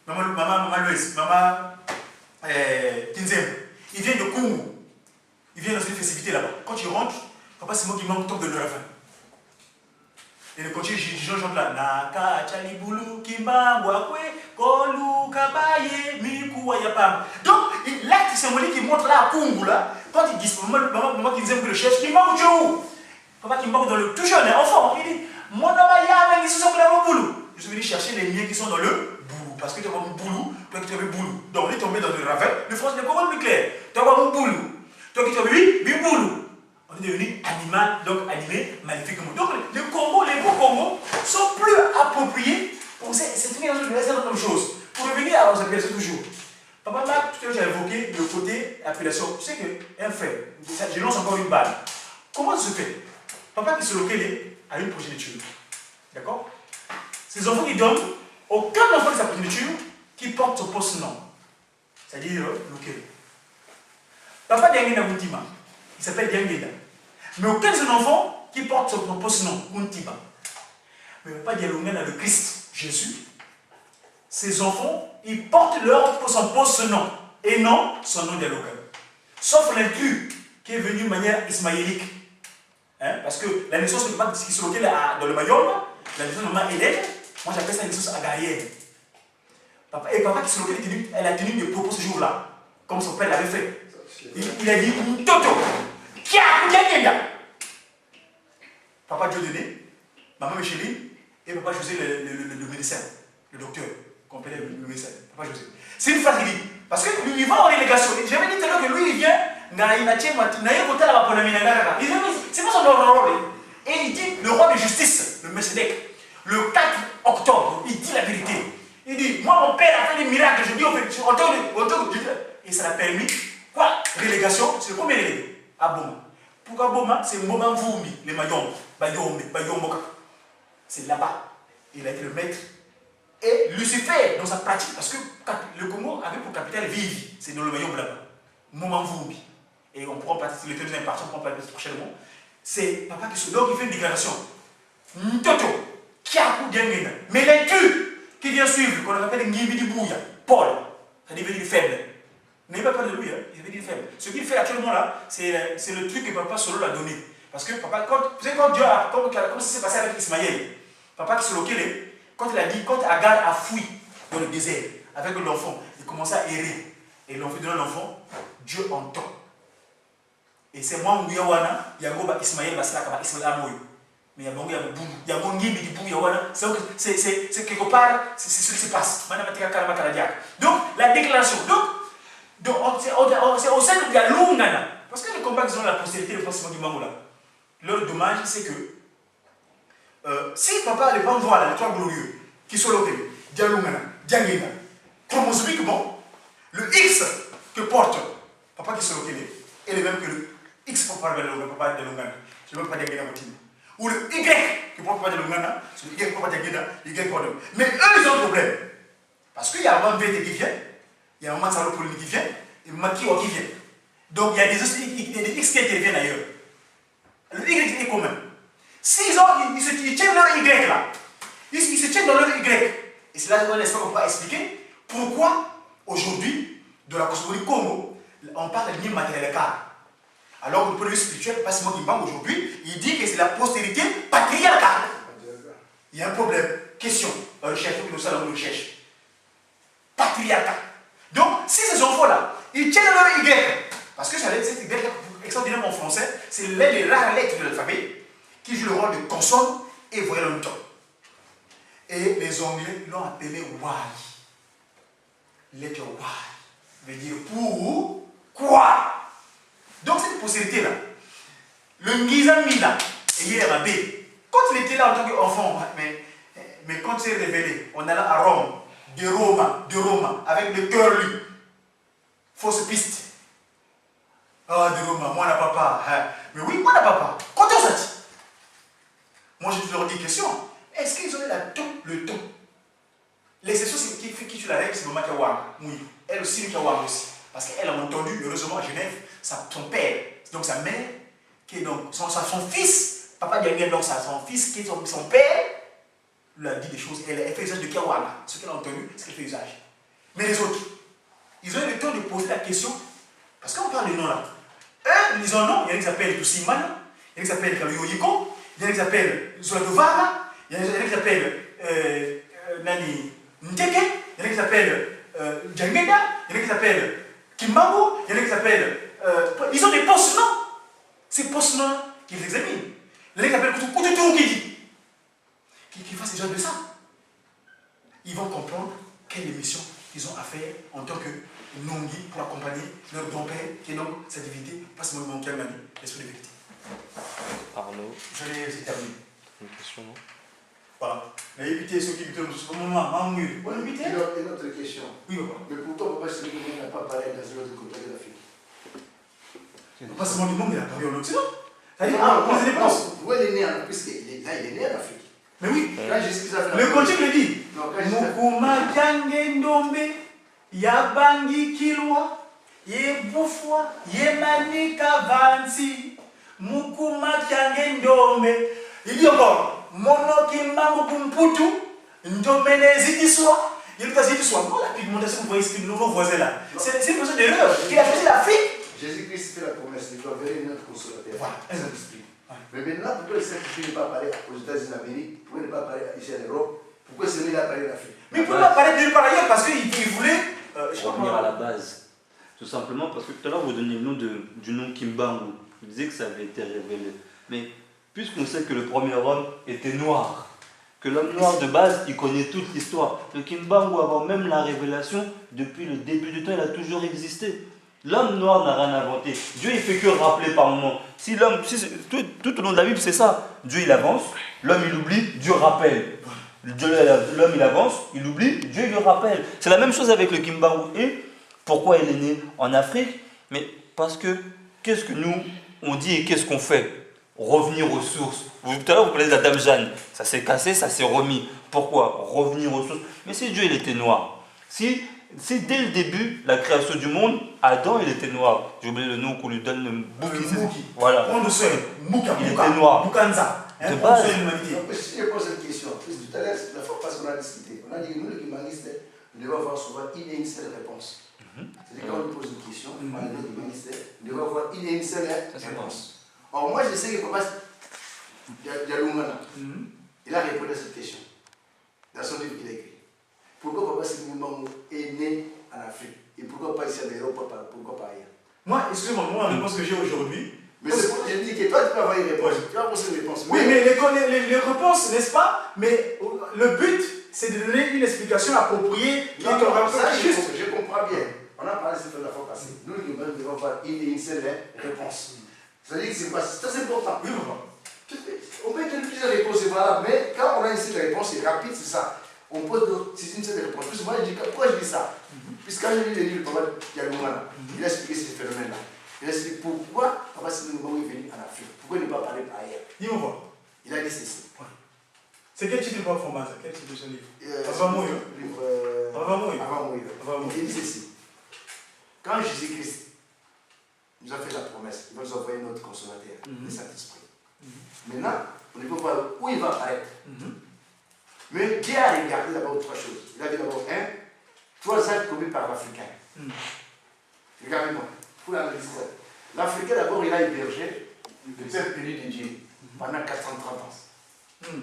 maman Loïs, maman Kinzem. Il vient de Kungu. Il vient dans une festivité là-bas. Quand il rentre, papa c'est moi qui manque top de leur fin. Et le coach Jean chante là. Naka Chalibulu Kimba Wakwe Kolu Kabaye Miku Wayapam. Donc l'acte symbolique qu'il montre là à Kungu là, quand il dit maman Kinzem que le cherche, qui manque où? Papa qui manque dans le tout jeune enfant. Il dit mon abaya ils se sont là au boulot. Je suis venu chercher les miens qui sont dans le boulot. Parce que tu as un boulot, toi qui tu as un boulot. Donc on est tombé dans le ravin. Le français n'est pas plus clair. Tu as un boulot. Toi qui tu as un boulot. On est devenu animal, donc animé magnifiquement. Donc les mots Congo sont plus appropriés. C'est une autre chose. Pour revenir à nos appellations toujours. Papa Marc, tout à l'heure j'ai évoqué le côté appellation. Tu sais qu'un fait, je lance encore une balle. Comment ça se fait? Papa qui se localise a une progéniture. D'accord? Ces enfants qui donnent, aucun enfant de sa progéniture qui porte son poste nom. C'est-à-dire Lokel. Papa Diangenda Kuntiba, il s'appelle Diangenda. Mais aucun de ses enfants qui porte son poste nom, Kuntiba. Mais Papa Dialonga dans le Christ, Jésus, ses enfants, ils portent son poste nom et non son nom Dialonga. Sauf l'inclus qui est venu de manière ismaélique. Hein? Parce que la naissance de Papa qui se locale dans le Mayom, la naissance de maman Hélène, moi j'appelle ça une naissance agarienne. Et papa qui se locale, elle a tenu des propos ce jour-là, comme son père l'avait fait. Il a dit Toto, qui a Papa Dieudonné, maman Micheline et papa José le médecin, le docteur, qu'on appelle le médecin, papa José. C'est une phrase qu'il dit, parce que lui il va en relégation. J'avais dit tout à l'heure que lui il vient, c'est pas son rôle. Et il dit, le roi de justice, le Messédek, le 4 octobre, il dit la vérité. Il dit, moi mon père a fait des miracles, je dis au Dieu. Et ça l'a permis, quoi? Relégation, c'est le premier relégué, à Boma. Pourquoi Boma? C'est Mboma Mvoumi, les Mayom, Bayomboka. C'est là-bas. Il a été le maître. Et Lucifer, dans sa pratique, parce que le Congo avait pour capitale Vivi, c'est dans le Mayom là-bas. Mboma Mvoumi. Et on pourra partir, les deux impartiaux, on pourra parler prochainement. C'est papa qui se donc il fait une déclaration. Ntoto, Kiakou Diangena. Mais l'inclus qui vient suivre, qu'on appelle Ngibidi Bouya, Paul, ça devient faible. N'ayez pas peur de lui, hein, il devient faible. Ce qu'il fait actuellement là, c'est le truc que papa Solo l'a donné. Parce que papa, vous savez quand Dieu a, comme ça s'est passé avec Ismaël, papa qui se locale, quand il a dit, quand Agar a fui dans le désert avec l'enfant, il commençait à errer. Et l'enfant donne l'enfant, Dieu entend. Et c'est moi, Mouyawana, Yagoba Ismaël Baslaka, Ismaël Amoy. Mais il y a Bongo, il y a Boubou, il y a Bongi, mais du Bou, il y a Wana. C'est quelque part, c'est ce qui se passe. Donc, la déclaration. Donc c'est au sein de la Lungana. Parce que les combats qui ont la postérité, le passement du Mangola, leur dommage, c'est que si papa ne pas voir les trois glorieux qui sont locaux, Dialungana, Diangena, chromosomiquement, le X que porte papa qui sont locaux est le même que le X pour papa de Lungana. Je ne veux pas Diangena Motim. Ou le Y que porte papa de Lungana, c'est le Y pour papa de Diangena, Y pour eux. Mais eux, ils ont un problème. Parce qu'il y a un moment VT qui vient, il y a un moment Salopoline qui vient, et un moment Kiwa qui vient. Donc il y a des X qui interviennent ailleurs. Le Y est commun. S'ils ils tiennent leur Y là, ils se tiennent dans leur Y. Et c'est là qu'on va expliquer pourquoi aujourd'hui, dans la cosmogonie Congo, on parle de l'immatériel. Alors que le point de vue spirituel, pas seulement Kimbang aujourd'hui, il dit que c'est la postérité patriarcale. Il y a un problème. Question. Le chef, nous allons le chercher. Patriarcat. Donc, si ces enfants-là, ils tiennent leur Y, parce que cette Y extraordinairement en français, c'est l'un des rares lettres de l'alphabet qui joue le rôle de consonne et voyelle en même temps. Et les Anglais l'ont appelé Y. Lettre Y veut dire pour quoi. Donc cette postérité-là, le Ngizamila et Yerabé, quand il était là en tant qu'enfant, mais quand il s'est révélé, on allait à Rome, de Roma, avec le cœur lu, fausse piste. Ah, de Roma, moi, n'a papa. Mais oui, moi, n'a papa. Quand on s'est dit, moi, je leur dis question. Est-ce qu'ils ont le ton? L'exception, c'est qui tu la règle, c'est le Matiawam. Oui, elle aussi, le aussi. Parce qu'elle a entendu, heureusement, à Genève, son père, donc sa mère, qui est donc son fils, papa Diagne, donc son fils, qui est son père, lui a dit des choses. Elle fait usage de Kiawama. Ce qu'elle a entendu, c'est qu'elle fait usage. Mais les autres, ils ont eu le temps de poser la question. Parce qu'on parle de noms là. Eux, ils ont un nom. Il y en a qui s'appellent Toussimana, il y en a qui s'appellent Kaluyoyiko, il y en a qui s'appellent Zoladovana, il y en a qui s'appellent Nani Nteke, il y en a qui s'appellent Djangeda, il y en a qui s'appellent Kimbango, il y en a qui s'appellent. Ils ont des postes noms. Ces postes noms qu'ils examinent. Il y en a qui s'appellent Koutoukidi. Qui fassent déjà de ça. Ils vont comprendre quelle émission ils ont à faire en tant que Nongi pour accompagner leur grand-père, qui est donc sa divinité, pas seulement mon cœur, l'esprit de vérité. Arnaud, Je l'ai terminé. une question, non? Voilà. Mais évitez ceux qui habitent au moment, une autre question. Oui, papa. Mais pourquoi Papa Sémé n'a pas parlé dans un autre côté de l'Afrique? Pas seulement du monde, il a parlé en Occident. C'est-à-dire, non, les réponses. Pourquoi il est né en Afrique? Puisqu'il est né en Afrique. Mais oui, Quand je suis le contexte le dit. Mukuma Djange Ndombe, Yabangi Kilwa, Yebufwa, Yemanika Vansi, Mukuma Djange Ndombe. Il dit encore, Mono Kimbango Kumputu, Ndomene Zidiswa. Il dit Zidiswa. Non, la pigmentation, vous voyez ce que nous voisins là. C'est une question d'erreur qui a choisi l'Afrique. Jésus-Christ fait la promesse, il doit venir notre consolateur. Voilà. Mais maintenant, pourquoi le Saint-Esprit n'est pas parlé aux États-Unis d'Amérique? Pourquoi il n'est pas parlé ici en Europe? Pourquoi celui-là a parlé en Afrique? Mais il ne peut pas parler de lui par ailleurs parce qu'il voulait. Revenir à la base. Tout simplement parce que tout à l'heure vous donniez le nom du nom Kimbangu. Vous disiez que ça avait été révélé. Mais puisqu'on sait que le premier homme était noir, que l'homme noir de base, il connaît toute l'histoire. Le Kimbangu, avant même la révélation, depuis le début du temps, il a toujours existé. L'homme noir n'a rien inventé. Dieu, il fait que rappeler par moment. Si l'homme, tout au long de la Bible, c'est ça. Dieu, il avance, l'homme, il oublie, Dieu rappelle. L'homme, il avance, il oublie, Dieu, il le rappelle. C'est la même chose avec le Kimbangu. Et pourquoi il est né en Afrique? Mais parce que, qu'est-ce que nous, on dit et qu'est-ce qu'on fait? Revenir aux sources. Tout à l'heure, vous parlez de la Dame Jeanne. Ça s'est cassé, ça s'est remis. Pourquoi? Revenir aux sources. Mais si Dieu, il était noir, si dès le début, la création du monde, Adam, il était noir. J'ai oublié le nom qu'on lui donne, le Bouki. Voilà. Il était noir. Boukanza. De base. Si je pose une question, tout à l'heure, la fois parce qu'on a discuté, on a dit que nous, les humanistes, nous devons avoir souvent une et une seule réponse. C'est-à-dire quand on nous pose une question, on a dit les humanistes, nous devons avoir une et une seule réponse. Or, moi, je sais que Papa Dialungana, il a répondu à cette question dans son livre qu'il a écrit. Pourquoi Papa Sémé est né en Afrique? Et pourquoi pas ici en Europe? Pourquoi pas ailleurs? Moi, excusez-moi, moi, la réponse que j'ai aujourd'hui, Mais c'est pour ça que je dis que toi, tu peux avoir une réponse. Oui. Tu vas avoir une réponse. Oui, mais les réponses, n'est-ce pas? Mais le but, c'est de donner une explication appropriée qui Non, te non, rappelle ça, juste. je comprends bien. On a parlé de ça la fois passée. Nous, les Guinéens, devons avoir une seule réponse. C'est-à-dire que c'est pas, c'est très important. Oui, maman. On peut donner plusieurs réponses, c'est valable, mais quand on a une seule réponse, c'est rapide, c'est ça. On pose d'autres, c'est une seule réponse. Plus moi, je dis, pourquoi je dis ça? Puisque quand j'ai lu le livre de Papa Dialoumana, il a expliqué ce phénomène-là. Il a expliqué pourquoi Papa Sidou est venu en Afrique. Pourquoi il ne pas parler ailleurs? Dis-moi voir. Il a dit ceci. C'est quel titre de Papa Fombaza? Quel titre de ce livre? Avant Avant Moïse. Avant Moïse. Il dit ceci. Quand Jésus-Christ nous a fait la promesse, il va nous envoyer notre consommateur, le Saint-Esprit. Maintenant, on ne peut pas voir où il va apparaître. Mais Dieu a regardé d'abord trois choses. Il a dit d'abord, trois actes commis par l'Africain. Regardez-moi, pour l'analyser ça. L'Africain d'abord, il a hébergé le peuple élu de Dieu pendant 430 ans.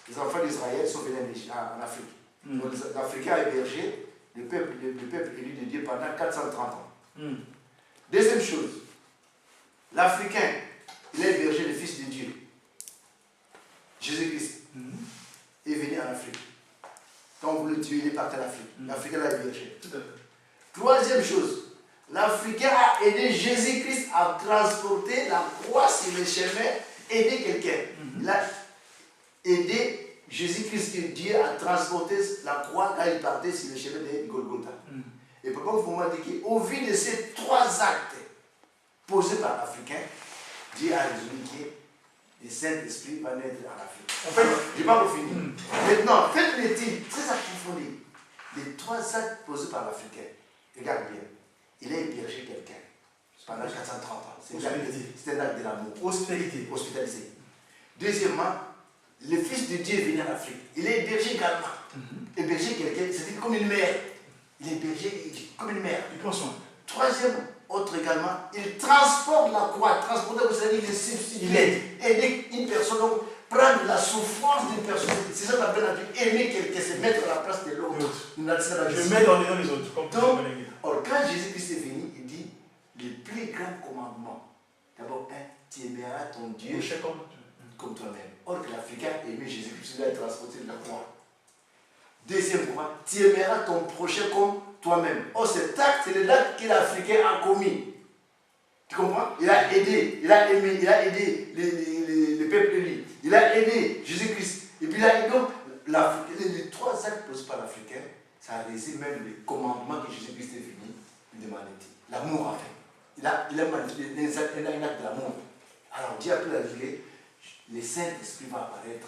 Les enfants d'Israël sont venus en Afrique. Donc l'Africain a hébergé le peuple élu de Dieu pendant 430 ans. Deuxième chose, l'Africain, il a hébergé le Fils de Dieu, Jésus-Christ, est venu en Afrique. Quand vous le tuez, il est parti en Afrique. L'Africain l'a hébergé. Troisième chose, l'Africain a aidé Jésus-Christ à transporter la croix sur le chemin, aider quelqu'un. Il a aidé Jésus-Christ, que Dieu a transporté la croix quand il partait sur le chemin de Golgotha. Et Papa Foma dit qu'au vu de ces trois actes posés par l'Africain, Dieu a résolu que le Saint-Esprit va naître en Afrique. En fait, je n'ai pas fini. Maintenant, faites l'étude très approfondie. Les trois actes posés par l'Africain. Regarde bien. Il a hébergé quelqu'un pendant 430 ans. C'est un acte de l'amour. Hospitalité. Hospitalisé. Deuxièmement, le Fils de Dieu est venu en Afrique. Il a hébergé également. Hébergé quelqu'un, c'est comme une mère. Il est hébergé comme une mère. Il prend soin. Troisième, autre également, il transporte la croix. Transporter, vous savez, il substitue. Il aide. Aider une personne, donc prendre la souffrance d'une personne. C'est ça qu'on appelle la vie. Aimer quelqu'un, c'est mettre à la place de l'autre. Je mets dans les autres. Comme donc, or, quand Jésus-Christ est venu, il dit le plus grand commandement. D'abord, tu aimeras ton Dieu comme toi-même. Or, que l'Africain aimait Jésus-Christ, il a transporté la croix. Deuxième point, tu aimeras ton prochain comme toi-même. Or, cet acte, c'est l'acte que l'Africain a commis. Tu comprends? Il a aidé, il a aimé, il a aidé les peuples unis. Il a aidé Jésus-Christ. Et puis, il a aidé donc les trois actes posés par l'Africain, ça a laissé même le commandement que Jésus-Christ est venu de l'humanité. L'amour, en fait. Il a manifesté un acte d'amour. Alors, Dieu a pu la dire, le Saint-Esprit va apparaître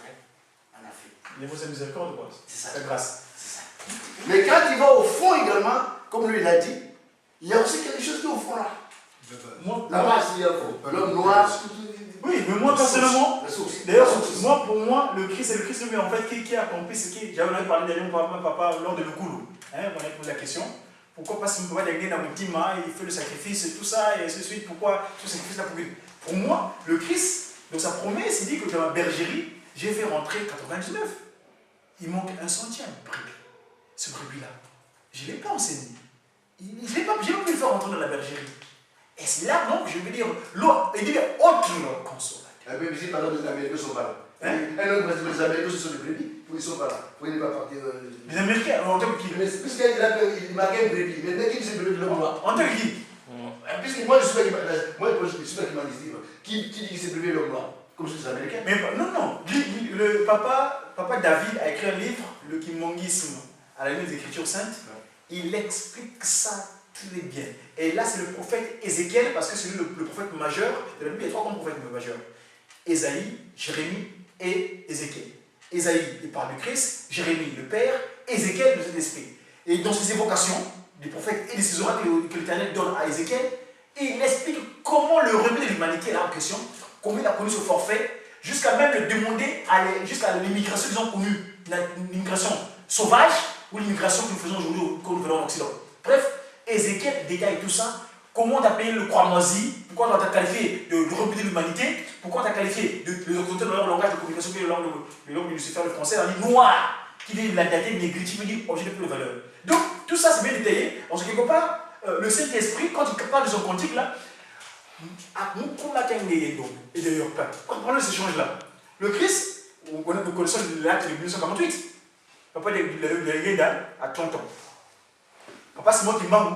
en Afrique. Il vous a miséricorde, quoi. C'est ça. C'est grâce. C'est ça. Mais quand il va au fond également, comme lui l'a dit, il y a aussi quelque chose qui est au fond là. Moi, Là-bas, il y a l'homme noir. oui, mais moi personnellement, La source. d'ailleurs, pour moi, le Christ, c'est le Christ lui en fait qui a accompli ce qui. J'avais parlé d'ailleurs papa lors de Lukulu. On a posé la question. Pourquoi pas si on peut pas gagner dans mon team, il fait le sacrifice et tout ça, et ainsi de suite. Pourquoi ce sacrifice-là pour moi, le Christ, dans sa promesse, il dit que dans ma bergerie, j'ai fait rentrer 99. Il manque un centième brebis. Ce brebis-là, je ne l'ai pas enseigné. Je n'ai pas pu le faire rentrer dans la bergerie. Et c'est là, donc, je veux dire, il dit autre consommateur. Un peu visible, par exemple, les Américains sont pas là. Un autre, les Américains, ce sont des brebis. Ils ne sont pas là. Pour ne pas partir. Les Américains, en tant que qui? Puisqu'il marquait un brebis, mais qui dit c'est brebis, l'homme noir? En tant que qui? Puisque moi, je suis pas qui m'a dit, qui dit que c'est brebis, l'homme noir? Comme c'est les Américains. Mais non. Le papa David a écrit un livre, le Kimongisme, à la Ligne des Écritures Saintes. Il explique ça très bien. Et là, c'est le prophète Ézéchiel, parce que c'est lui le prophète majeur. De la Bible, il y a trois grands prophètes majeurs: Ésaïe, Jérémie et Ézéchiel. Ésaïe, il parle du Christ, Jérémie, le Père, Ézéchiel, le Saint-Esprit. Et dans ces évocations des prophètes et de ces oracles que l'Éternel donne à Ézéchiel, il explique comment le remède de l'humanité est là en question, comment il a connu ce forfait, jusqu'à même le demander jusqu'à l'immigration qu'ils ont connue, l'immigration sauvage ou l'immigration que nous faisons aujourd'hui quand nous venons en Occident. Bref, Ézéchiel détaille tout ça. Comment on t'a payé le croix-moisi, pourquoi on t'a qualifié de remède de l'humanité, pourquoi on t'a qualifié de leur langage de communication, qui est le langue de Lucifer, le français, on dit noir, qui dit la daté négritude, qui dit objet de plus de valeur. Donc, tout ça c'est bien détaillé, parce que quelque part, le Saint-Esprit, quand il parle de son cantique là, Et d'ailleurs, comprenez ces échanges-là. Le Christ, nous connaissons l'acte de 1948. Papa de Yenda à 30 ans. Papa Simon Kimbangu,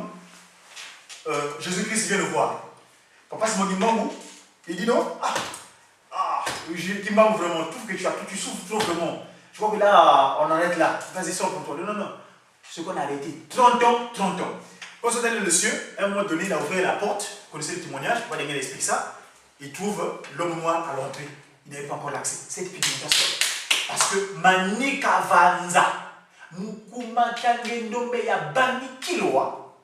Jésus-Christ vient le voir. Papa Simon Kimbangu, il dit non, Kimbangu vraiment, tout que tu souffres trop vraiment. Je crois que là, on en est là. Vas-y, sors contre toi. Non. Ce qu'on a arrêté, 30 ans. Quand on est allé le cieux, à un moment donné, il a ouvert la porte. Vous connaissez le témoignage, Papa Dengel explique ça. Il trouve l'homme noir à l'entrée. Il n'avait pas encore l'accès. Cette pigmentation. Parce que Manika Vanza, Mukuma Kangendombe ya Bani Kiloa,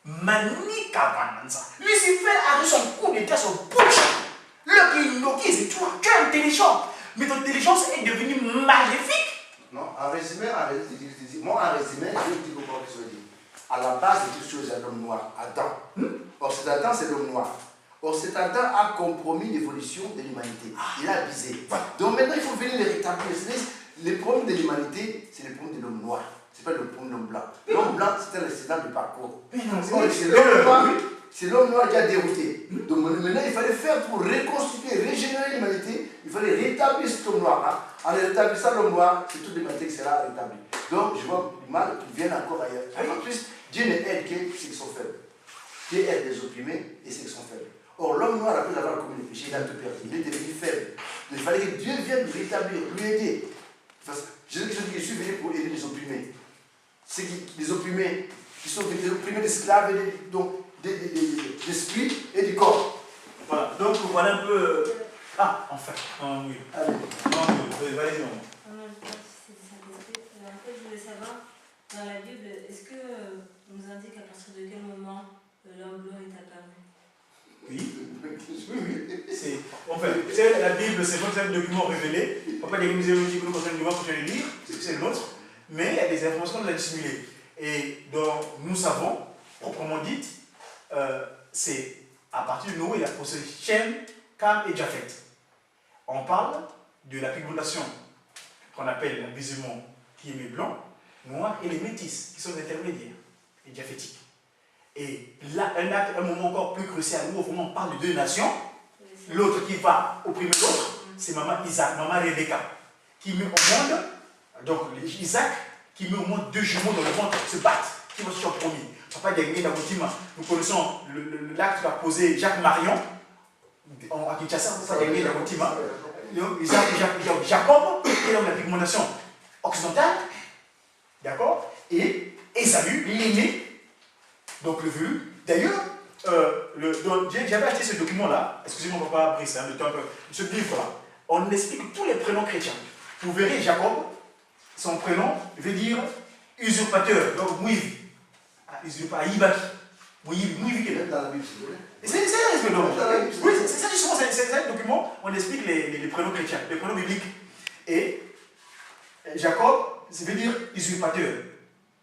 Manika Vanza. Lucifer a reçu son coup d'état, son push. Le Kinoki, c'est toi, tu es intelligent. Mais ton intelligence est devenue maléfique. Non, en résumé, moi en résumé, je dis comment je veux dire. À la base de toutes choses, il y a l'homme noir, Adam. Or cet Adam, c'est l'homme noir. Or cet Adam a compromis l'évolution de l'humanité. Il a abusé. Donc maintenant, il faut venir les rétablir. Les problèmes de l'humanité, c'est les problèmes de l'homme noir. Ce n'est pas le problème de l'homme blanc. L'homme blanc, c'est un accident de parcours. C'est l'homme noir qui a dérouté. Donc maintenant, il fallait faire pour reconstituer, régénérer l'humanité. Il fallait rétablir cet homme noir. En rétablissant l'homme noir, c'est toute l'humanité qui sera rétablie. Donc je vois du mal qui viennent encore ailleurs. En plus, Dieu ne aide que ceux qui sont faibles. Dieu aide les opprimés et ceux qui sont faibles. Or, l'homme noir, après avoir commis le péché, il a tout perdu. Il est devenu faible. Donc, il fallait que Dieu vienne le rétablir, lui aider. Jésus dit que je suis venu pour aider les opprimés. Les opprimés qui sont des opprimés d'esclaves, d'esprit et du corps. Voilà, donc voilà un peu. Enfin. Oui. Allez. Vas-y, non. En fait, je voulais savoir, dans la Bible, est-ce que on nous indique à partir de quel moment l'homme blanc est apparu? Oui. En fait, la Bible, c'est un document révélé. Papa des muséologiques que nous continuons à lire, c'est le nôtre, mais il y a des informations qu'on a dissimulées. Et dont nous savons, proprement dit, c'est à partir de Noé, il a procédé Shem, Cam et Japhet. On parle de la pigmentation qu'on appelle l'abusement qui est blanc, noir, et les métis qui sont intermédiaires et diaphétiques. Et là, un moment encore plus crucial où on parle de deux nations, l'autre qui va opprimer l'autre, c'est maman Isaac, maman Rebecca, qui met au monde, donc Isaac, qui met au monde deux jumeaux dans le ventre qui se battent, qui vont se faire premier. Papa Dengé Nabotima, nous connaissons l'acte qu'a posé Jacques Marion à Kinshasa, Papa Dengé Nabotima. Jacob, qui est dans la pigmentation occidentale, d'accord, et Esaü, l'aîné, donc le velu. D'ailleurs, j'avais acheté ce document-là, excusez-moi, papa Brice, le temps, ce livre-là, on explique tous les prénoms chrétiens. Vous verrez, Jacob, son prénom veut dire usurpateur, donc Mouivi. Usurpateur, Ibaki. Mouivi, qui est dans la Bible, s'il vous plaît. C'est ça, oui, c'est ça justement, c'est un document, on explique les prénoms chrétiens, les prénoms bibliques. Et Jacob, ça veut dire usurpateur.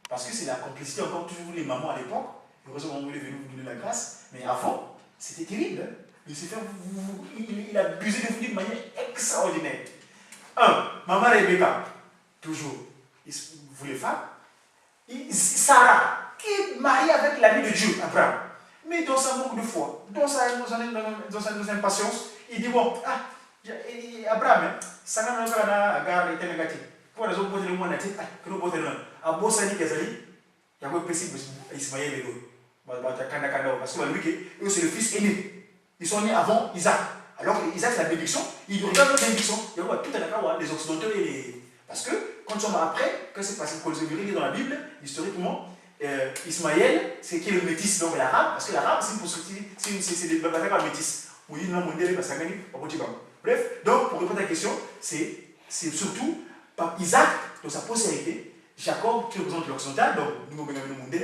Parce que c'est la complicité, encore toujours les mamans à l'époque. Heureusement, on voulait venir vous donner la grâce. Mais avant, c'était terrible. Hein? Lucifer, il abusait de vous de manière extraordinaire. Maman Rebecca, toujours, il voulait femme. Sarah, qui est mariée avec l'ami de Dieu, Abraham. Mais dans sa manque de foi, dans sa impatience, il dit bon, Abraham, Sarah n'a pas agar été négatif. Pour les autres, vous avez dit que nous avons un beau sani Kazali, il y a un peu Ismaël et nous. Parce que lui, c'est le fils aîné. Ils sont nés avant Isaac. Alors que Isaac, c'est la bénédiction, il regarde la bénédiction. Il y a tout un accord, les Occidentaux et les. Parce que quand on va après, que c'est passé pour les Hébreux dans la Bible, historiquement, Ismaël, c'est qui est le métis, donc l'arabe, parce que l'arabe, c'est des batailles par métis. Oui, non, mon dieu, ça gagne, pas petit. Bref, donc pour répondre à la question, c'est surtout par Isaac, dans sa postérité, Jacob qui représente l'occidental, donc nous avons le monde,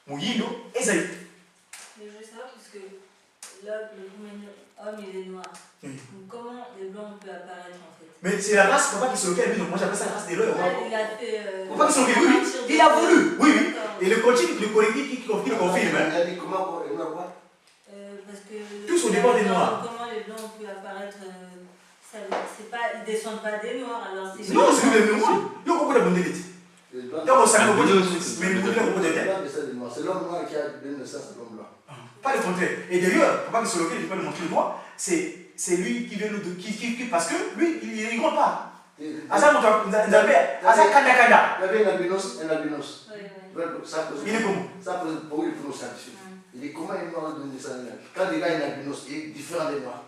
Mouyino, Esaïe. Mais je veux savoir, puisque là, le premier homme, il est noir. Donc comment les blancs peuvent apparaître en fait? Mais c'est la race, papa qui se lequel, donc moi j'appelle ça la race des leurs. Il a fait. Papa qui se lequel, oui, il a voulu, oui. Et le collectif qui confirme. Comment parce que. Tous au départ des noirs. Comment les blancs peuvent apparaître? C'est pas, ils ne descendent pas des noirs, alors c'est. Non, c'est le même noirs. Il y a beaucoup de monde. Donc, ça n'a pas de. Mais c'est l'homme noir qui a donné naissance à l'homme blanc. Pas le contraire. Et d'ailleurs, papa qui se lequel, je peux le montrer le doigt, c'est lui qui vient nous parce que lui, il ne rigole pas. Asa kanda. Il y avait un albinos. Il est comment? Ça pose beaucoup de problèmes scientifiques. Il est comment il m'a donné ça? Quand les gars sont albinos, il est différent des noirs.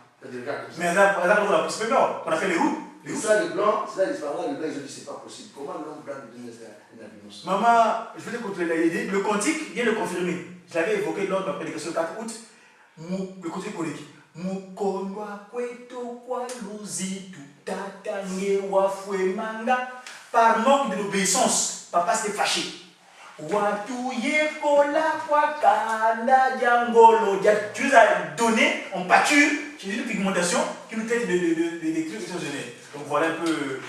Mais on a fait les roues. Et ça, les blancs, c'est là, les parents, les blancs, ils ont dit c'est pas possible. Comment l'homme blanc lui donne un albinos? Maman, je vais te contrôler l'idée. Le quantique vient de confirmer. Je l'avais évoqué lors de ma prédication le 4 août. Le quantique politique. Mukondwa kweto kwa luzitu tatange wafwe manga. Par manque d'obéissance, papa s'était fâché. Watu yekola kwa kanda diangolo. Tu nous as donné en pâture, qui nous dit de pigmentation, qui nous traite des trucs exceptionnels. Donc voilà un peu.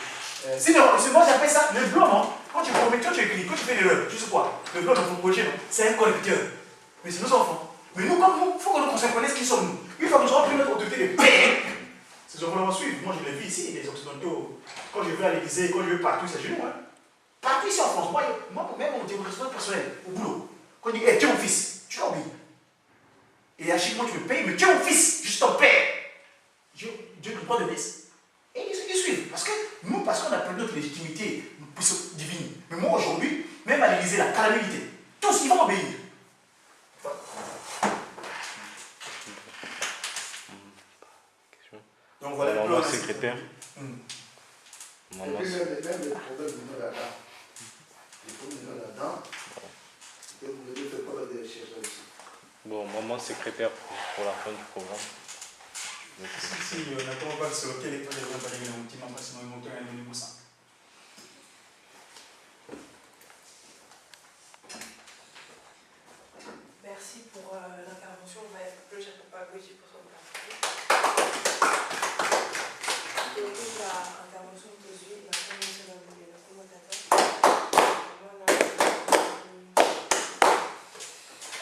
C'est moi j'appelle ça le blanc, non? Quand tu promets, toi tu écris, quand tu fais l'erreur, tu sais quoi? Le blanc dans ton projet, c'est un correcteur. Mais c'est nos enfants. Mais nous, comme nous, il faut que nous connaissions qui sommes nous. Une fois que nous aurons pris notre autorité de paix, ces enfants vont suivre. Moi je les vis ici, les Occidentaux. Quand je vais à l'église, quand je vais partout, c'est chez nous. Hein. Partout ici en France, moi même mon développement personnel, au boulot. Quand je dis, hey, tu es mon fils, tu l'oublies. Et à chaque mois tu me payes, mais tu es mon fils, juste ton père. Dieu te prend de baisse. Et ils suivent. Parce qu'on a perdu notre légitimité divine. Mais moi aujourd'hui, même à l'église, la calamité, tous ils vont obéir. Donc voilà un peu Maman secrétaire. Et Maman, puis même les problèmes de nous là-dedans. Les problèmes de nous là-dedans. Vous devez faire quoi de recherche aussi? bon, maman secrétaire pour la fin du programme. Si, on n'attend pas sur quel état de l'entreprise, un petit membre, sinon ils montent un niveau 5. Merci pour l'intervention. On va appeler Jacopa Gouji pour son parcours. Donc, l'intervention de Zui, la commission de la commentateur. Voilà.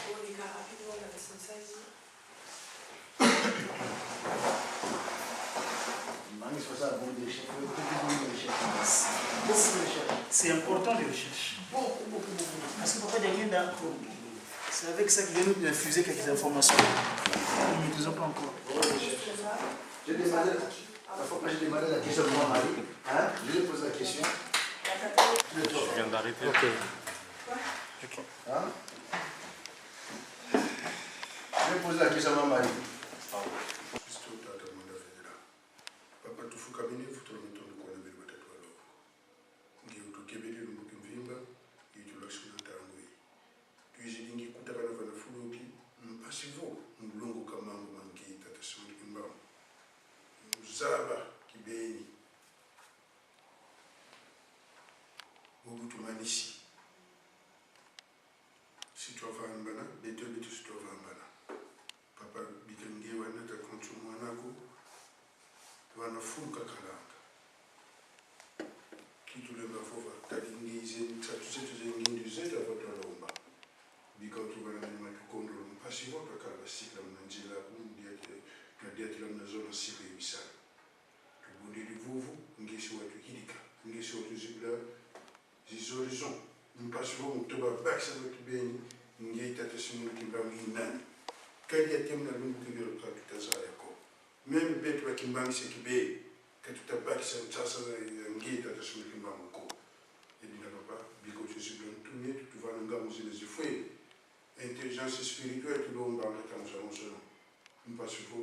On est rapidement la responsabilité. C'est important les recherches. Beaucoup. Parce que papa Diagenda, c'est avec ça qu'il vient nous infuser quelques informations. Nous ne maîtrisons pas encore. J'ai demandé la question de mon mari. Hein? Je lui ai posé la question. Je viens d'arrêter. Hein? Je vais poser la question à mon mari. Papa tufuka bine futuro mitondo kwa nabiri batatu walo. Ngi utukebeli lumuki mvimba, itulakshi natangwe. Tuizi dingi kutakana vana fuluki, mpasivo, mbulungu kamangu mangi tata simuli kimbao. Mzaba kibeni. Bobutu manisi. Si tu vas en bana, beto si tu vas en bana. Papa bikange wana ta kontu mwanako. Wanafunga kalanga kitu lema fova talingize tatusetu zengindi zeta vatolomba bika utubana ni matukondo mpasi voto kala sikla mnanjila kundiati la mnazona siku ibisana tubundi livuvu ngisi watu hilika ngisi watu zibla zizhorizon mpasi vo mtoba baksa vakibeni ngeita tasimu kimbangi nani kali yatemna lungu kibiro katutazaya ko même betu bakimbangi sekibe katutabakisa mtsasa ngita tasumikimba mko edina papa biko tusibla ntumye tutuvana ngamu zile zifwe intelligence spirituelle tulomba ngata msano mpasivo